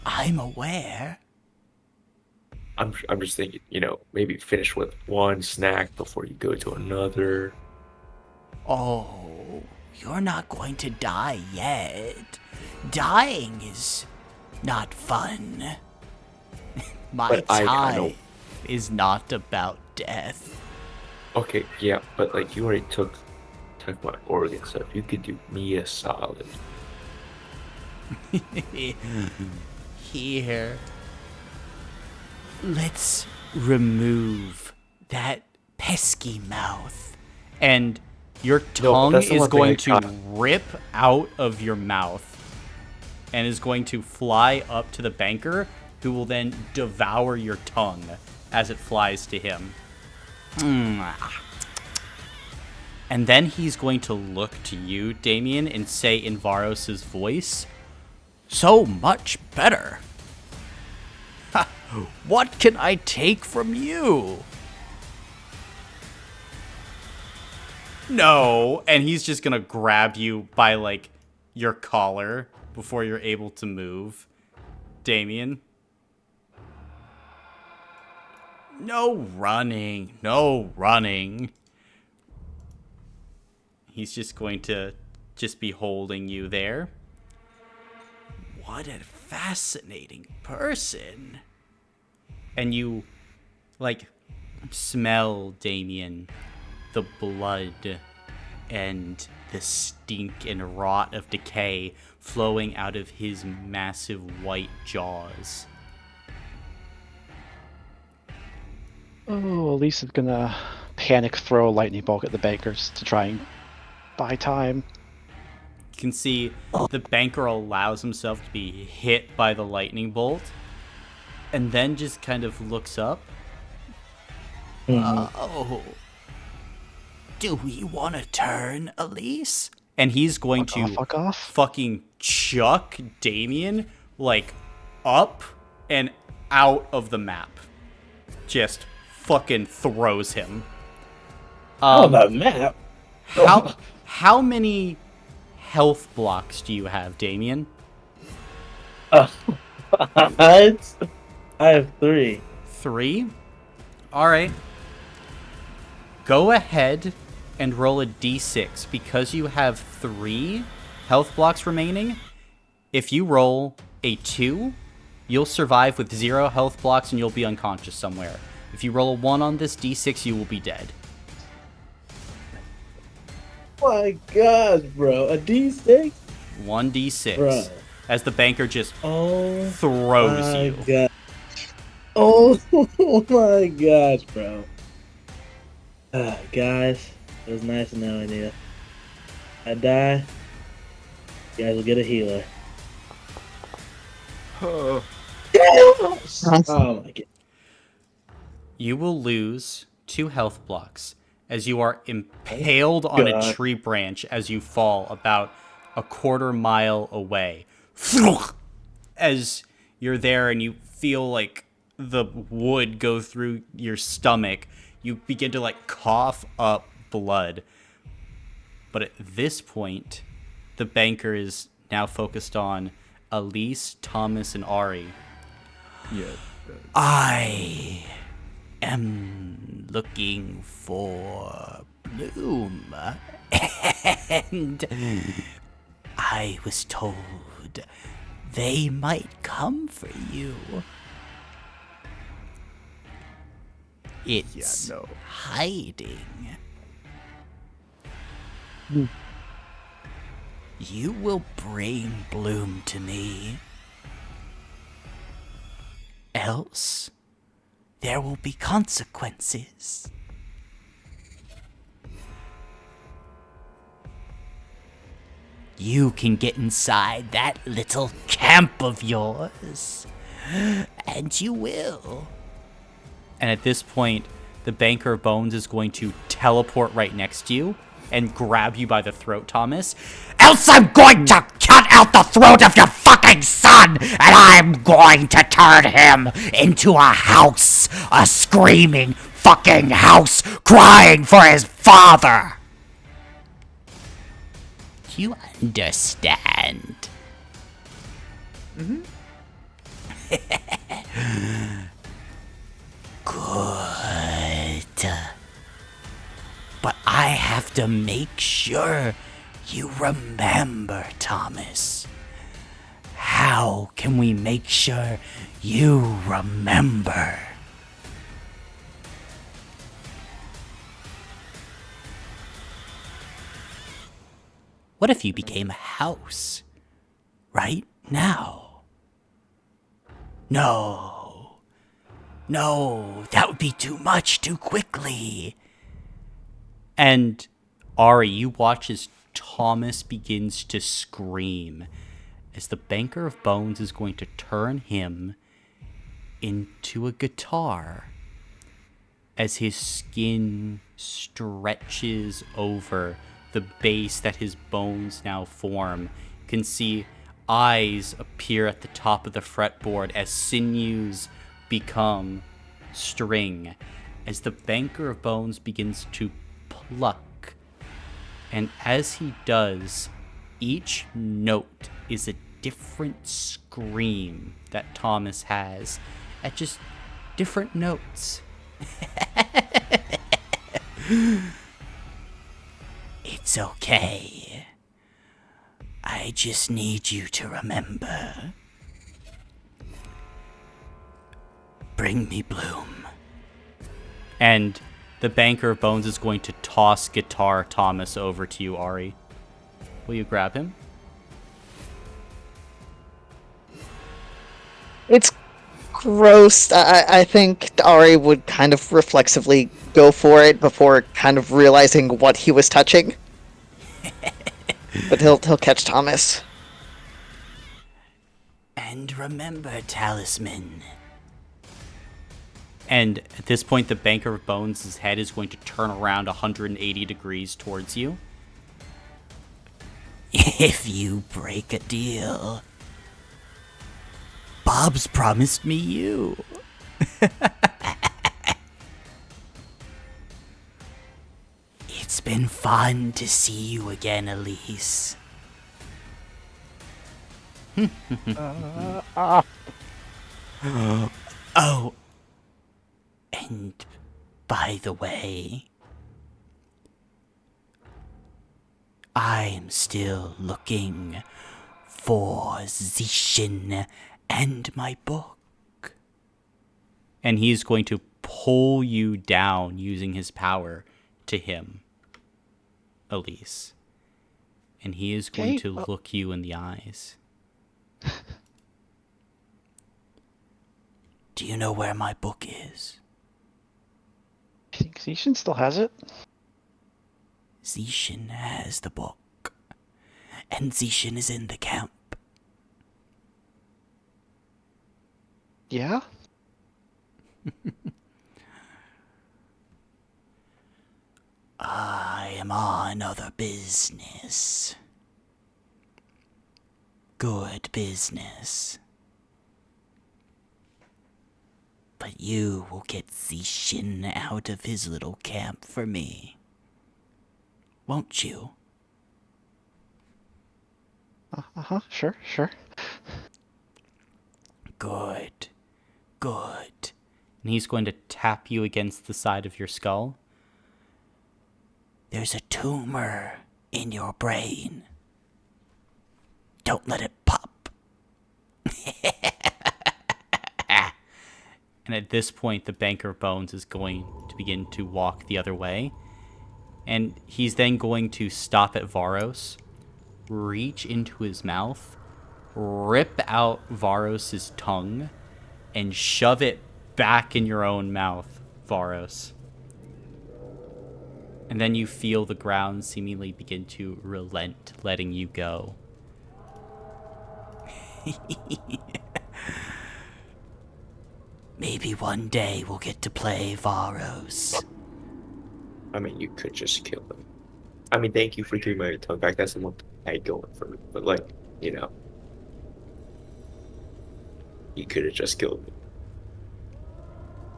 I'm aware. I'm just thinking, you know, maybe finish with one snack before you go to another. Oh, you're not going to die yet. Dying is not fun. My But I time know. is not about death. Okay, yeah, but like you already took my organs, so if you could do me a solid. Here. Let's remove that pesky mouth. And your tongue that's the is one thing going I to got. rip out of your mouth and is going to fly up to the banker, who will then devour your tongue as it flies to him. And then he's going to look to you, Damien, and say in Varos's voice, "So much better. What can I take from you?" No. And he's just gonna grab you by, like, your collar before you're able to move. Damien. No running. No running. He's just going to just be holding you there. What a fascinating person. And you, like, smell, Damien, the blood and the stink and rot of decay flowing out of his massive white jaws. Oh, Elise is gonna panic throw a lightning bolt at the bankers to try and buy time. You can see the banker allows himself to be hit by the lightning bolt and then just kind of looks up. Oh. Do we want to turn, Elise? And he's going to Fuck off. fucking chuck Damien, like, up and out of the map. Just fucking throws him. The map. How many health blocks do you have, Damien? I have 3. 3? Alright. Go ahead and roll a d6. Because you have 3 health blocks remaining, if you roll a 2, you'll survive with 0 health blocks and you'll be unconscious somewhere. If you roll a 1 on this d6, you will be dead. My God, bro, a D6? 1d6. Bro. As the banker just Oh throws my you. God. Oh my gosh, bro. Guys, it was nice knowing you. I die, you guys will get a healer. Oh my God. You will lose 2 health blocks as you are impaled on a God. tree branch as you fall about a quarter mile away. As you're there and you feel like the wood go through your stomach, You begin to like cough up blood. But at this point, the banker is now focused on Elise, Thomas, and Ari. Yeah. I am looking for Bloom. And I was told they might come for you. It's no. hiding. You will bring Bloom to me. Else, there will be consequences. You can get inside that little camp of yours. And you will. And at this point, the Banker of Bones is going to teleport right next to you and grab you by the throat, Thomas. Else I'm going to cut out the throat of your fucking son, and I'm going to turn him into a house. A screaming fucking house crying for his father. You understand? Mm-hmm. Good. But I have to make sure you remember, Thomas. How can we make sure you remember? What if you became a house? Right now? No, that would be too much too quickly. And Ari, you watch as Thomas begins to scream as the Banker of Bones is going to turn him into a guitar as his skin stretches over the base that his bones now form. You can see eyes appear at the top of the fretboard as sinews become string, as the Banker of Bones begins to pluck. And as he does, each note is a different scream that Thomas has at just different notes. It's okay. I just need you to remember. Bring me Bloom. And the Banker of Bones is going to toss Guitar Thomas over to you, Ari. Will you grab him? It's gross. I think Ari would kind of reflexively go for it before kind of realizing what he was touching. But he'll catch Thomas. And remember, Talisman. And at this point, the Banker of Bones' head is going to turn around 180 degrees towards you. If you break a deal, Bob's promised me you. It's been fun to see you again, Elise. Oh, and by the way, I'm still looking for Zishin and my book. And he's going to pull you down using his power to him, Elise. And he is going to look you in the eyes. Do you know where my book is? I think Zishin still has it. Zishin has the book. And Zishin is in the camp. Yeah? I am on other business. Good business. But you will get the Shin out of his little camp for me. Won't you? Sure. Good. Good. And he's going to tap you against the side of your skull. There's a tumor in your brain. Don't let it pop. And at this point, the Banker of Bones is going to begin to walk the other way. And he's then going to stop at Varos, reach into his mouth, rip out Varos's tongue, and shove it back in your own mouth, Varos. And then you feel the ground seemingly begin to relent, letting you go. Maybe one day we'll get to play Varos. I mean, you could just kill him. I mean, thank you for giving my tongue back. That's the one thing I had going for me. But, like, you know. You could have just killed me.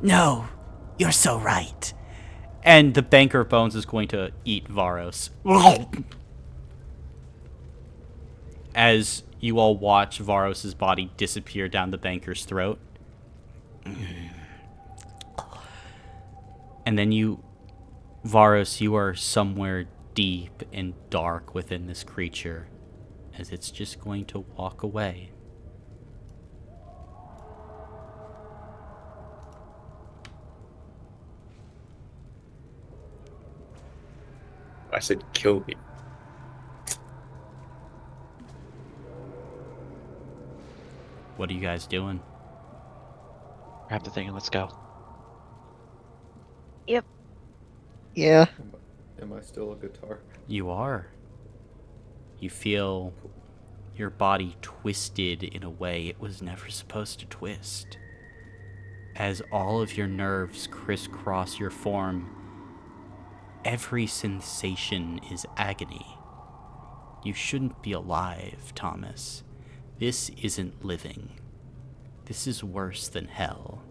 No, you're so right. And the Banker of Bones is going to eat Varos. As you all watch Varos's body disappear down the Banker's throat. And then you, Varos, you are somewhere deep and dark within this creature, as it's just going to walk away. I said kill me. What are you guys doing? Grab the thing and let's go. Yep. Yeah. Am I still a guitar? You are. You feel your body twisted in a way it was never supposed to twist. As all of your nerves crisscross your form, every sensation is agony. You shouldn't be alive, Thomas. This isn't living. This is worse than hell.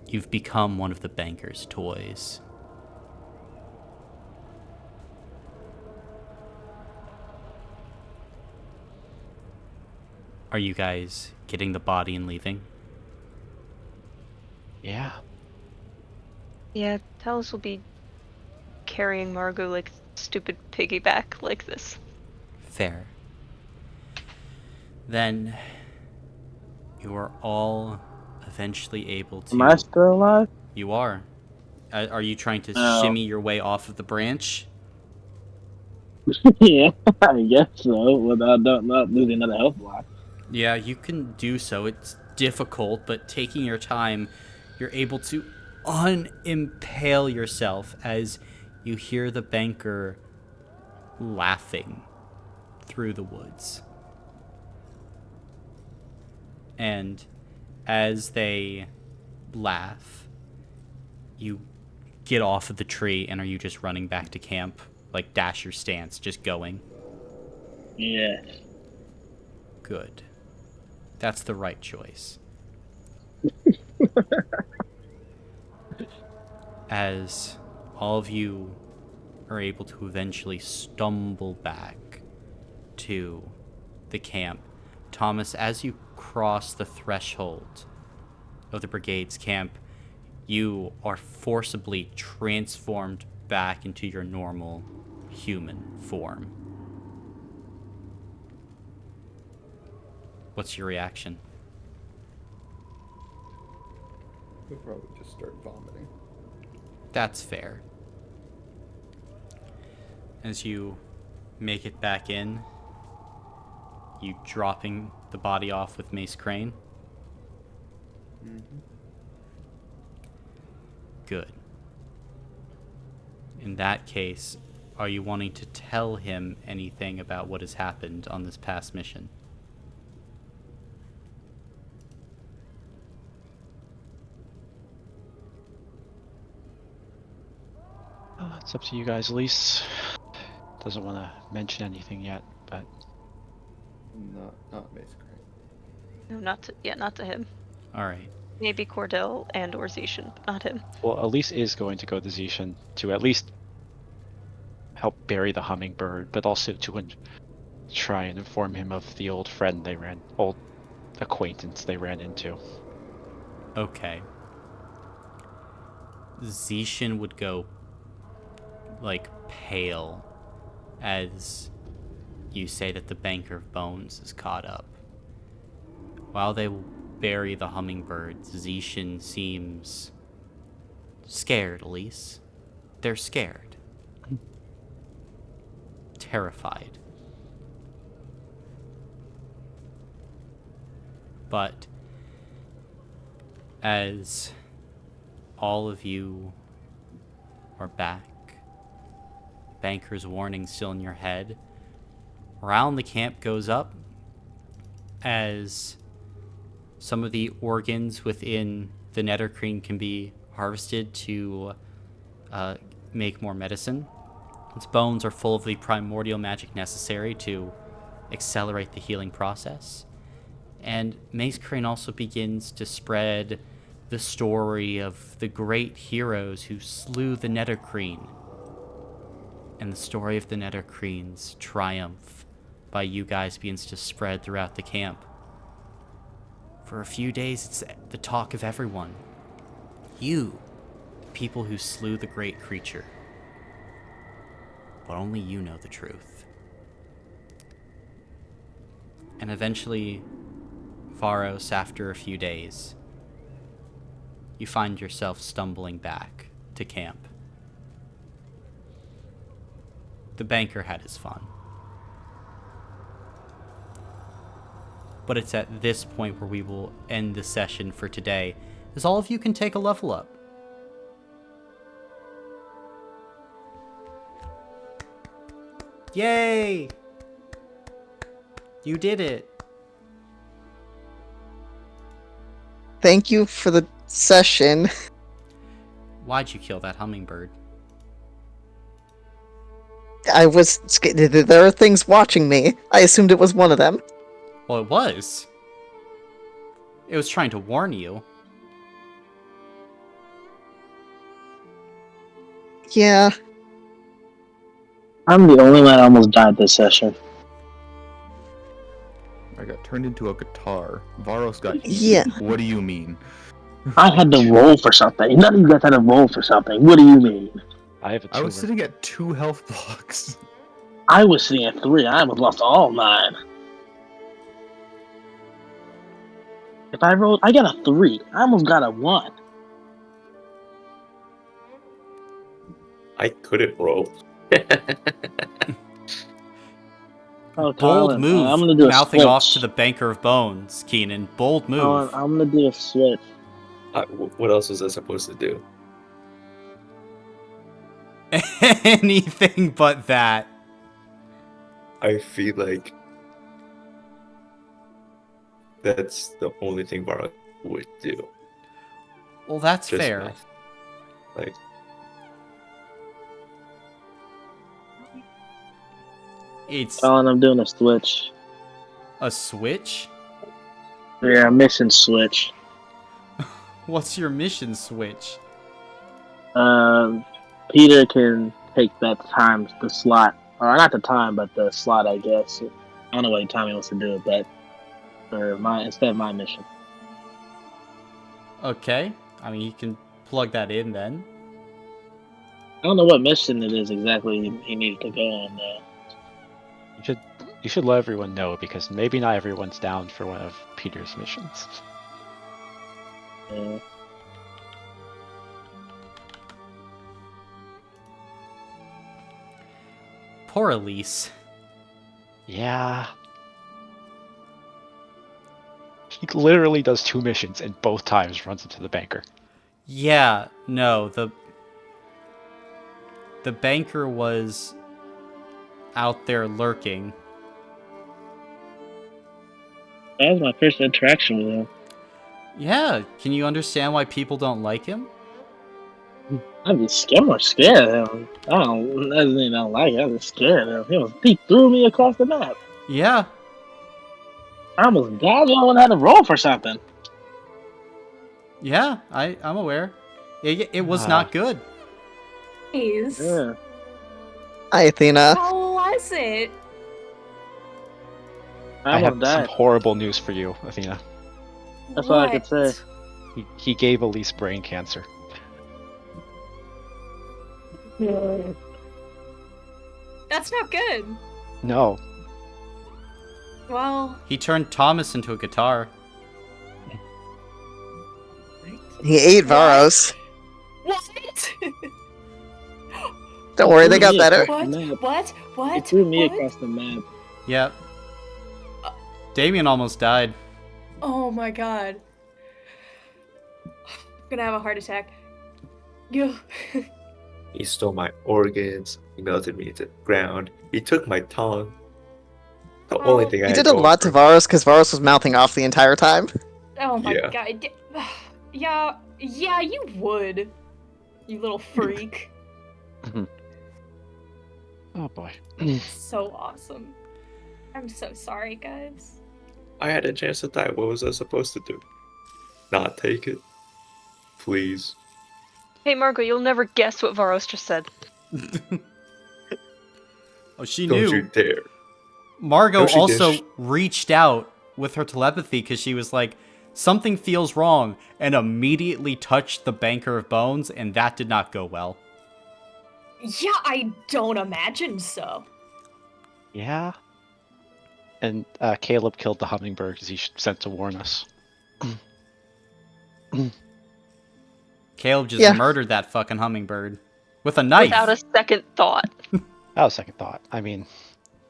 You've become one of the Banker's toys. Are you guys getting the body and leaving? Yeah. Yeah, Talos will be carrying Margot like stupid piggyback like this. Fair. Then you are all eventually able to... Am I still alive? You are. Are you trying to Oh. shimmy your way off of the branch? Yeah, I guess so. Without not losing another health block. Yeah, you can do so. It's difficult, but taking your time, you're able to unimpale yourself as you hear the Banker laughing through the woods. And as they laugh, you get off of the tree, and are you just running back to camp? Like, dash your stance, just going? Yeah. Good. That's the right choice. As all of you are able to eventually stumble back to the camp, Thomas, as you cross the threshold of the brigade's camp, you are forcibly transformed back into your normal human form. What's your reaction? We'll probably just start vomiting. That's fair. As you make it back in, you dropping the body off with Mace Crane. Mm-hmm. Good. In that case, are you wanting to tell him anything about what has happened on this past mission? It's up to you guys. Elise doesn't want to mention anything yet, but Not Mace Crane. No, not to him. All right. Maybe Cordell and or Zishan, but not him. Well, Elise is going to go to Zishan to at least help bury the hummingbird, but also to try and inform him of the old acquaintance they ran into. Okay. Zishan would go, like, pale as you say that the Banker of Bones is caught up. While they bury the hummingbird, Zishan seems scared, Elise. They're scared. Terrified. But as all of you are back, Banker's warning still in your head, morale in the camp goes up as some of the organs within the Netter Kreen can be harvested to make more medicine. Its bones are full of the primordial magic necessary to accelerate the healing process. And Mace Crane also begins to spread the story of the great heroes who slew the Netter Kreen, and the story of the Netter Kreen's triumph by you guys begins to spread throughout the camp. For a few days, it's the talk of everyone. You, the people who slew the great creature. But only you know the truth. And eventually, Varos, after a few days, you find yourself stumbling back to camp. The Banker had his fun. But it's at this point where we will end the session for today, as all of you can take a level up. Yay! You did it! Thank you for the session. Why'd you kill that hummingbird? I was there are things watching me. I assumed it was one of them. Well, it was. It was trying to warn you. Yeah. I'm the only one that almost died this session. I got turned into a guitar. Varos got eaten. Yeah. What do you mean? I had to roll for something. None of you guys had to roll for something. What do you mean? I have a I was tumor. sitting at 2 health blocks. I was sitting at 3. I almost lost all 9. If I rolled, I got a 3. I almost got a 1. I couldn't roll. Oh, Bold Colin, move, I'm gonna do a mouthing switch. off to the Banker of Bones, Keenan. Bold move. I'm gonna do a switch. What else was I supposed to do? Anything but that. I feel like that's the only thing Varos would do. Well, that's Just fair. math. Like, It's Colin, I'm doing a switch. a switch? Yeah, mission switch. What's your mission switch? Peter can take that time, the slot, or not the time, but the slot, I guess. I don't know what time he wants to do it, but instead of my mission. Okay. I mean, you can plug that in then. I don't know what mission it is exactly he needed to go on. You should let everyone know, because maybe not everyone's down for one of Peter's missions. Yeah. Poor Elise. Yeah. He literally does 2 missions, and both times runs into the Banker. Yeah, no, the Banker was out there lurking. That was my first interaction with him. Yeah, can you understand why people don't like him? I'm just scared or scared of him. I don't like it. I'm just scared of him. He threw me across the map. Yeah. I almost died. I had to roll for something. Yeah, I'm aware. It was not good. Please. Yeah. Hi, Athena. How was it? I I have almost some died. horrible news for you, Athena. That's all I could say. He gave Elise brain cancer. That's not good. No. Well, He turned Thomas into a guitar. He ate Varos. what? Don't worry, they got better. What? What? He What? threw me What? across the map. Yep. Damien almost died. Oh my god. I'm gonna have a heart attack. You. He stole my organs. He melted me into the ground. He took my tongue. The only thing I He had did a going lot for to Varos because Varos was mouthing off the entire time. Oh my Yeah. god. Yeah, you would. You little freak. Oh boy. So awesome. I'm so sorry, guys. I had a chance to die. What was I supposed to do? Not take it? Please. Hey, Margot, you'll never guess what Varos just said. Oh, she Don't knew. you dare. Margot No, she also did. reached out with her telepathy because she was like, something feels wrong, and immediately touched the Banker of Bones, and that did not go well. Yeah, I don't imagine so. Yeah. And Caleb killed the hummingbird because he sent to warn us. Caleb just Yeah. murdered that fucking hummingbird with a knife. Without a second thought. That was second thought. I mean,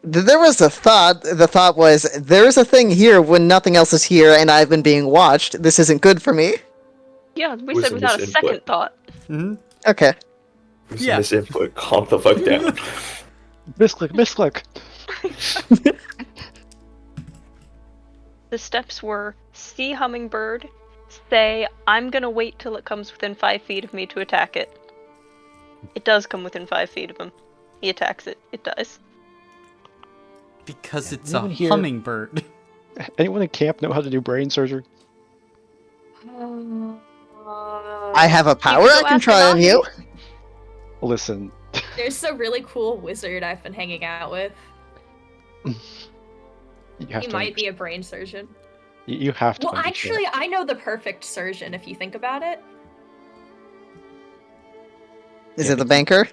There was a thought. The thought was, there's a thing here when nothing else is here, and I've been being watched. This isn't good for me. Yeah, we Was said a without a misinput. second thought. Mhm. Okay. It was Yeah. a misinput. Calm the fuck down. misclick. The steps were see hummingbird, say I'm gonna wait till it comes within 5 feet of me to attack it. It does come within 5 feet of him. He attacks it. It dies. Because Yeah, it's a anyone here- hummingbird. Anyone in camp know how to do brain surgery? I have a power I can try on you. Listen, There's a really cool wizard I've been hanging out with. you have He to. might be a brain surgeon. You have to. Well, understand. actually, I know the perfect surgeon if you think about it. Is Yeah, it the but- banker?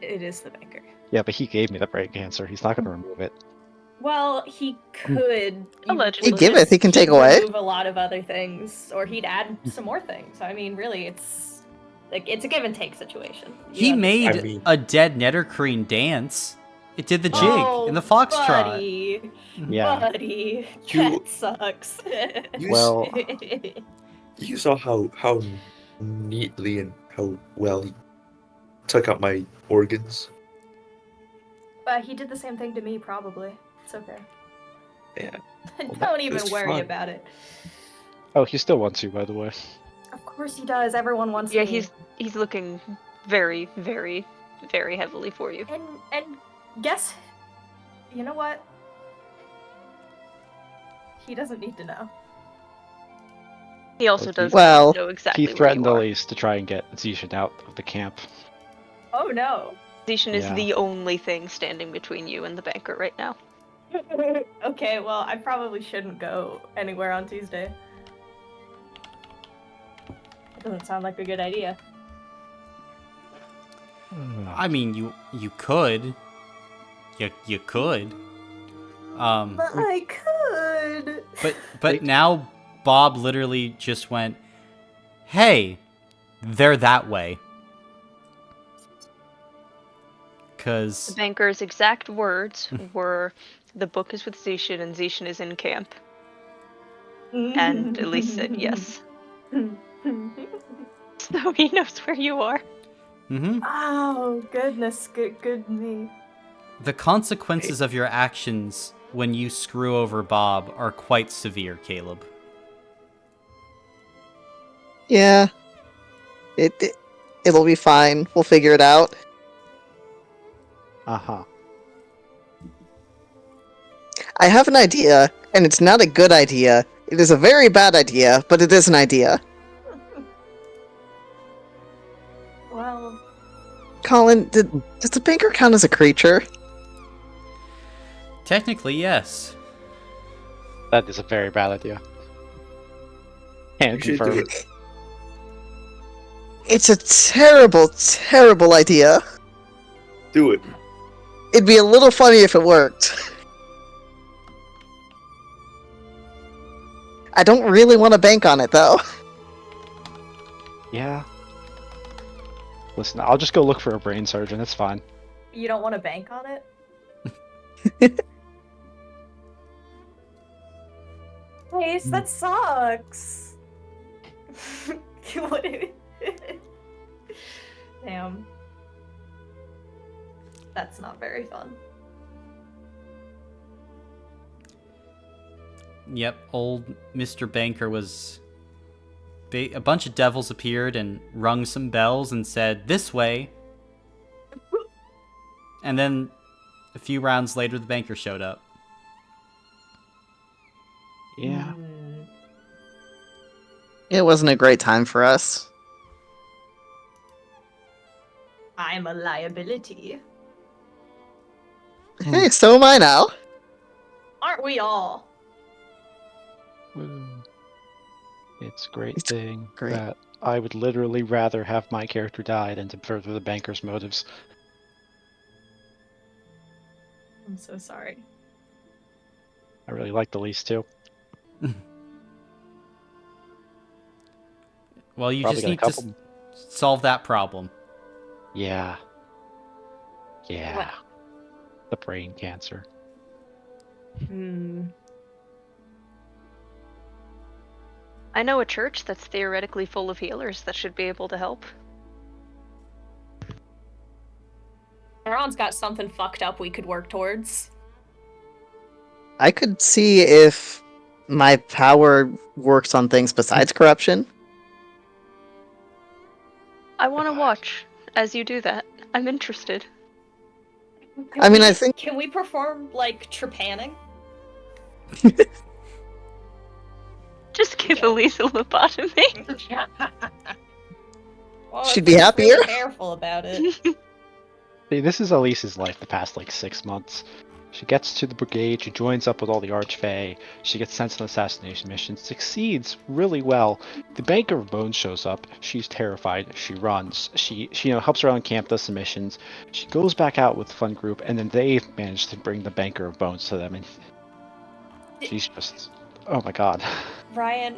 It is the banker. Yeah, but he gave me the brain cancer. He's not going to remove it. Well, he could. Allegedly. He giveth, he can take he'd away. remove a lot of other things, or he'd add some more things. I mean, really, it's like it's a give and take situation. He You made I mean- a dead Netter Kreen dance. It did the jig Oh, in the foxtrot. buddy, Yeah. buddy, You- that sucks. You Well, You saw how neatly and how well he took out my organs. he did the same thing to me, probably. It's okay. Yeah. Don't even that's worry fine. about it. Oh, he still wants you, by the way. Of course he does. Everyone wants Yeah, me. he's looking very, very, very heavily for you. And guess, you know what? He doesn't need to know. He also Okay. does Well, know exactly He where threatened you are. Elise to try and get Zishan out of the camp. Oh no. Zishan is Yeah. the only thing standing between you and the banker right now. Okay, well, I probably shouldn't go anywhere on Tuesday. It doesn't sound like a good idea. I mean, you could. You could. But I could. But now Bob literally just went, "Hey, they're that way." The Cuz banker's exact words were, "The book is with Zishan and Zishan is in camp." And Elise said yes. So he knows where you are. Oh goodness, good me. the consequences of your actions when you screw over Bob are quite severe, Caleb. Yeah. It'll be fine. We'll figure it out. Uh-huh. I have an idea, and it's not a good idea. It is a very bad idea, but it is an idea. Colin, does the banker count as a creature? Technically, yes. That is a very bad idea. Can't You should do confirm. it. It's a terrible, terrible idea. Do it. It'd be a little funny if it worked. I don't really want to bank on it, though. Yeah. Listen, I'll just go look for a brain surgeon. It's fine. You don't want to bank on it? Mace, that sucks. What Damn. That's not very fun. Yep, old Mr. Banker was... A bunch of devils appeared and rung some bells and said, "This way." And then a few rounds later, the banker showed up. Yeah. It wasn't a great time for us. I'm a liability. Hey, so am I now. Aren't we all? Woo. It's a great It's thing great. that I would literally rather have my character die than to further the banker's motives. I'm so sorry. I really like the lease too. Well, you Probably just got a need to couple. solve that problem. Yeah. Yeah. What? The brain cancer. I know a church that's theoretically full of healers that should be able to help. Aaron's got something fucked up we could work towards. I could see if my power works on things besides corruption. I want to watch as you do that. I'm interested. I mean, I think- Can we perform, like, trepanning? Just give Elise a lobotomy. Well, She'd if be we're just happier. really careful about it. See, this is Elise's life the past, 6 months. She gets to the brigade, she joins up with all the Archfey, she gets sent on an assassination mission, succeeds really well. The Banker of Bones shows up, she's terrified, she runs, she helps her on camp, does some missions, she goes back out with the fun group, and then they manage to bring the Banker of Bones to them, and she's just, oh my god. Ryan,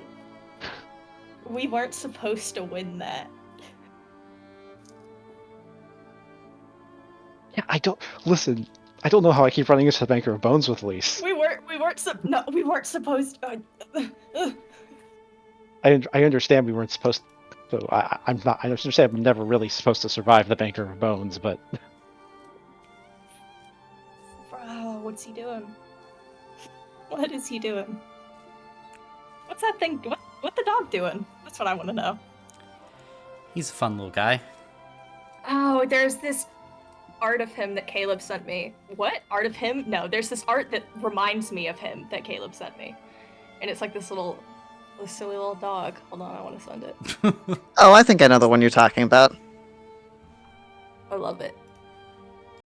we weren't supposed to win that. Yeah, I don't know how I keep running into the Banker of Bones with Elise. We weren't supposed to. I understand we weren't supposed to. So I understand I'm never really supposed to survive the Banker of Bones, but Bro, what's he doing? What is he doing? What's that thing? What the dog doing? That's what I want to know. He's a fun little guy. Oh, there's this art of him that Caleb sent me. What? Art of him? No, there's this art that reminds me of him that Caleb sent me. And it's like this silly little dog. Hold on, I want to send it. Oh, I think I know the one you're talking about. I love it.